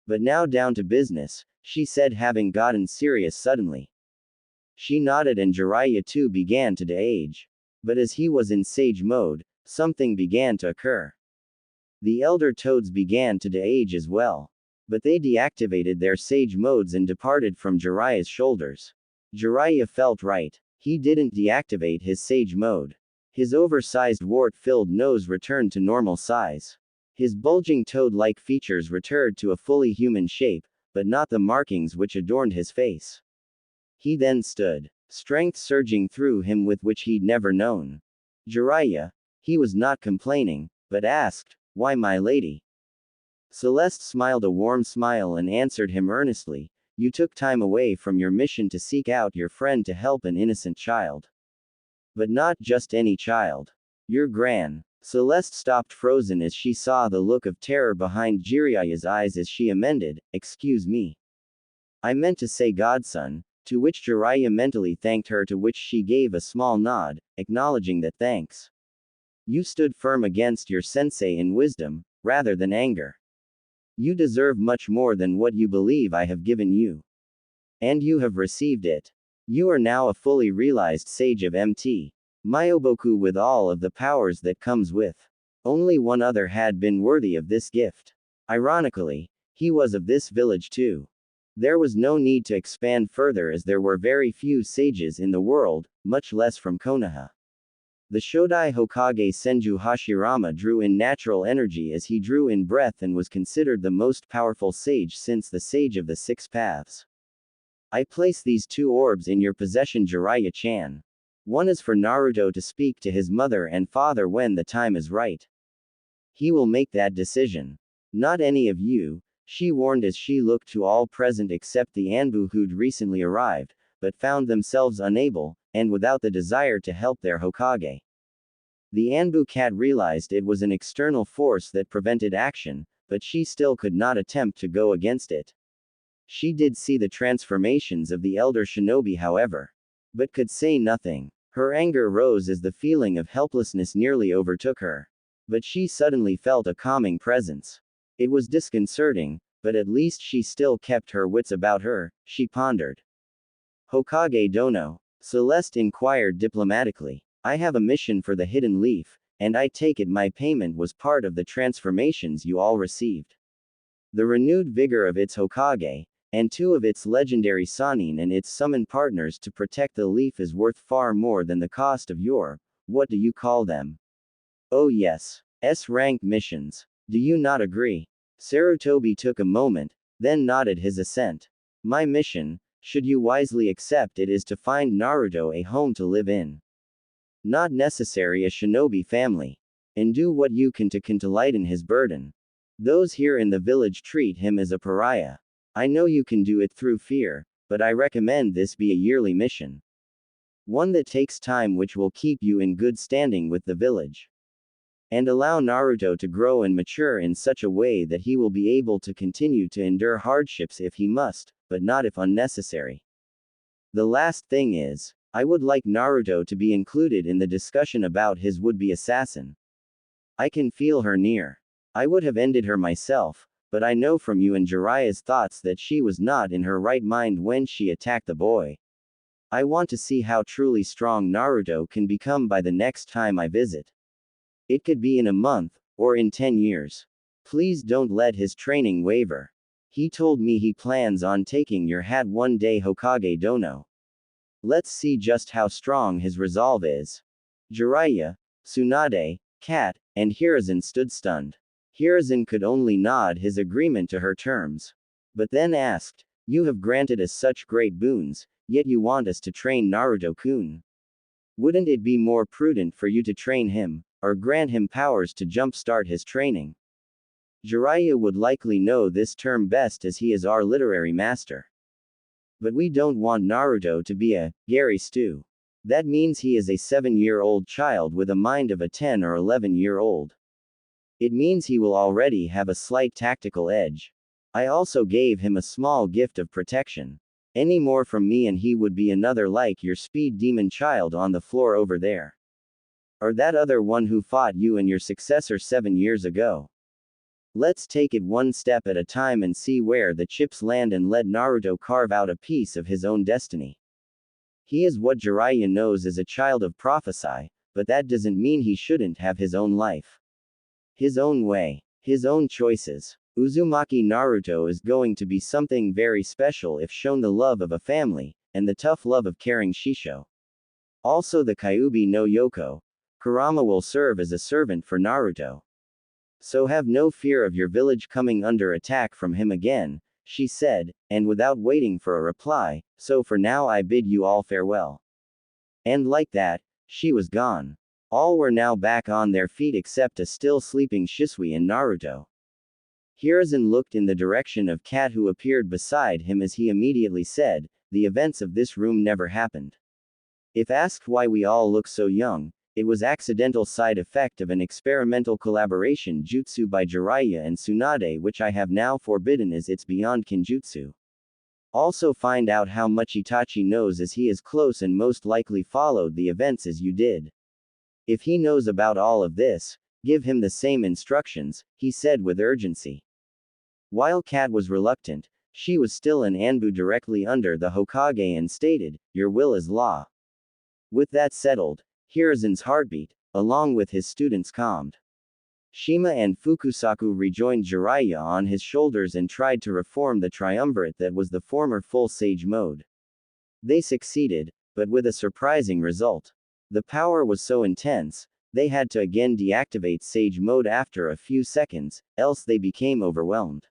But now down to business, she said, having gotten serious suddenly. She nodded and Jiraiya too began to de-age. But as he was in sage mode, something began to occur. The elder toads began to de-age as well. But they deactivated their sage modes and departed from Jiraiya's shoulders. Jiraiya felt right. He didn't deactivate his sage mode. His oversized wart-filled nose returned to normal size. His bulging toad-like features returned to a fully human shape, but not the markings which adorned his face. He then stood, strength surging through him with which he'd never known. Jiraiya, he was not complaining, but asked, Why, my lady? Celeste smiled a warm smile and answered him earnestly, You took time away from your mission to seek out your friend to help an innocent child. But not just any child. Your gran. Celeste stopped frozen as she saw the look of terror behind Jiraiya's eyes as she amended, Excuse me. I meant to say godson, to which Jiraiya mentally thanked her, to which she gave a small nod, acknowledging that thanks. You stood firm against your sensei in wisdom, rather than anger. You deserve much more than what you believe I have given you. And you have received it. You are now a fully realized sage of MT. Myoboku with all of the powers that comes with. Only one other had been worthy of this gift. Ironically, he was of this village too. There was no need to expand further as there were very few sages in the world, much less from Konoha. The Shodai Hokage Senju Hashirama drew in natural energy as he drew in breath and was considered the most powerful sage since the Sage of the Six Paths. I place these 2 orbs in your possession, Jiraiya-chan. One is for Naruto to speak to his mother and father when the time is right. He will make that decision. Not any of you, she warned as she looked to all present except the Anbu who'd recently arrived, but found themselves unable, and without the desire to help their Hokage. The Anbu cat realized it was an external force that prevented action, but she still could not attempt to go against it. She did see the transformations of the elder shinobi, however, but could say nothing. Her anger rose as the feeling of helplessness nearly overtook her. But she suddenly felt a calming presence. It was disconcerting, but at least she still kept her wits about her, she pondered. Hokage Dono? Celeste inquired diplomatically. I have a mission for the Hidden Leaf, and I take it my payment was part of the transformations you all received. The renewed vigor of its Hokage, and 2 of its legendary Sannin and its summoned partners to protect the leaf is worth far more than the cost of your, what do you call them? Oh yes, S-rank missions. Do you not agree? Sarutobi took a moment, then nodded his assent. My mission, should you wisely accept it, is to find Naruto a home to live in. Not necessary a shinobi family. And do what you can to lighten his burden. Those here in the village treat him as a pariah. I know you can do it through fear, but I recommend this be a yearly mission. One that takes time, which will keep you in good standing with the village. and allow Naruto to grow and mature in such a way that he will be able to continue to endure hardships if he must, but not if unnecessary. The last thing is, I would like Naruto to be included in the discussion about his would-be assassin. I can feel her near. I would have ended her myself, but I know from you and Jiraiya's thoughts that she was not in her right mind when she attacked the boy. I want to see how truly strong Naruto can become by the next time I visit. It could be in a month, or in 10 years. Please don't let his training waver. He told me he plans on taking your hat one day Hokage Dono. Let's see just how strong his resolve is. Jiraiya, Tsunade, Kat, and Hiruzen stood stunned. Hiruzen could only nod his agreement to her terms. But then asked, "You have granted us such great boons, yet you want us to train Naruto-kun. Wouldn't it be more prudent for you to train him, or grant him powers to jumpstart his training?" Jiraiya would likely know this term best as he is our literary master. But we don't want Naruto to be a Gary Stu. That means he is a 7-year-old child with a mind of a 10 or 11-year-old. It means he will already have a slight tactical edge. I also gave him a small gift of protection. Any more from me and he would be another like your speed demon child on the floor over there. Or that other one who fought you and your successor 7 years ago. Let's take it one step at a time and see where the chips land and let Naruto carve out a piece of his own destiny. He is what Jiraiya knows as a child of prophecy, but that doesn't mean he shouldn't have his own life. His own way. His own choices. Uzumaki Naruto is going to be something very special if shown the love of a family, and the tough love of caring Shisho. Also the Kyuubi no Yoko. Kurama will serve as a servant for Naruto. So have no fear of your village coming under attack from him again, she said, and without waiting for a reply, so for now I bid you all farewell. And like that, she was gone. All were now back on their feet except a still sleeping Shisui and Naruto. Hiruzen looked in the direction of Kat who appeared beside him as he immediately said, "The events of this room never happened." If asked why we all look so young, it was accidental side effect of an experimental collaboration jutsu by Jiraiya and Tsunade which I have now forbidden as it's beyond kinjutsu. Also find out how much Itachi knows as he is close and most likely followed the events as you did. If he knows about all of this, give him the same instructions, he said with urgency. While Kat was reluctant, she was still an Anbu directly under the Hokage and stated, "Your will is law." With that settled, Hiruzen's heartbeat, along with his students calmed. Shima and Fukusaku rejoined Jiraiya on his shoulders and tried to reform the triumvirate that was the former full sage mode. They succeeded, but with a surprising result. The power was so intense, they had to again deactivate sage mode after a few seconds, else they became overwhelmed.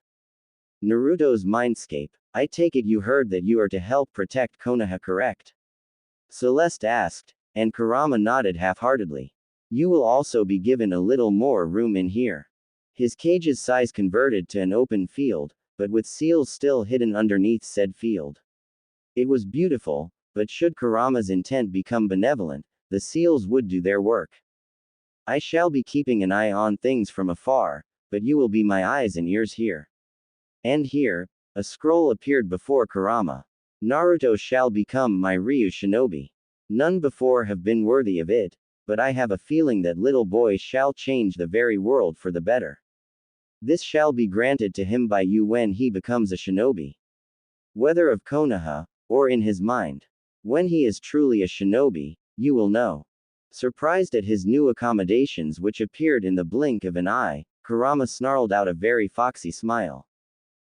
Naruto's Mindscape. I take it you heard that you are to help protect Konoha, correct? Celeste asked, and Kurama nodded half-heartedly. You will also be given a little more room in here. His cage's size converted to an open field, but with seals still hidden underneath said field. It was beautiful, but should Kurama's intent become benevolent, the seals would do their work. I shall be keeping an eye on things from afar, but you will be my eyes and ears here. And here, a scroll appeared before Kurama. Naruto shall become my Ryu shinobi. None before have been worthy of it, but I have a feeling that little boy shall change the very world for the better. This shall be granted to him by you when he becomes a shinobi. Whether of Konoha, or in his mind. When he is truly a shinobi, you will know. Surprised at his new accommodations which appeared in the blink of an eye, Kurama snarled out a very foxy smile.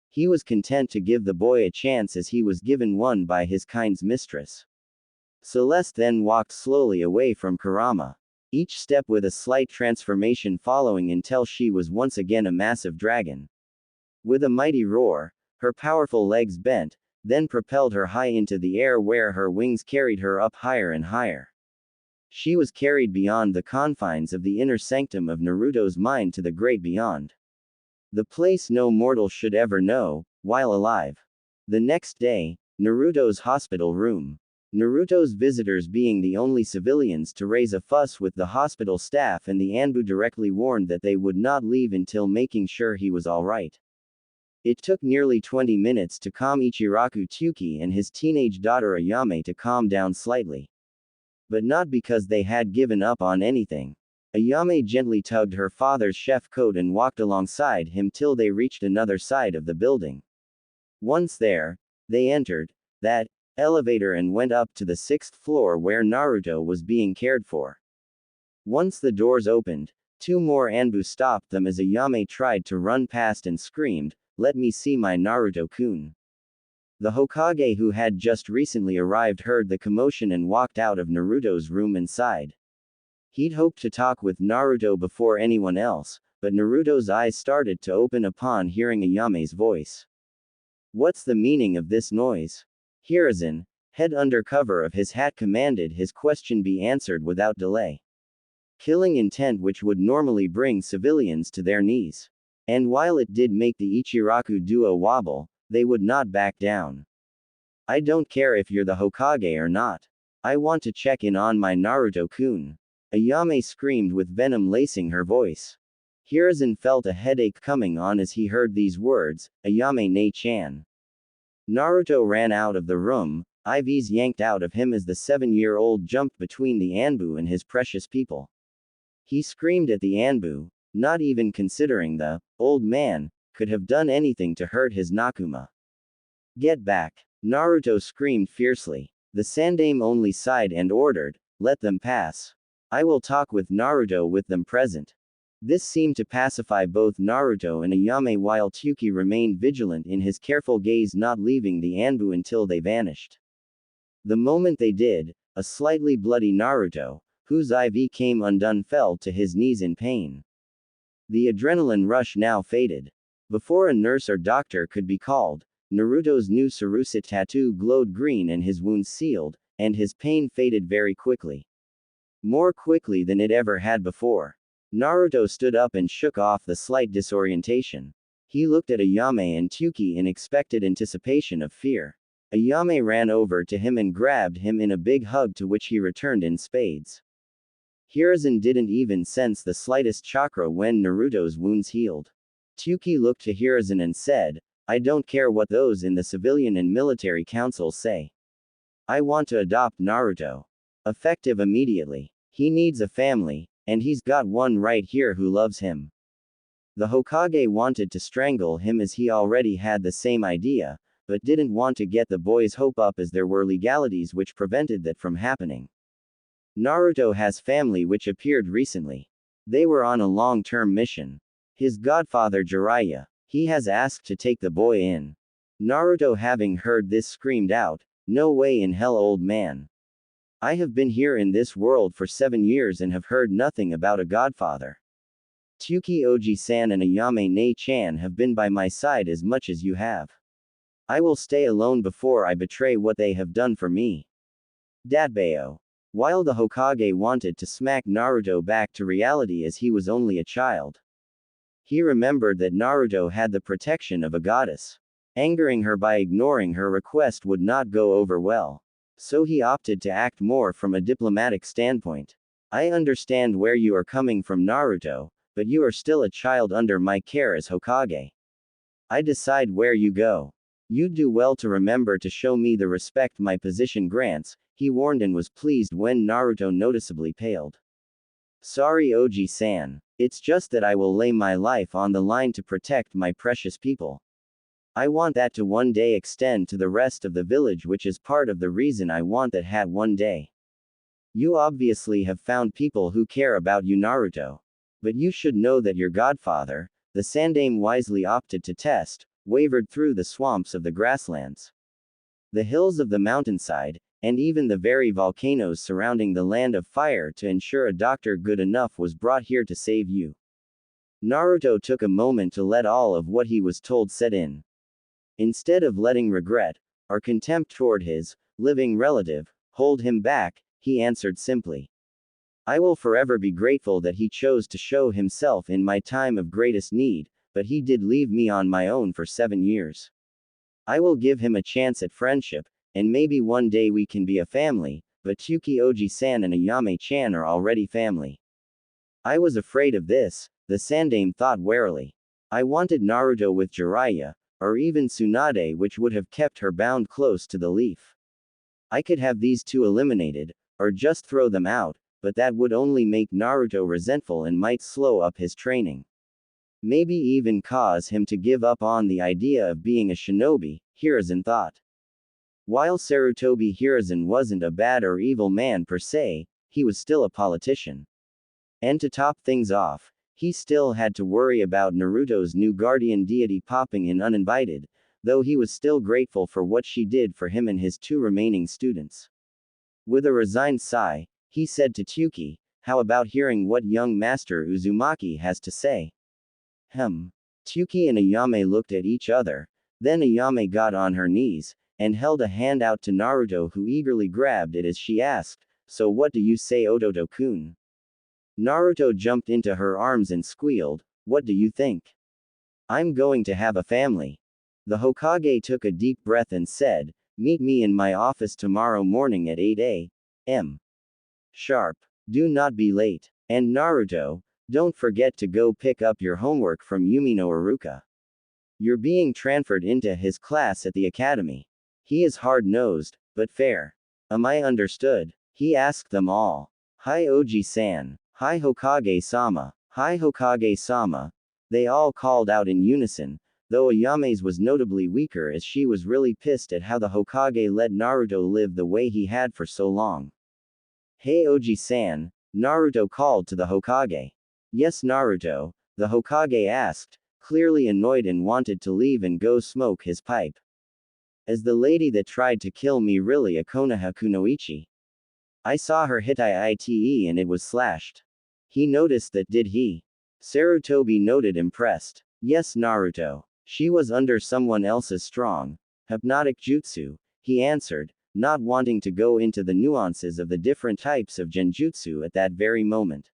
He was content to give the boy a chance as he was given one by his kind's mistress. Celeste then walked slowly away from Kurama. Each step with a slight transformation following until she was once again a massive dragon. With a mighty roar, her powerful legs bent, then propelled her high into the air where her wings carried her up higher and higher. She was carried beyond the confines of the inner sanctum of Naruto's mind to the great beyond. The place no mortal should ever know, while alive. The next day, Naruto's hospital room. Naruto's visitors being the only civilians to raise a fuss with the hospital staff, and the Anbu directly warned that they would not leave until making sure he was alright. It took nearly 20 minutes to calm Ichiraku Tsuki and his teenage daughter Ayame to calm down slightly. But not because they had given up on anything. Ayame gently tugged her father's chef coat and walked alongside him till they reached another side of the building. Once there, they entered that elevator and went up to the 6th floor where Naruto was being cared for. Once the doors opened, 2 more Anbu stopped them as Ayame tried to run past and screamed, "Let me see my Naruto-kun." The Hokage, who had just recently arrived, heard the commotion and walked out of Naruto's room and sighed. He'd hoped to talk with Naruto before anyone else, but Naruto's eyes started to open upon hearing Ayame's voice. "What's the meaning of this noise?" Hiruzen, head under cover of his hat, commanded his question be answered without delay. Killing intent which would normally bring civilians to their knees. And while it did make the Ichiraku duo wobble, they would not back down. "I don't care if you're the Hokage or not. I want to check in on my Naruto-kun," Ayame screamed with venom lacing her voice. Hiruzen felt a headache coming on as he heard these words, "Ayame ne-chan." Naruto ran out of the room, IVs yanked out of him as the 7-year-old jumped between the Anbu and his precious people. He screamed at the Anbu, not even considering the old man could have done anything to hurt his Nakuma. "Get back!" Naruto screamed fiercely. The Sandaime only sighed and ordered, "Let them pass. I will talk with Naruto with them present." This seemed to pacify both Naruto and Ayame, while Tsuki remained vigilant in his careful gaze, not leaving the Anbu until they vanished. The moment they did, a slightly bloody Naruto, whose IV came undone, fell to his knees in pain. The adrenaline rush now faded. Before a nurse or doctor could be called, Naruto's new Tsurusa tattoo glowed green and his wounds sealed, and his pain faded very quickly. More quickly than it ever had before. Naruto stood up and shook off the slight disorientation. He looked at Ayame and Tsuki in expected anticipation of fear. Ayame ran over to him and grabbed him in a big hug, to which he returned in spades. Hiruzen didn't even sense the slightest chakra when Naruto's wounds healed. Tsuki looked to Hiruzen and said, "I don't care what those in the civilian and military councils say. I want to adopt Naruto. Effective immediately. He needs a family, and he's got one right here who loves him." The Hokage wanted to strangle him, as he already had the same idea, but didn't want to get the boy's hope up, as there were legalities which prevented that from happening. Naruto has family which appeared recently. They were on a long-term mission. His godfather Jiraiya, he has asked to take the boy in. Naruto, having heard this, screamed out, "No way in hell, old man. I have been here in this world for 7 years and have heard nothing about a godfather. Tsuki Oji-san and Ayame ne-chan have been by my side as much as you have. I will stay alone before I betray what they have done for me." Datbeo. While the Hokage wanted to smack Naruto back to reality, as he was only a child, he remembered that Naruto had the protection of a goddess. Angering her by ignoring her request would not go over well. So he opted to act more from a diplomatic standpoint. "I understand where you are coming from, Naruto, but you are still a child under my care as Hokage. I decide where you go. You'd do well to remember to show me the respect my position grants," he warned, and was pleased when Naruto noticeably paled. "Sorry, Oji-san. It's just that I will lay my life on the line to protect my precious people. I want that to one day extend to the rest of the village, which is part of the reason I want that hat one day. You obviously have found people who care about you, Naruto. But you should know that your godfather, the Sandaime, wisely opted to test, wavered through the swamps of the grasslands, the hills of the mountainside, and even the very volcanoes surrounding the land of fire, to ensure a doctor good enough was brought here to save you." Naruto took a moment to let all of what he was told set in. Instead of letting regret, or contempt toward his living relative hold him back, he answered simply, "I will forever be grateful that he chose to show himself in my time of greatest need, but he did leave me on my own for 7 years. I will give him a chance at friendship, and maybe one day we can be a family, but Tsuki Oji-san and Ayame-chan are already family. I was afraid of this, the Sandaime thought warily. I wanted Naruto with Jiraiya, or even Tsunade, which would have kept her bound close to the leaf. I could have these two eliminated, or just throw them out, but that would only make Naruto resentful and might slow up his training. Maybe even cause him to give up on the idea of being a shinobi, Hiruzen thought. While Sarutobi Hiruzen wasn't a bad or evil man per se, he was still a politician. And to top things off, he still had to worry about Naruto's new guardian deity popping in uninvited, though he was still grateful for what she did for him and his two remaining students. With a resigned sigh, he said to Tsuki, "How about hearing what young Master Uzumaki has to say?" Tsuki and Ayame looked at each other, then Ayame got on her knees, and held a hand out to Naruto, who eagerly grabbed it as she asked, "So what do you say, Ototo-kun?" Naruto jumped into her arms and squealed, "What do you think? I'm going to have a family." The Hokage took a deep breath and said, "Meet me in my office tomorrow morning at 8 a.m. sharp. Do not be late. And Naruto, don't forget to go pick up your homework from Yumino Iruka. You're being transferred into his class at the academy. He is hard-nosed, but fair. Am I understood?" He asked them all. "Hi Oji-san. Hi Hokage-sama. Hi Hokage-sama." They all called out in unison, though Ayame's was notably weaker as she was really pissed at how the Hokage let Naruto live the way he had for so long. "Hey Oji-san," Naruto called to the Hokage. "Yes Naruto," the Hokage asked, clearly annoyed and wanted to leave and go smoke his pipe. "Is the lady that tried to kill me really a Konoha kunoichi? I saw her hit Ite and it was slashed." He noticed that, did he? Sarutobi noted, impressed. "Yes Naruto. She was under someone else's strong hypnotic jutsu," he answered, not wanting to go into the nuances of the different types of genjutsu at that very moment.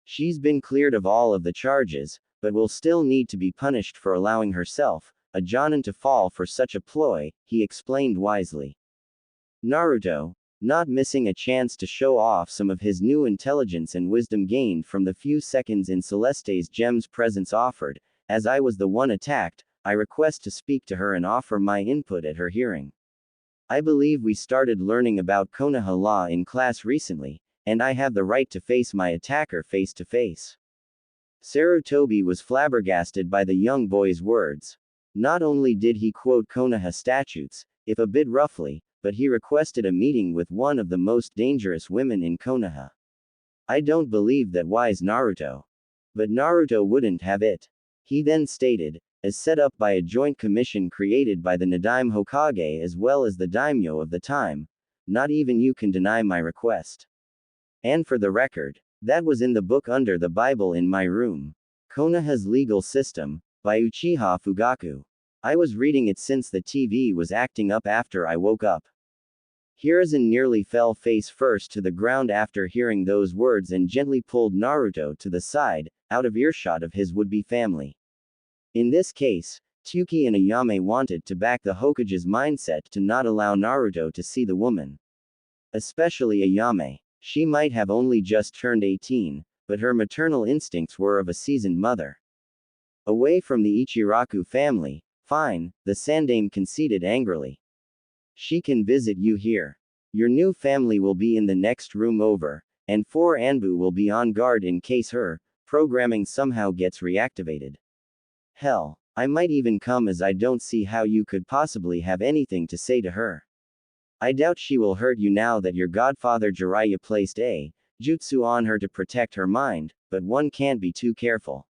"She's been cleared of all of the charges, but will still need to be punished for allowing herself, a jonin, to fall for such a ploy," he explained wisely. Naruto, not missing a chance to show off some of his new intelligence and wisdom gained from the few seconds in Celeste's gem's presence, offered, "As I was the one attacked, I request to speak to her and offer my input at her hearing. I believe we started learning about Konoha law in class recently, and I have the right to face my attacker face to face." Sarutobi was flabbergasted by the young boy's words. Not only did he quote Konoha statutes, if a bit roughly, but he requested a meeting with one of the most dangerous women in Konoha. "I don't believe that, wise Naruto." But Naruto wouldn't have it. He then stated, "As set up by a joint commission created by the Nadaime Hokage as well as the daimyo of the time, not even you can deny my request. And for the record, that was in the book under the Bible in my room. Konoha's Legal System, by Uchiha Fugaku. I was reading it since the TV was acting up after I woke up." Hiruzen nearly fell face first to the ground after hearing those words and gently pulled Naruto to the side, out of earshot of his would-be family. In this case, Tsuki and Ayame wanted to back the Hokage's mindset to not allow Naruto to see the woman. Especially Ayame. She might have only just turned 18, but her maternal instincts were of a seasoned mother. "Away from the Ichiraku family, fine," the Sandaime conceded angrily. "She can visit you here. Your new family will be in the next room over, and 4 Anbu will be on guard in case her programming somehow gets reactivated. Hell, I might even come, as I don't see how you could possibly have anything to say to her. I doubt she will hurt you now that your godfather Jiraiya placed a jutsu on her to protect her mind, but one can't be too careful."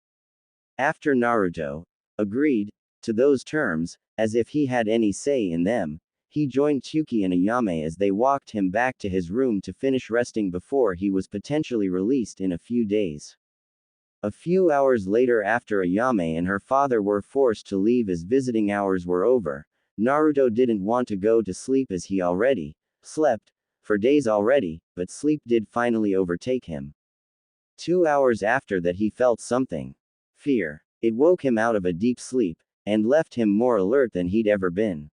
After Naruto agreed to those terms, as if he had any say in them, he joined Tsuki and Ayame as they walked him back to his room to finish resting before he was potentially released in a few days. A few hours later, after Ayame and her father were forced to leave as visiting hours were over, Naruto didn't want to go to sleep as he already slept for days already, but sleep did finally overtake him. 2 hours after that he felt something. Fear. It woke him out of a deep sleep, and left him more alert than he'd ever been.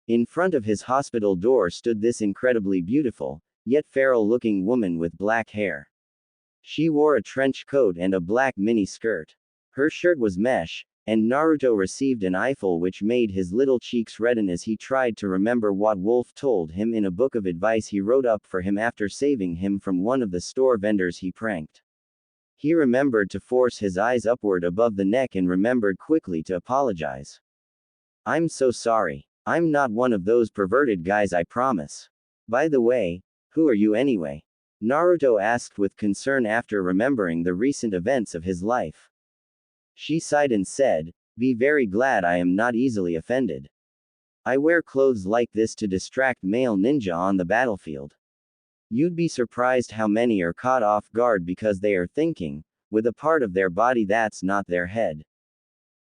In front of his hospital door stood this incredibly beautiful, yet feral-looking woman with black hair. She wore a trench coat and a black mini skirt. Her shirt was mesh, and Naruto received an eyeful which made his little cheeks redden as he tried to remember what Wolf told him in a book of advice he wrote up for him after saving him from one of the store vendors he pranked. He remembered to force his eyes upward above the neck and remembered quickly to apologize. I'm so sorry. I'm not one of those perverted guys, I promise. By the way, who are you anyway? Naruto asked with concern after remembering the recent events of his life. She sighed and said, "Be very glad I am not easily offended. I wear clothes like this to distract male ninja on the battlefield. You'd be surprised how many are caught off guard because they are thinking, with a part of their body that's not their head."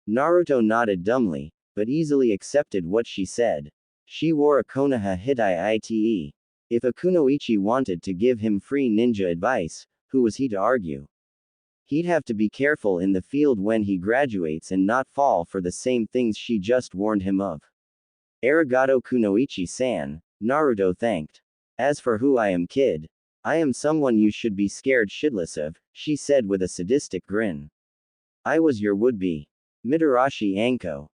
Naruto nodded dumbly, but easily accepted what she said. She wore a Konoha Itachi. If a kunoichi wanted to give him free ninja advice, who was he to argue? He'd have to be careful in the field when he graduates and not fall for the same things she just warned him of. Arigato kunoichi-san, Naruto thanked. As for who I am, kid, I am someone you should be scared shitless of, she said with a sadistic grin. I was your would-be. Mitarashi Anko.